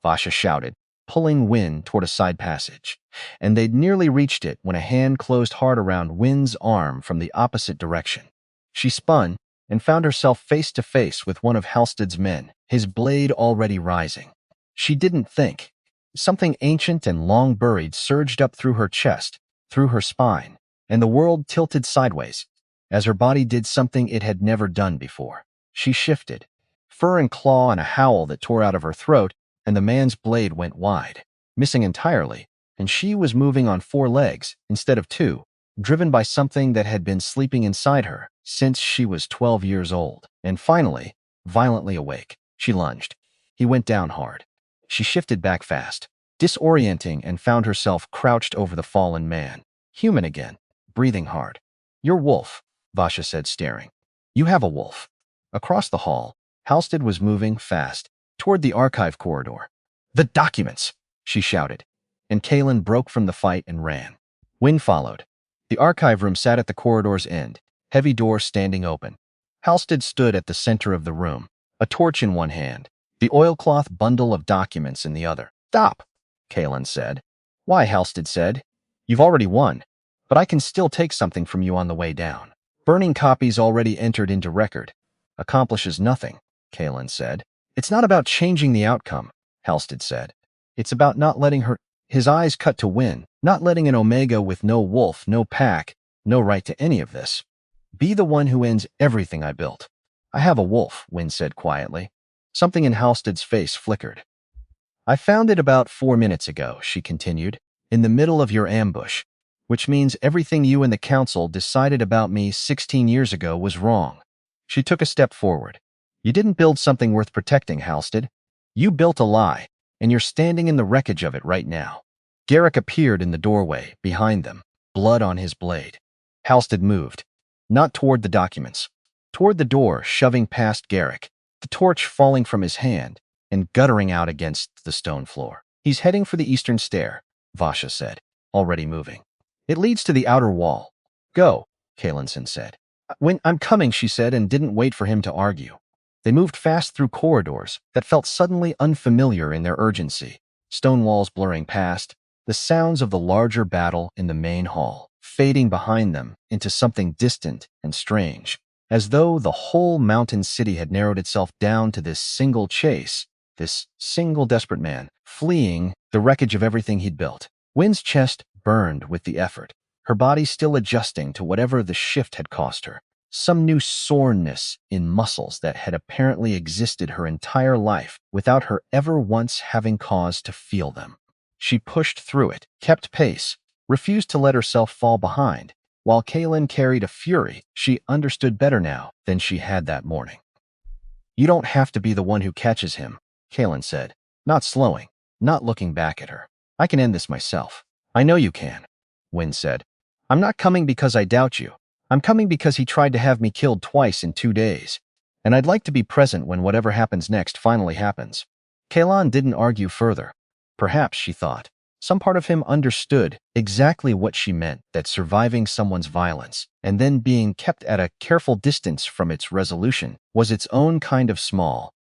[SPEAKER 1] Vasha shouted, pulling Wynne toward a side passage, and they'd nearly reached it when a hand closed hard around Wynne's arm from the opposite direction. She spun, and found herself face to face with one of Halstead's men, his blade already rising. She didn't think. Something ancient and long buried surged up through her chest, through her spine, and the world tilted sideways, as her body did something it had never done before. She shifted, fur and claw and a howl that tore out of her throat, and the man's blade went wide, missing entirely, and she was moving on 4 legs instead of 2, driven by something that had been sleeping inside her since she was 12 years old. And finally, violently awake, she lunged. He went down hard. She shifted back fast. disorienting, and found herself crouched over the fallen man. Human again, breathing hard. "You're Wolf," Vasha said, staring. "You have a wolf." Across the hall, Halstead was moving fast toward the archive corridor. "The documents!" she shouted, and Kalen broke from the fight and ran. Wynne followed. The archive room sat at the corridor's end, heavy door standing open. Halstead stood at the center of the room, a torch in one hand, the oilcloth bundle of documents in the other. "Stop," Kalen said. "Why?" Halstead said. "You've already won, but I can still take something from you on the way down." "Burning copies already entered into record accomplishes nothing," Kalen said. "It's not about changing the outcome," Halstead said. "It's about not letting her—" His eyes cut to Wynne. "Not letting an Omega with no wolf, no pack, no right to any of this be the one who ends everything I built." "I have a wolf," Wynne said quietly. Something in Halstead's face flickered. "I found it about 4 minutes ago," she continued, "in the middle of your ambush, which means everything you and the council decided about me 16 years ago was wrong." She took a step forward. "You didn't build something worth protecting, Halstead. You built a lie, and you're standing in the wreckage of it right now." Garrick appeared in the doorway, behind them, blood on his blade. Halstead moved, not toward the documents, toward the door, shoving past Garrick, the torch falling from his hand and guttering out against the stone floor. "He's heading for the eastern stair," Vasha said, already moving. "It leads to the outer wall." "Go," Kalenson said. "When I'm coming," she said, and didn't wait for him to argue. They moved fast through corridors that felt suddenly unfamiliar in their urgency, stone walls blurring past, the sounds of the larger battle in the main hall, fading behind them into something distant and strange, as though the whole mountain city had narrowed itself down to this single chase, this single desperate man, fleeing the wreckage of everything he'd built. Wynne's chest burned with the effort, her body still adjusting to whatever the shift had cost her, some new soreness in muscles that had apparently existed her entire life without her ever once having cause to feel them. She pushed through it, kept pace, refused to let herself fall behind, while Kalen carried a fury she understood better now than she had that morning. "You don't have to be the one who catches him," Kalen said, not slowing, not looking back at her. "I can end this myself." "I know you can," Wynne said. "I'm not coming because I doubt you. I'm coming because he tried to have me killed twice in 2 days, and I'd like to be present when whatever happens next finally happens." Kalen didn't argue further. Perhaps, she thought, some part of him understood exactly what she meant, that surviving someone's violence and then being kept at a careful distance from its resolution was its own kind of small,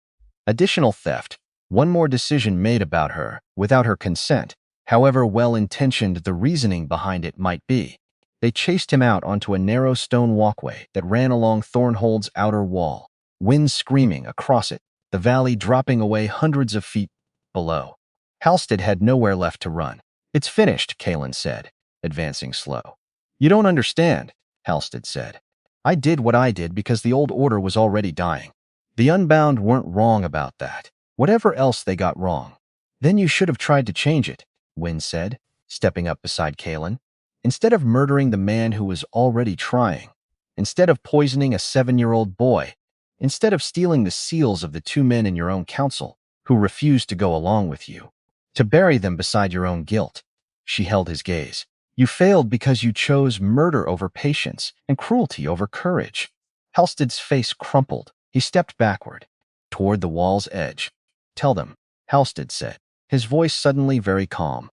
[SPEAKER 1] additional theft, one more decision made about her without her consent, however well-intentioned the reasoning behind it might be. They chased him out onto a narrow stone walkway that ran along Thornhold's outer wall, wind screaming across it, the valley dropping away hundreds of feet below. Halstead had nowhere left to run. "It's finished," Kalen said, advancing slow. "You don't understand," Halstead said. "I did what I did because the old order was already dying. The Unbound weren't wrong about that. Whatever else they got wrong. Then you should have tried to change it," Wynne said, stepping up beside Kalen. "Instead of murdering the man who was already trying, instead of poisoning a 7-year-old boy, instead of stealing the seals of the 2 men in your own council who refused to go along with you, to bury them beside your own guilt." She held his gaze. "You failed because you chose murder over patience and cruelty over courage." Halstead's face crumpled. He stepped backward, toward the wall's edge. "Tell them," Halstead said, his voice suddenly very calm.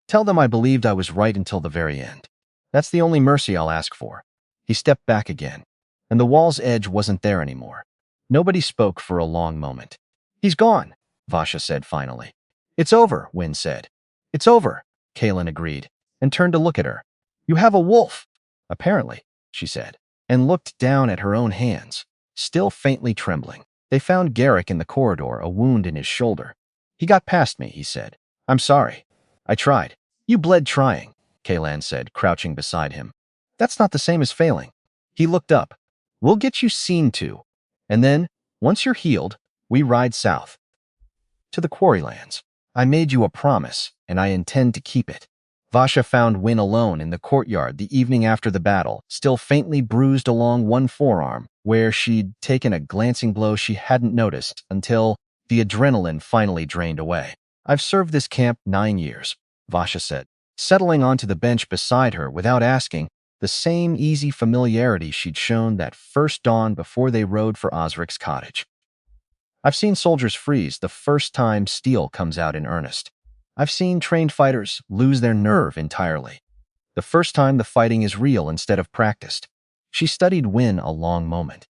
[SPEAKER 1] "Tell them I believed I was right until the very end. That's the only mercy I'll ask for." He stepped back again, and the wall's edge wasn't there anymore. Nobody spoke for a long moment. "He's gone," Vasha said finally. "It's over," Wynne said. "It's over," Kalen agreed, and turned to look at her. "You have a wolf." "Apparently," she said, and looked down at her own hands, still faintly trembling. They found Garrick in the corridor, a wound in his shoulder. "He got past me," he said. "I'm sorry. I tried." "You bled trying," Kalen said, crouching beside him. "That's not the same as failing." He looked up. "We'll get you seen to. And then, once you're healed, we ride south to the Quarrylands. I made you a promise, and I intend to keep it." Vasha found Wynne alone in the courtyard the evening after the battle, still faintly bruised along one forearm, where she'd taken a glancing blow she hadn't noticed until the adrenaline finally drained away. I've served this camp 9 years, Vasha said, settling onto the bench beside her without asking, the same easy familiarity she'd shown that first dawn before they rode for Osric's cottage. I've seen soldiers freeze the first time steel comes out in earnest. I've seen trained fighters lose their nerve entirely. The first time the fighting is real instead of practiced. She studied Win a long moment.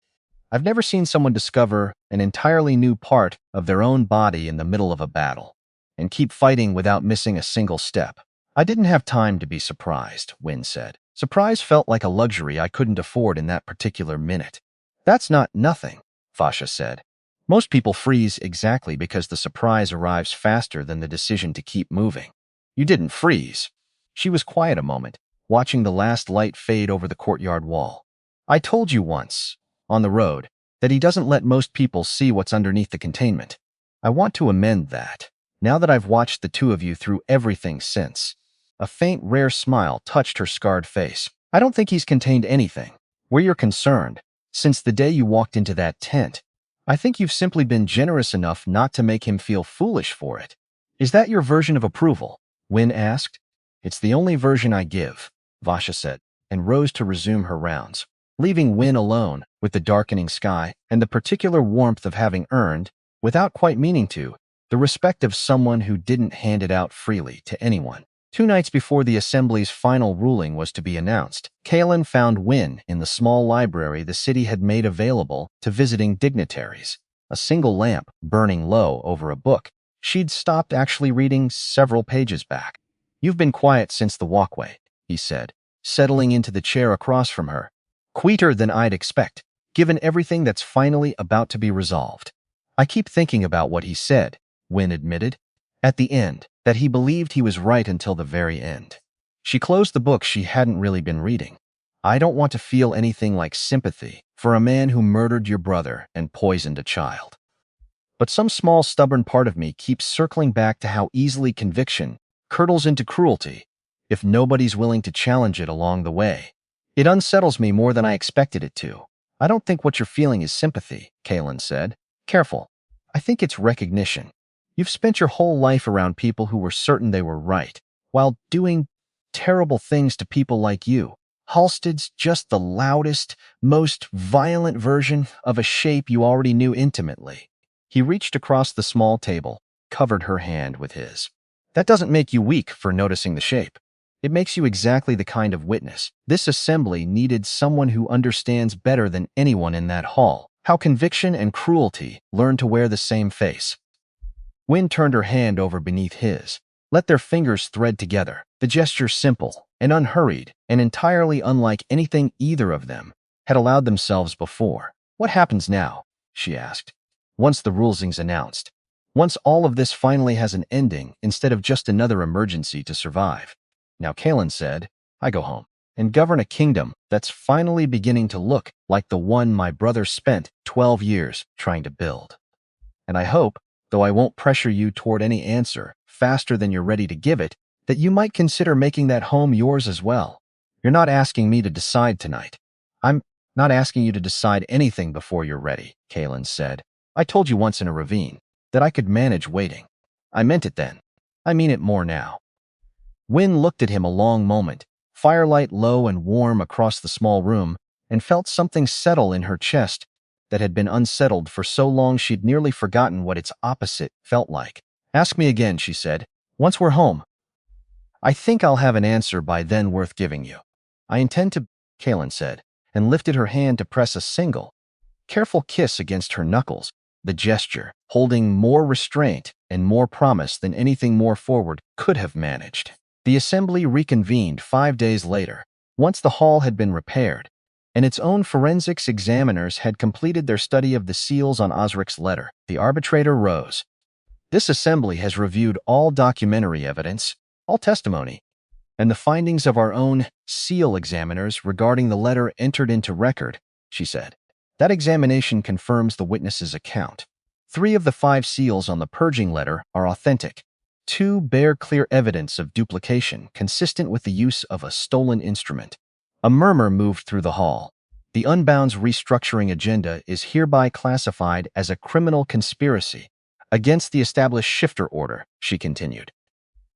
[SPEAKER 1] I've never seen someone discover an entirely new part of their own body in the middle of a battle and keep fighting without missing a single step. I didn't have time to be surprised, Win said. Surprise felt like a luxury I couldn't afford in that particular minute. That's not nothing, Vasha said. Most people freeze exactly because the surprise arrives faster than the decision to keep moving. You didn't freeze. She was quiet a moment, watching the last light fade over the courtyard wall. I told you once, on the road, that he doesn't let most people see what's underneath the containment. I want to amend that, now that I've watched the two of you through everything since. A faint, rare smile touched her scarred face. I don't think he's contained anything. Where you're concerned, since the day you walked into that tent, I think you've simply been generous enough not to make him feel foolish for it. Is that your version of approval? Win asked. It's the only version I give, Vasha said, and rose to resume her rounds, leaving Win alone with the darkening sky and the particular warmth of having earned, without quite meaning to, the respect of someone who didn't hand it out freely to anyone. 2 nights before the Assembly's final ruling was to be announced, Kalen found Win in the small library the city had made available to visiting dignitaries, a single lamp burning low over a book she'd stopped actually reading several pages back. You've been quiet since the walkway, he said, settling into the chair across from her. Quieter than I'd expect, given everything that's finally about to be resolved. I keep thinking about what he said, Win admitted. At the end, that he believed he was right until the very end. She closed the book she hadn't really been reading. I don't want to feel anything like sympathy for a man who murdered your brother and poisoned a child. But some small stubborn part of me keeps circling back to how easily conviction curdles into cruelty if nobody's willing to challenge it along the way. It unsettles me more than I expected it to. I don't think what you're feeling is sympathy, Kalen said. Careful. I think it's recognition. You've spent your whole life around people who were certain they were right, while doing terrible things to people like you. Halstead's just the loudest, most violent version of a shape you already knew intimately. He reached across the small table, covered her hand with his. That doesn't make you weak for noticing the shape. It makes you exactly the kind of witness. This assembly needed someone who understands better than anyone in that hall how conviction and cruelty learn to wear the same face. Wynne turned her hand over beneath his. Let their fingers thread together, the gesture simple and unhurried and entirely unlike anything either of them had allowed themselves before. What happens now? She asked. Once the ruling's announced. Once all of this finally has an ending instead of just another emergency to survive. Now Kalen said, I go home and govern a kingdom that's finally beginning to look like the one my brother spent 12 years trying to build. And I hope, though I won't pressure you toward any answer faster than you're ready to give it, that you might consider making that home yours as well. You're not asking me to decide tonight. I'm not asking you to decide anything before you're ready, Kalen said. I told you once in a ravine that I could manage waiting. I meant it then. I mean it more now. Wynne looked at him a long moment, firelight low and warm across the small room, and felt something settle in her chest that had been unsettled for so long she'd nearly forgotten what its opposite felt like. Ask me again, she said, once we're home. I think I'll have an answer by then worth giving you. I intend to, Kalen said, and lifted her hand to press a single, careful kiss against her knuckles, the gesture holding more restraint and more promise than anything more forward could have managed. The assembly reconvened 5 days later, once the hall had been repaired, and its own forensics examiners had completed their study of the seals on Osric's letter. The arbitrator rose. This assembly has reviewed all documentary evidence, all testimony, and the findings of our own seal examiners regarding the letter entered into record, she said. That examination confirms the witness's account. 3 of the 5 seals on the purging letter are authentic. 2 bear clear evidence of duplication consistent with the use of a stolen instrument. A murmur moved through the hall. The Unbound's restructuring agenda is hereby classified as a criminal conspiracy against the established shifter order, she continued.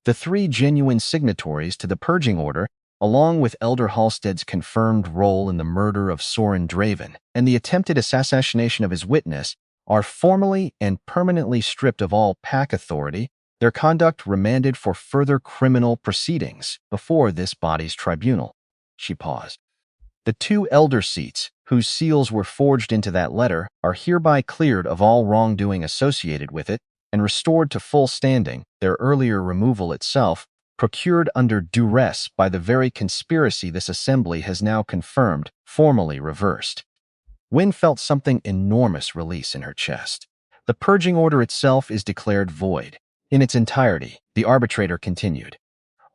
[SPEAKER 1] The three genuine signatories to the purging order, along with Elder Halstead's confirmed role in the murder of Soren Draven and the attempted assassination of his witness, are formally and permanently stripped of all pack authority, their conduct remanded for further criminal proceedings before this body's tribunal. She paused. The two elder seats, whose seals were forged into that letter, are hereby cleared of all wrongdoing associated with it and restored to full standing, their earlier removal itself, procured under duress by the very conspiracy this assembly has now confirmed, formally reversed. Wynne felt something enormous release in her chest. The purging order itself is declared void. In its entirety, the arbitrator continued.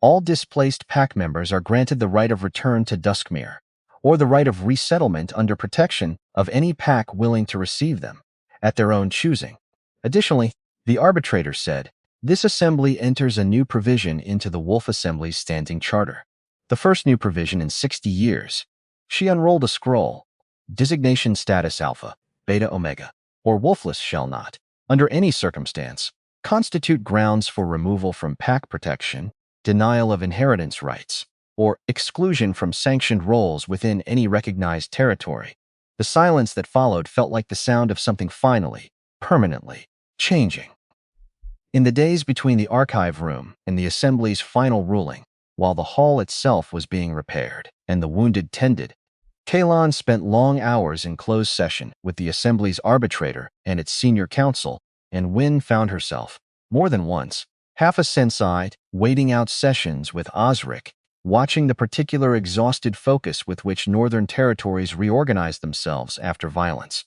[SPEAKER 1] All displaced pack members are granted the right of return to Duskmere, or the right of resettlement under protection of any pack willing to receive them, at their own choosing. Additionally, the arbitrator said, this assembly enters a new provision into the Wolf Assembly's standing charter. The first new provision in 60 years. She unrolled a scroll. Designation status Alpha, Beta Omega, or Wolfless shall not, under any circumstance, constitute grounds for removal from pack protection, denial of inheritance rights, or exclusion from sanctioned roles within any recognized territory. The silence that followed felt like the sound of something finally, permanently, changing. In the days between the archive room and the Assembly's final ruling, while the hall itself was being repaired and the wounded tended, Kalon spent long hours in closed session with the Assembly's arbitrator and its senior counsel, and Wynne found herself, more than once, half a sense-eyed, waiting out sessions with Osric, watching the particular exhausted focus with which Northern Territories reorganized themselves after violence.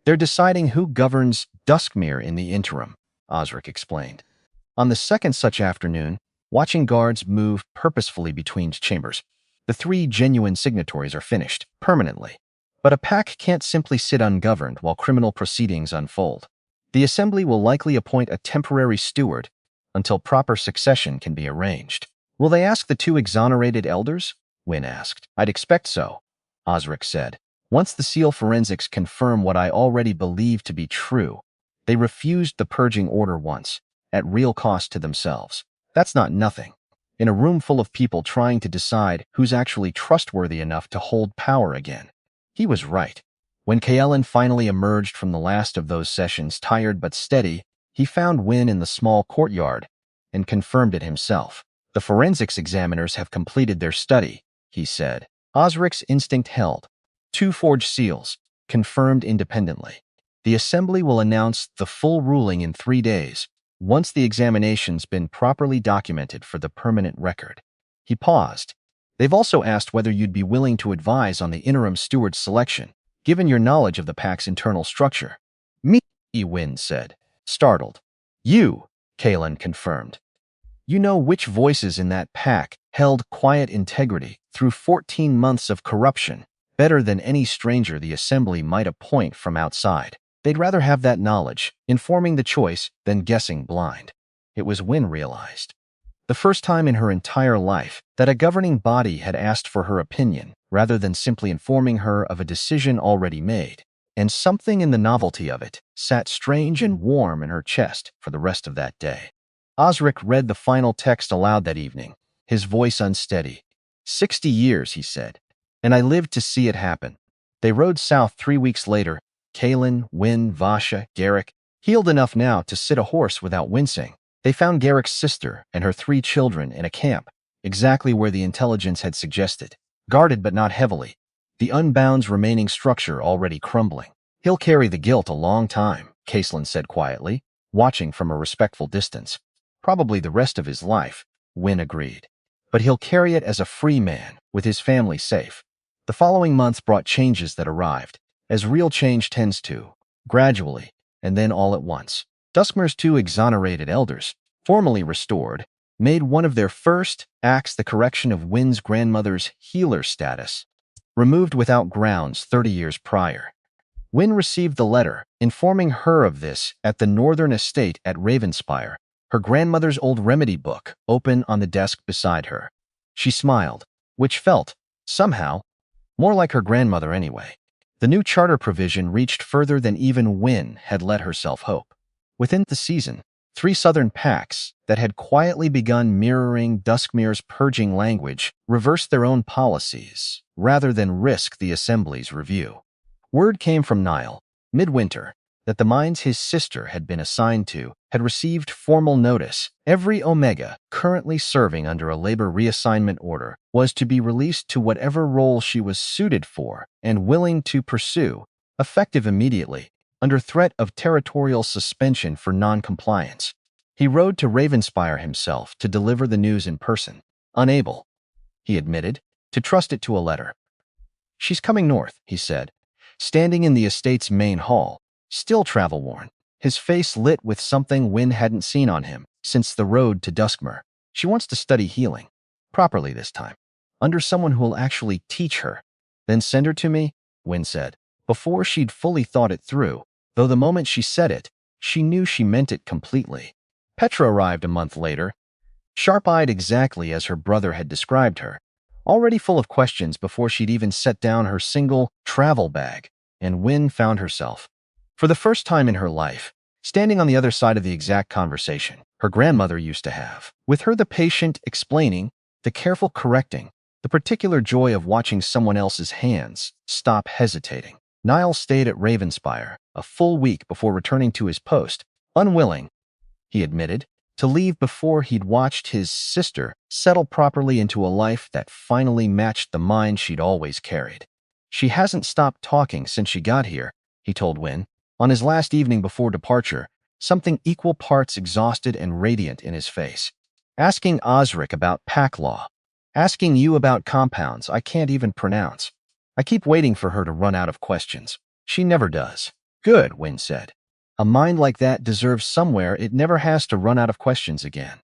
[SPEAKER 1] They're deciding who governs Duskmere in the interim, Osric explained. On the second such afternoon, watching guards move purposefully between chambers, the three genuine signatories are finished, permanently. But a pack can't simply sit ungoverned while criminal proceedings unfold. The Assembly will likely appoint a temporary steward until proper succession can be arranged. Will they ask the two exonerated elders? Wynne asked. I'd expect so, Osric said. Once the seal forensics confirm what I already believe to be true, they refused the purging order once, at real cost to themselves. That's not nothing. In a room full of people trying to decide who's actually trustworthy enough to hold power again. He was right. When Kaelen finally emerged from the last of those sessions tired but steady, he found Wynne in the small courtyard and confirmed it himself. The forensics examiners have completed their study, he said. Osric's instinct held. 2 forged seals, confirmed independently. The Assembly will announce the full ruling in 3 days, once the examination's been properly documented for the permanent record. He paused. They've also asked whether you'd be willing to advise on the interim steward's selection, given your knowledge of the pack's internal structure. Me, Wynne said, startled. You, Kaelen confirmed. You know which voices in that pack held quiet integrity through 14 months of corruption, better than any stranger the Assembly might appoint from outside. They'd rather have that knowledge, informing the choice, than guessing blind. It was Wynne realized. The first time in her entire life that a governing body had asked for her opinion, rather than simply informing her of a decision already made. And something in the novelty of it sat strange and warm in her chest for the rest of that day. Osric read the final text aloud that evening, his voice unsteady. 60 years, he said, and I lived to see it happen. They rode south 3 weeks later. Kaelen, Wynne, Vasha, Garrick, healed enough now to sit a horse without wincing. They found Garrick's sister and her 3 children in a camp, exactly where the intelligence had suggested, guarded but not heavily, the Unbound's remaining structure already crumbling. He'll carry the guilt a long time, Caselin said quietly, watching from a respectful distance. Probably the rest of his life, Wynne agreed. But he'll carry it as a free man, with his family safe. The following months brought changes that arrived, as real change tends to, gradually, and then all at once. Duskmere's 2 exonerated elders, formally restored, made one of their first acts the correction of Wynne's grandmother's healer status, removed without grounds 30 years prior. Wynne received the letter, informing her of this at the Northern Estate at Ravenspire, her grandmother's old remedy book open on the desk beside her. She smiled, which felt, somehow, more like her grandmother anyway. The new charter provision reached further than even Wynne had let herself hope. Within the season, 3 southern packs that had quietly begun mirroring Duskmir's purging language reversed their own policies rather than risk the assembly's review. Word came from Nile, midwinter, that the mines his sister had been assigned to had received formal notice. Every Omega currently serving under a labor reassignment order was to be released to whatever role she was suited for and willing to pursue, effective immediately, under threat of territorial suspension for non-compliance. He rode to Ravenspire himself to deliver the news in person, unable, he admitted, to trust it to a letter. "She's coming north," he said, standing in the estate's main hall, still travel-worn, his face lit with something Wynne hadn't seen on him since the road to Duskmere. "She wants to study healing, properly this time, under someone who will actually teach her. Then send her to me," Wynne said, before she'd fully thought it through, though the moment she said it, she knew she meant it completely. Petra arrived a month later, sharp-eyed exactly as her brother had described her, already full of questions before she'd even set down her single travel bag, and Wynne found herself, for the first time in her life, standing on the other side of the exact conversation her grandmother used to have, with her the patient explaining, the careful correcting, the particular joy of watching someone else's hands stop hesitating. Niles stayed at Ravenspire a full week before returning to his post, unwilling, he admitted, to leave before he'd watched his sister settle properly into a life that finally matched the mind she'd always carried. "She hasn't stopped talking since she got here," he told Wynne, on his last evening before departure, something equal parts exhausted and radiant in his face. "Asking Osric about pack law. Asking you about compounds I can't even pronounce. I keep waiting for her to run out of questions. She never does." "Good," Wynne said. "A mind like that deserves somewhere it never has to run out of questions again."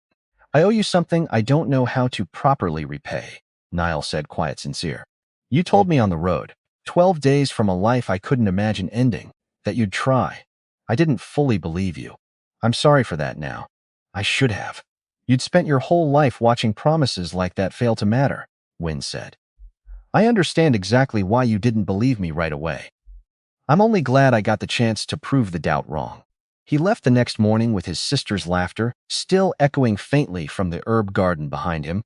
[SPEAKER 1] "I owe you something I don't know how to properly repay," Niall said, quiet sincere. "You told me on the road, 12 days from a life I couldn't imagine ending, that you'd try. I didn't fully believe you. I'm sorry for that now. I should have. You'd spent your whole life watching promises like that fail to matter," Wynne said. "I understand exactly why you didn't believe me right away. I'm only glad I got the chance to prove the doubt wrong." He left the next morning with his sister's laughter still echoing faintly from the herb garden behind him,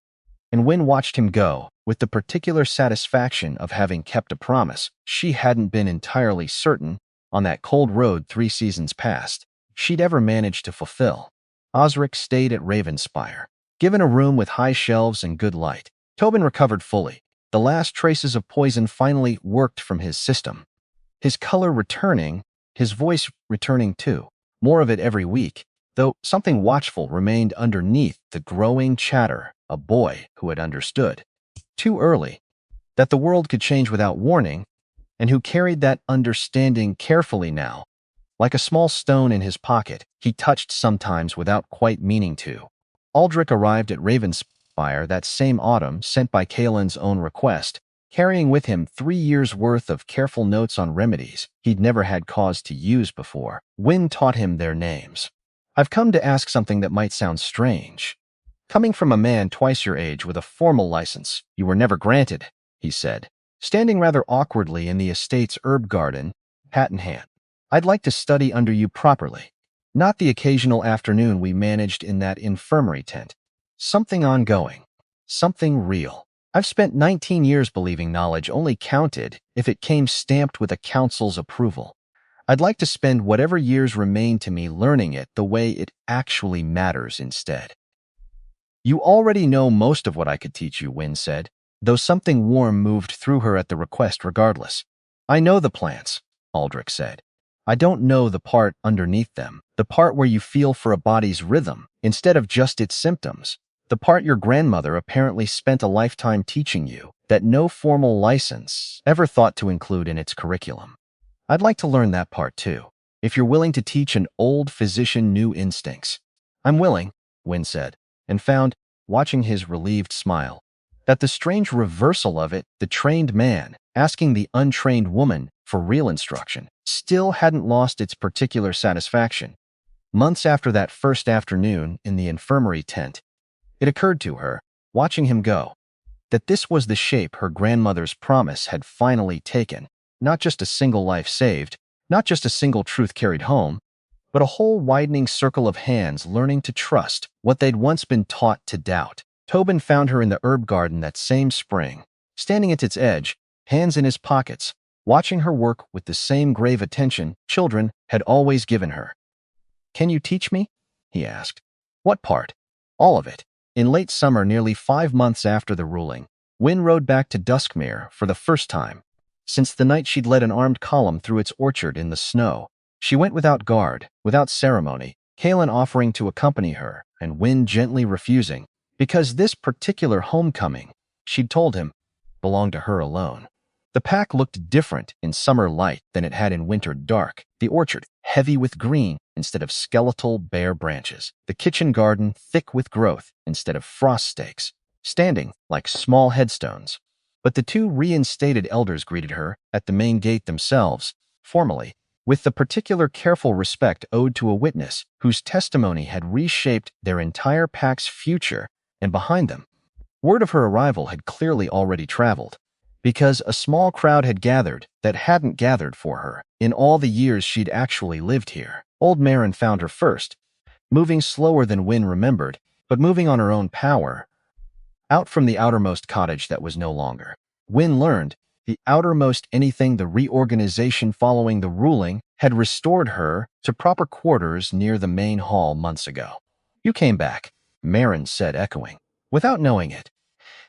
[SPEAKER 1] and Wynne watched him go with the particular satisfaction of having kept a promise she hadn't been entirely certain, on that cold road 3 seasons past, she'd ever managed to fulfill. Osric stayed at Ravenspire, given a room with high shelves and good light. Tobin recovered fully. The last traces of poison finally worked from his system. His color returning, his voice returning too, more of it every week, though something watchful remained underneath the growing chatter, a boy who had understood, too early, that the world could change without warning, and who carried that understanding carefully now, like a small stone in his pocket he touched sometimes without quite meaning to. Aldrich arrived at Ravenspire that same autumn, sent by Kaelin's own request, carrying with him 3 years' worth of careful notes on remedies he'd never had cause to use before. Wynne taught him their names. "I've come to ask something that might sound strange. Coming from a man twice your age with a formal license you were never granted," he said, standing rather awkwardly in the estate's herb garden, hat in hand. "I'd like to study under you properly, not the occasional afternoon we managed in that infirmary tent. Something ongoing, something real. I've spent 19 years believing knowledge only counted if it came stamped with a council's approval. I'd like to spend whatever years remain to me learning it the way it actually matters instead." "You already know most of what I could teach you," Wynne said, though something warm moved through her at the request regardless. "I know the plants," Aldrich said. "I don't know the part underneath them, the part where you feel for a body's rhythm instead of just its symptoms, the part your grandmother apparently spent a lifetime teaching you that no formal license ever thought to include in its curriculum. I'd like to learn that part too, if you're willing to teach an old physician new instincts." "I'm willing," Wynne said, and found, watching his relieved smile, that the strange reversal of it, the trained man asking the untrained woman for real instruction, still hadn't lost its particular satisfaction. Months after that first afternoon in the infirmary tent, it occurred to her, watching him go, that this was the shape her grandmother's promise had finally taken. Not just a single life saved, not just a single truth carried home, but a whole widening circle of hands learning to trust what they'd once been taught to doubt. Tobin found her in the herb garden that same spring, standing at its edge, hands in his pockets, watching her work with the same grave attention children had always given her. "Can you teach me?" he asked. "What part?" "All of it." In late summer, nearly 5 months after the ruling, Wynne rode back to Duskmere for the first time. Since the night she'd led an armed column through its orchard in the snow, she went without guard, without ceremony, Kalen offering to accompany her and Wynne gently refusing, because this particular homecoming, she'd told him, belonged to her alone. The pack looked different in summer light than it had in winter dark. The orchard, heavy with green instead of skeletal bare branches. The kitchen garden, thick with growth instead of frost stakes, standing like small headstones. But the two reinstated elders greeted her at the main gate themselves, formally, with the particular careful respect owed to a witness whose testimony had reshaped their entire pack's future, and behind them, word of her arrival had clearly already traveled, because a small crowd had gathered that hadn't gathered for her in all the years she'd actually lived here. Old Marin found her first, moving slower than Wynne remembered, but moving on her own power, out from the outermost cottage that was no longer. Wynne learned the outermost anything the reorganization following the ruling had restored her to proper quarters near the main hall months ago. "You came back," Marin said, echoing, without knowing it.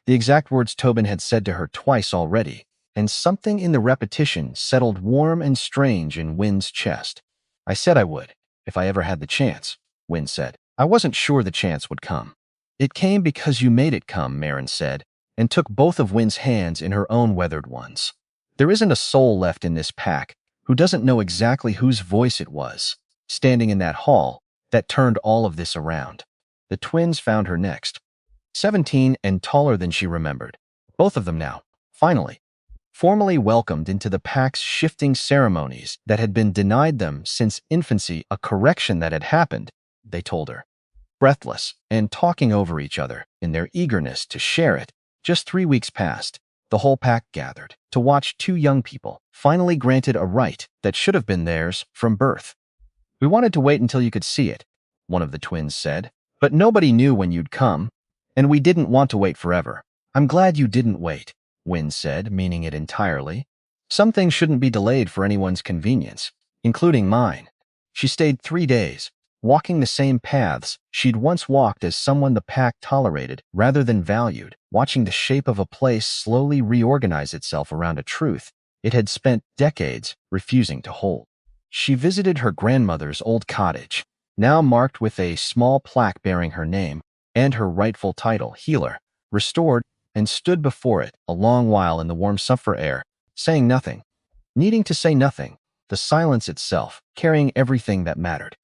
[SPEAKER 1] The exact words Tobin had said to her twice already, and something in the repetition settled warm and strange in Wynne's chest. "I said I would, if I ever had the chance," Wynne said. "I wasn't sure the chance would come." "It came because you made it come," Marin said, and took both of Wynne's hands in her own weathered ones. "There isn't a soul left in this pack who doesn't know exactly whose voice it was, standing in that hall, that turned all of this around." The twins found her next. 17 and taller than she remembered. Both of them now, finally, formally welcomed into the pack's shifting ceremonies that had been denied them since infancy, a correction that had happened, they told her. Breathless and talking over each other in their eagerness to share it, just 3 weeks passed. The whole pack gathered to watch two young people finally granted a right that should have been theirs from birth. "We wanted to wait until you could see it," one of the twins said, "but nobody knew when you'd come, and we didn't want to wait forever." "I'm glad you didn't wait," Wynne said, meaning it entirely. "Some things shouldn't be delayed for anyone's convenience, including mine." She stayed 3 days, walking the same paths she'd once walked as someone the pack tolerated rather than valued, watching the shape of a place slowly reorganize itself around a truth it had spent decades refusing to hold. She visited her grandmother's old cottage, now marked with a small plaque bearing her name and her rightful title, healer, restored, and stood before it a long while in the warm summer air, saying nothing, needing to say nothing, the silence itself carrying everything that mattered.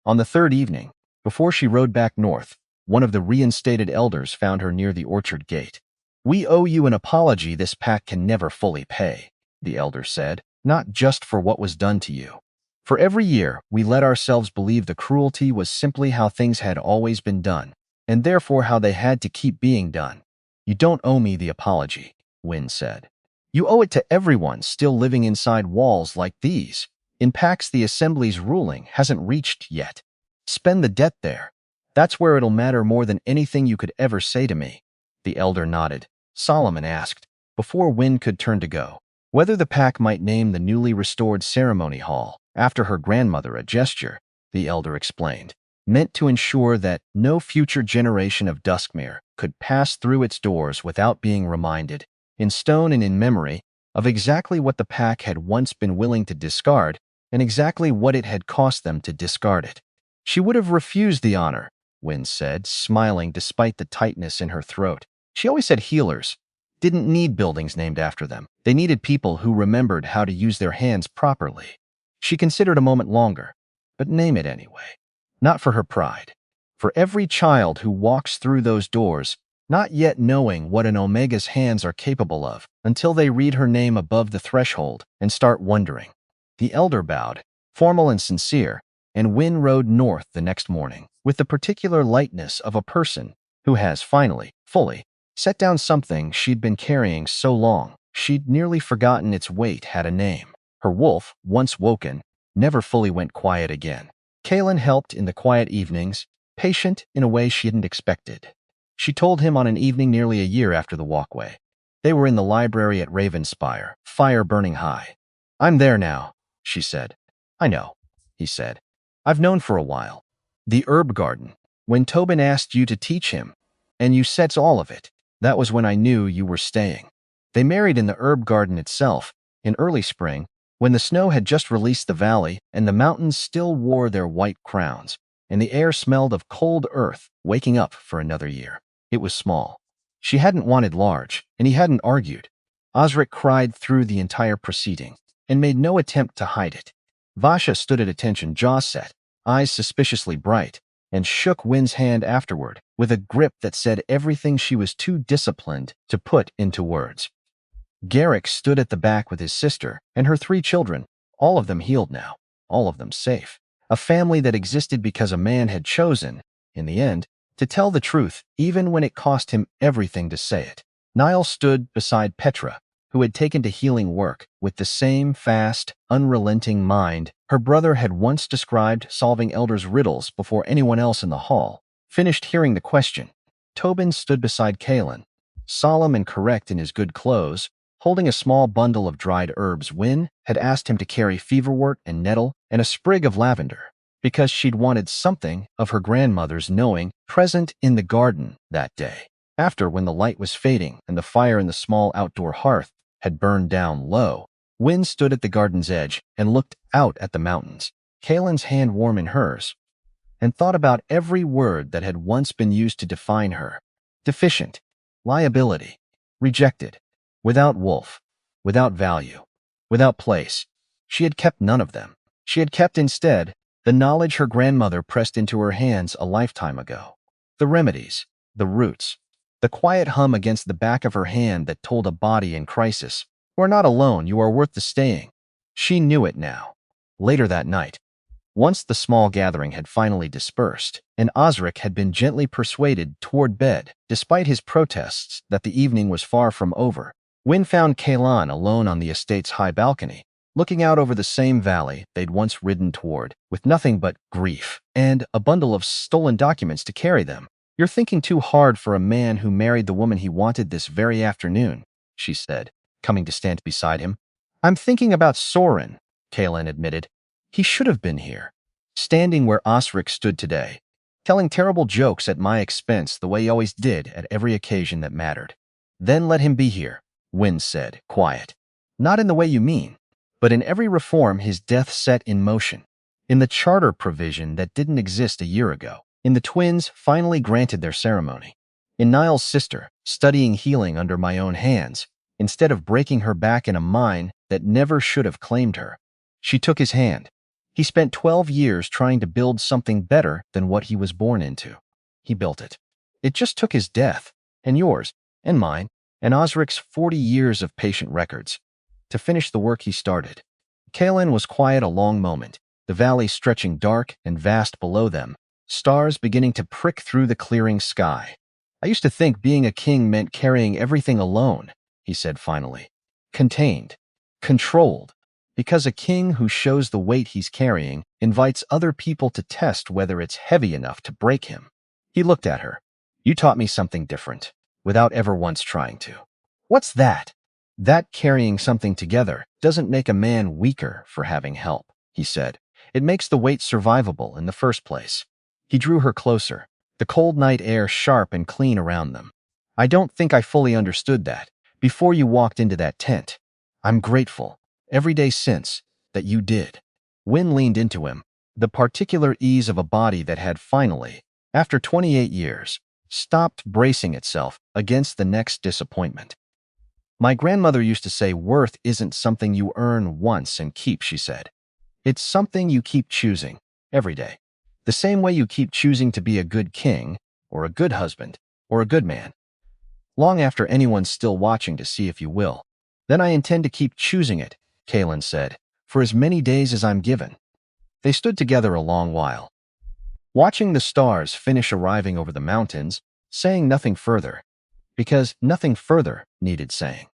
[SPEAKER 1] On the third evening, before she rode back north, one of the reinstated elders found her near the orchard gate. "We owe you an apology this pack can never fully pay," the elder said, "not just for what was done to you. For every year, we let ourselves believe the cruelty was simply how things had always been done, and therefore how they had to keep being done. You don't owe me the apology," Wynne said. "You owe it to everyone still living inside walls like these, in packs the Assembly's ruling hasn't reached yet. Spend the debt there. That's where it'll matter more than anything you could ever say to me." The elder nodded. Solomon asked, before Wynne could turn to go, whether the pack might name the newly restored ceremony hall after her grandmother, a gesture, the elder explained, meant to ensure that no future generation of Duskmere could pass through its doors without being reminded, in stone and in memory, of exactly what the pack had once been willing to discard and exactly what it had cost them to discard it. "She would have refused the honor," Wynne said, smiling despite the tightness in her throat. "She always said healers didn't need buildings named after them. They needed people who remembered how to use their hands properly." She considered a moment longer, but name it anyway. Not for her pride. For every child who walks through those doors, not yet knowing what an Omega's hands are capable of, until they read her name above the threshold and start wondering. The elder bowed, formal and sincere, and Wynne rode north the next morning, with the particular lightness of a person who has finally, fully, set down something she'd been carrying so long she'd nearly forgotten its weight had a name. Her wolf, once woken, never fully went quiet again. Kaylin helped in the quiet evenings, patient in a way she hadn't expected. She told him on an evening nearly a year after the walkway. They were in the library at Ravenspire, fire burning high. "I'm there now," she said. "I know," he said. "I've known for a while. The herb garden. When Tobin asked you to teach him, and you said all of it, that was when I knew you were staying." They married in the herb garden itself, in early spring, when the snow had just released the valley and the mountains still wore their white crowns, and the air smelled of cold earth waking up for another year. It was small. She hadn't wanted large, and he hadn't argued. Osric cried through the entire proceeding, and made no attempt to hide it. Vasha stood at attention, jaw set, eyes suspiciously bright, and shook Wynn's hand afterward with a grip that said everything she was too disciplined to put into words. Garrick stood at the back with his sister and her 3 children, all of them healed now, all of them safe. A family that existed because a man had chosen, in the end, to tell the truth even when it cost him everything to say it. Niall stood beside Petra, who had taken to healing work with the same fast, unrelenting mind her brother had once described solving elders' riddles before anyone else in the hall finished hearing the question. Tobin stood beside Kaelin, solemn and correct in his good clothes, holding a small bundle of dried herbs. Wynn had asked him to carry feverwort and nettle and a sprig of lavender, because she'd wanted something of her grandmother's knowing present in the garden that day. After, when the light was fading and the fire in the small outdoor hearth had burned down low, Wynn stood at the garden's edge and looked out at the mountains, Kaelin's hand warm in hers, and thought about every word that had once been used to define her. Deficient, liability, rejected, without wolf, without value, without place. She had kept none of them. She had kept instead the knowledge her grandmother pressed into her hands a lifetime ago. The remedies, the roots, the quiet hum against the back of her hand that told a body in crisis, "You are not alone, you are worth the staying." She knew it now. Later that night, once the small gathering had finally dispersed, and Osric had been gently persuaded toward bed, despite his protests that the evening was far from over, Wynn found Kaelan alone on the estate's high balcony, looking out over the same valley they'd once ridden toward, with nothing but grief and a bundle of stolen documents to carry them. "You're thinking too hard for a man who married the woman he wanted this very afternoon," she said, coming to stand beside him. "I'm thinking about Soren," Kaelin admitted. "He should have been here, standing where Osric stood today, telling terrible jokes at my expense the way he always did at every occasion that mattered." "Then let him be here," Wynn said, quiet. "Not in the way you mean, but in every reform his death set in motion, in the charter provision that didn't exist a year ago, in the twins finally granted their ceremony, in Niall's sister studying healing under my own hands, instead of breaking her back in a mine that never should have claimed her." She took his hand. "He spent 12 years trying to build something better than what he was born into. He built it. It just took his death, and yours, and mine, and Osric's 40 years of patient records, to finish the work he started." Kaelin was quiet a long moment, the valley stretching dark and vast below them, stars beginning to prick through the clearing sky. "I used to think being a king meant carrying everything alone," he said finally. "Contained, controlled, because a king who shows the weight he's carrying invites other people to test whether it's heavy enough to break him." He looked at her. "You taught me something different, without ever once trying to." "What's that?" "That carrying something together doesn't make a man weaker for having help," he said. "It makes the weight survivable in the first place." He drew her closer, the cold night air sharp and clean around them. "I don't think I fully understood that before you walked into that tent. I'm grateful, every day since, that you did." Wynn leaned into him, the particular ease of a body that had finally, after 28 years, stopped bracing itself against the next disappointment. "My grandmother used to say worth isn't something you earn once and keep," she said. "It's something you keep choosing, every day. The same way you keep choosing to be a good king, or a good husband, or a good man. Long after anyone's still watching to see if you will. Then I intend to keep choosing it," Kaelin said, "for as many days as I'm given." They stood together a long while, watching the stars finish arriving over the mountains, saying nothing further, because nothing further needed saying.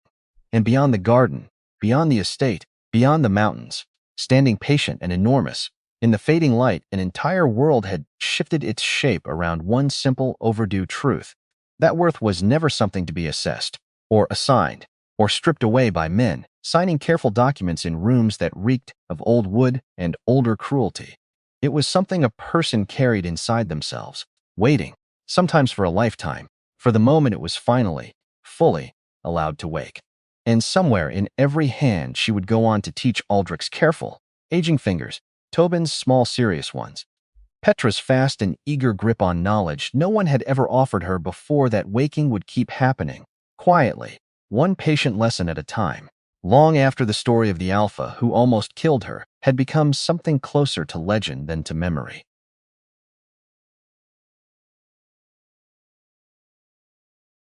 [SPEAKER 1] And beyond the garden, beyond the estate, beyond the mountains, standing patient and enormous, In the fading light, an entire world had shifted its shape around one simple, overdue truth. That worth was never something to be assessed, or assigned, or stripped away by men, signing careful documents in rooms that reeked of old wood and older cruelty. It was something a person carried inside themselves, waiting, sometimes for a lifetime, for the moment it was finally, fully, allowed to wake. And somewhere in every hand she would go on to teach Aldrich's careful, aging fingers, Tobin's small serious ones, Petra's fast and eager grip on knowledge no one had ever offered her before that waking would keep happening, quietly, one patient lesson at a time, long after the story of the Alpha who almost killed her had become something closer to legend than to memory.